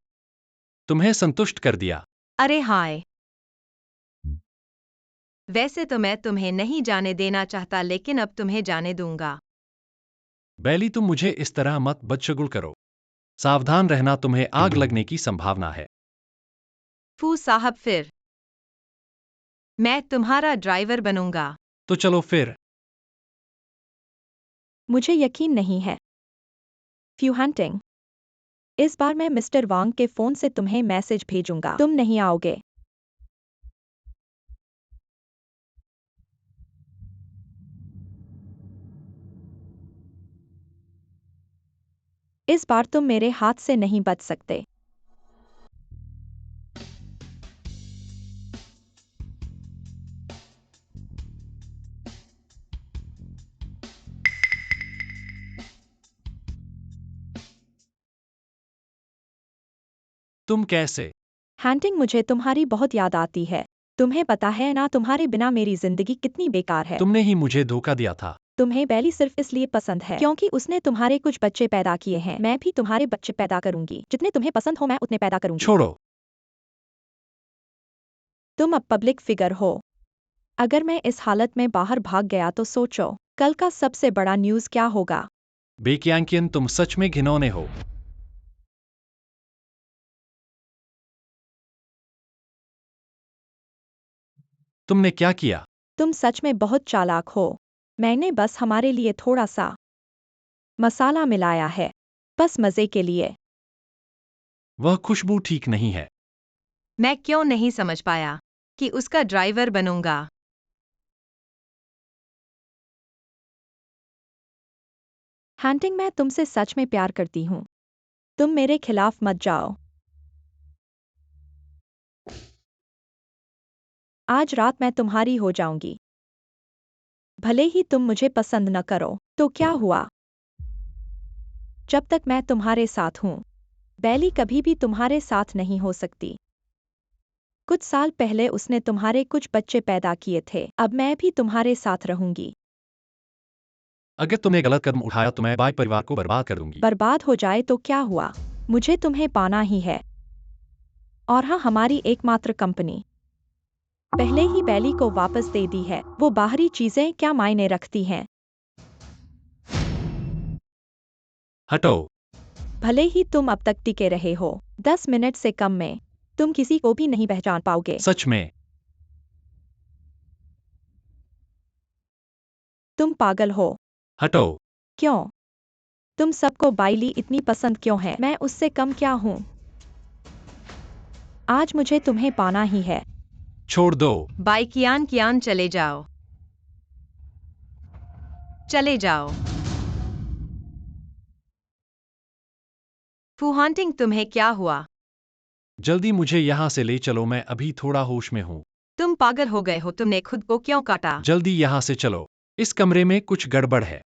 तुम्हें संतुष्ट कर दिया। अरे हाय, वैसे तो मैं तुम्हें नहीं जाने देना चाहता, लेकिन अब तुम्हें जाने दूंगा। बैली, तुम मुझे इस तरह मत बदशगुल करो। सावधान रहना, तुम्हें आग लगने की संभावना है। फू साहब, फिर मैं तुम्हारा ड्राइवर बनूंगा। तो चलो फिर। मुझे यकीन नहीं है। फ्यू हंटिंग, इस बार मैं मिस्टर वांग के फोन से तुम्हें मैसेज भेजूंगा, तुम नहीं आओगे। इस बार तुम मेरे हाथ से नहीं बच सकते। तुम कैसे? हंटिंग, मुझे तुम्हारी बहुत याद आती है। तुम्हें पता है ना, तुम्हारे बिना मेरी जिंदगी कितनी बेकार है। तुमने ही मुझे धोखा दिया था। तुम्हें बैली सिर्फ इसलिए पसंद है क्योंकि उसने तुम्हारे कुछ बच्चे पैदा किए हैं। मैं भी तुम्हारे बच्चे पैदा करूंगी, जितने तुम्हें पसंद हो मैं उतने पैदा करूंगी। छोड़ो। तुम अब पब्लिक फिगर हो। अगर मैं इस हालत में बाहर भाग गया तो सोचो, कल का सबसे बड़ा न्यूज़ क्या होगा। बेकियांकियन, तुम सच में घिनौने हो। तुमने क्या किया? तुम सच में बहुत चालाक हो। मैंने बस हमारे लिए थोड़ा सा मसाला मिलाया है, बस मजे के लिए। वह खुशबू ठीक नहीं है। मैं क्यों नहीं समझ पाया कि उसका ड्राइवर बनूंगा। हंटिंग, मैं तुमसे सच में प्यार करती हूँ। तुम मेरे खिलाफ मत जाओ। आज रात मैं तुम्हारी हो जाऊंगी। भले ही तुम मुझे पसंद न करो, तो क्या हुआ? जब तक मैं तुम्हारे साथ हूँ, बैली कभी भी तुम्हारे साथ नहीं हो सकती। कुछ साल पहले उसने तुम्हारे कुछ बच्चे पैदा किए थे, अब मैं भी तुम्हारे साथ रहूंगी। अगर तुमने गलत कदम उठाया तो मैं बाई परिवार को बर्बाद कर दूंगी। बर्बाद हो जाए तो क्या हुआ, मुझे तुम्हें पाना ही है। और हाँ, हमारी एकमात्र कंपनी पहले ही बैली को वापस दे दी है। वो बाहरी चीजें क्या मायने रखती हैं। हटो। भले ही तुम अब तक टिके रहे हो, 10 मिनट से कम में तुम किसी को भी नहीं पहचान पाओगे। सच में। तुम पागल हो। हटो। क्यों? तुम सबको बाइली इतनी पसंद क्यों है? मैं उससे कम क्या हूँ? आज मुझे तुम्हें पाना ही है। छोड़ दो। कियान, चले जाओ। चले जाओ। फू हंटिंग, तुम्हें क्या हुआ? जल्दी मुझे यहाँ से ले चलो, मैं अभी थोड़ा होश में हूँ। तुम पागल हो गए हो, तुमने खुद को क्यों काटा? जल्दी यहाँ से चलो, इस कमरे में कुछ गड़बड़ है।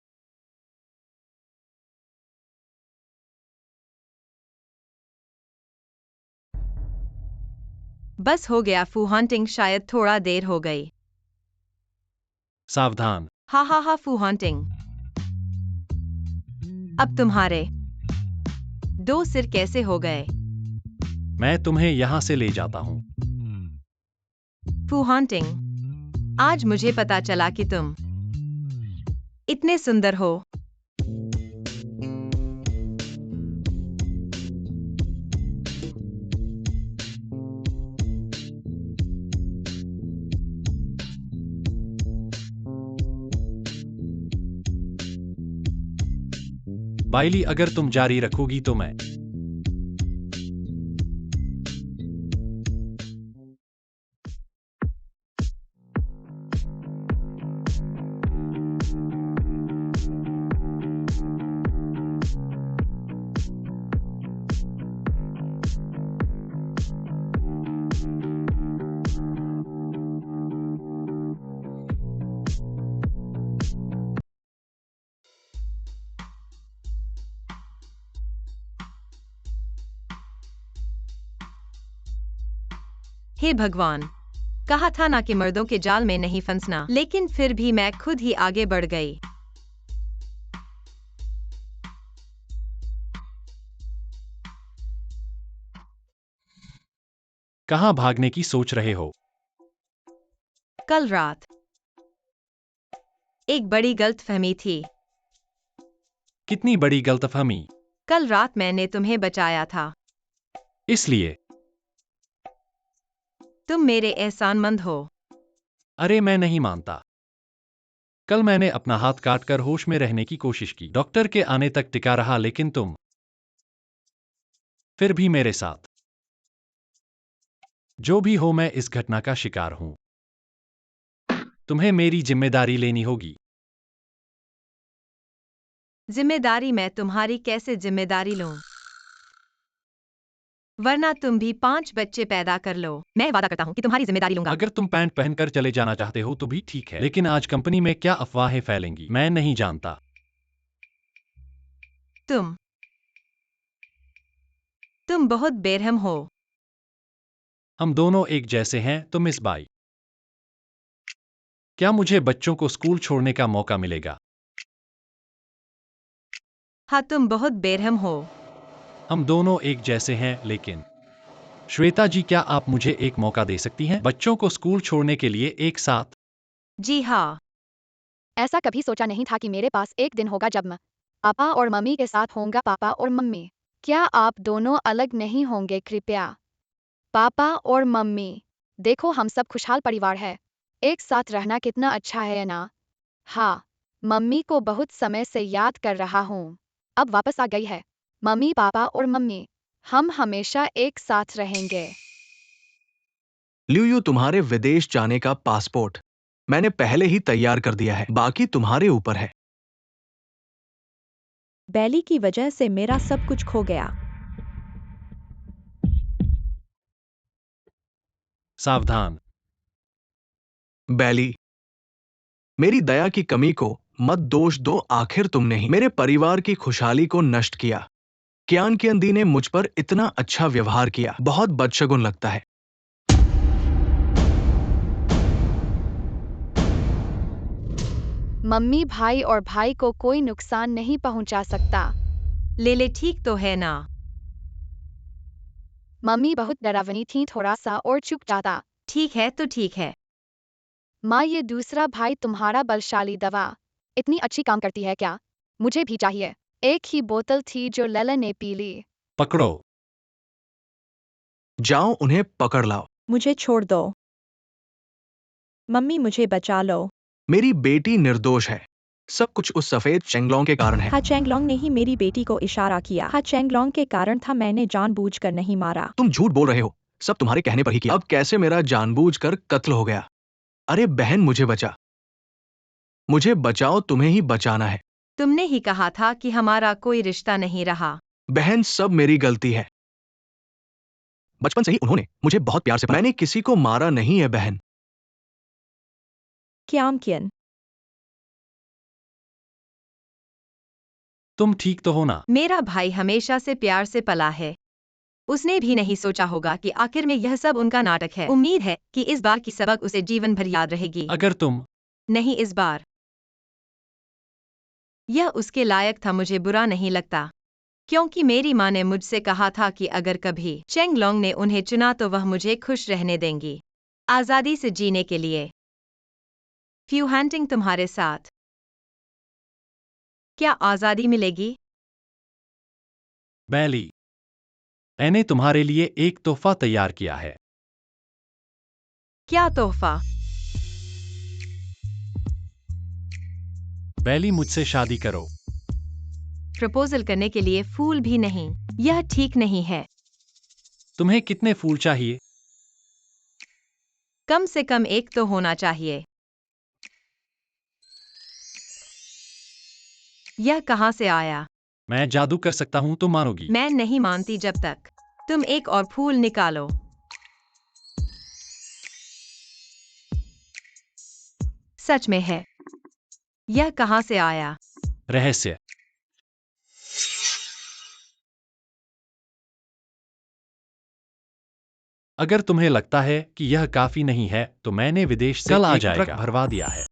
बस हो गया फू हंटिंग, शायद थोड़ा देर हो गई। सावधान। हा फू हंटिंग, अब तुम्हारे 2 सिर कैसे हो गए? मैं तुम्हें यहाँ से ले जाता हूँ। फू हंटिंग, आज मुझे पता चला कि तुम इतने सुंदर हो। बाइली, अगर तुम जारी रखोगी तो मैं हे भगवान, कहा था ना कि मर्दों के जाल में नहीं फंसना, लेकिन फिर भी मैं खुद ही आगे बढ़ गई। कहाँ भागने की सोच रहे हो? कल रात एक बड़ी गलतफहमी थी। कितनी बड़ी गलतफहमी? कल रात मैंने तुम्हें बचाया था। इसलिए तुम मेरे एहसानमंद हो। अरे मैं नहीं मानता। कल मैंने अपना हाथ काटकर होश में रहने की कोशिश की, डॉक्टर के आने तक टिका रहा, लेकिन तुम फिर भी मेरे साथ। जो भी हो, मैं इस घटना का शिकार हूं। तुम्हें मेरी जिम्मेदारी लेनी होगी। जिम्मेदारी? मैं तुम्हारी कैसे जिम्मेदारी लूं? वरना तुम भी 5 बच्चे पैदा कर लो। मैं वादा करता हूं कि तुम्हारी जिम्मेदारी लूंगा। अगर तुम पैंट पहनकर चले जाना चाहते हो तो भी ठीक है, लेकिन आज कंपनी में क्या अफवाहें फैलेंगी मैं नहीं जानता। तुम बहुत बेरहम हो। हम दोनों एक जैसे हैं तो मिस बाई, क्या मुझे बच्चों को स्कूल छोड़ने का मौका मिलेगा? हाँ, तुम बहुत बेरहम हो। हम दोनों एक जैसे हैं, लेकिन श्वेता जी, क्या आप मुझे एक मौका दे सकती हैं बच्चों को स्कूल छोड़ने के लिए एक साथ? जी हाँ। ऐसा कभी सोचा नहीं था कि मेरे पास एक दिन होगा जब मैं पापा और मम्मी के साथ होऊंगा। पापा और मम्मी, क्या आप दोनों अलग नहीं होंगे कृपया? पापा और मम्मी, देखो हम सब खुशहाल परिवार है। एक साथ रहना कितना अच्छा है ना? हाँ, मम्मी को बहुत समय से याद कर रहा हूँ। अब वापस आ गई है। मम्मी, पापा और मम्मी, हम हमेशा एक साथ रहेंगे। ल्यूयू, तुम्हारे विदेश जाने का पासपोर्ट मैंने पहले ही तैयार कर दिया है, बाकी तुम्हारे ऊपर है। बैली की वजह से मेरा सब कुछ खो गया। सावधान। बैली, मेरी दया की कमी को मत दोष दो। आखिर तुमने ही मेरे परिवार की खुशहाली को नष्ट किया। कियान की अंधी ने मुझ पर इतना अच्छा व्यवहार किया, बहुत बदशगुन लगता है। मम्मी, भाई और भाई को कोई नुकसान नहीं पहुंचा सकता। ले ठीक तो है ना? मम्मी बहुत डरावनी थी, थोड़ा सा और चुक जाता। ठीक है तो ठीक है। माँ, ये दूसरा भाई तुम्हारा बलशाली दवा इतनी अच्छी काम करती है क्या? मुझे भी चाहिए। एक ही बोतल थी जो लैला ने पी ली। पकड़ो। जाओ, उन्हें पकड़ लाओ। मुझे छोड़ दो। मम्मी, मुझे बचा लो। मेरी बेटी निर्दोष है। सब कुछ उस सफेद चेंगलोंग के कारण है। हा चैंगलोंग ने ही मेरी बेटी को इशारा किया। हा चैंगलोंग के कारण था, मैंने जानबूझकर नहीं मारा। तुम झूठ बोल रहे हो। सब तुम्हारे कहने पर ही किया। अब कैसे मेरा जानबूझकर कत्ल हो गया? अरे बहन, मुझे बचा। मुझे बचाओ, तुम्हें ही बचाना है। तुमने ही कहा था कि हमारा कोई रिश्ता नहीं रहा। बहन, सब मेरी गलती है। बचपन से ही उन्होंने मुझे बहुत प्यार से पाला। मैंने किसी को मारा नहीं है बहन। क्यामकियन, तुम ठीक तो हो ना? मेरा भाई हमेशा से प्यार से पला है। उसने भी नहीं सोचा होगा कि आखिर में यह सब उनका नाटक है। उम्मीद है कि इस बार की सबक उसे जीवन भर याद रहेगी। अगर तुम नहीं, इस बार यह उसके लायक था। मुझे बुरा नहीं लगता, क्योंकि मेरी माँ ने मुझसे कहा था कि अगर कभी चेंगलोंग ने उन्हें चुना तो वह मुझे खुश रहने देंगी, आज़ादी से जीने के लिए। फ्यू हंटिंग तुम्हारे साथ। क्या आजादी मिलेगी? बैली, मैंने तुम्हारे लिए एक तोहफा तैयार किया है। क्या तोहफा? बैली, मुझसे शादी करो। प्रपोजल करने के लिए फूल भी नहीं, यह ठीक नहीं है। तुम्हें कितने फूल चाहिए? कम से कम एक तो होना चाहिए। यह कहाँ से आया? मैं जादू कर सकता हूं तो मानोगी। मैं नहीं मानती जब तक तुम एक और फूल निकालो। सच में है। यह कहाँ से आया? रहस्य। अगर तुम्हें लगता है कि यह काफी नहीं है तो मैंने विदेश से कल आ एक ट्रक जाएगा। भरवा दिया है।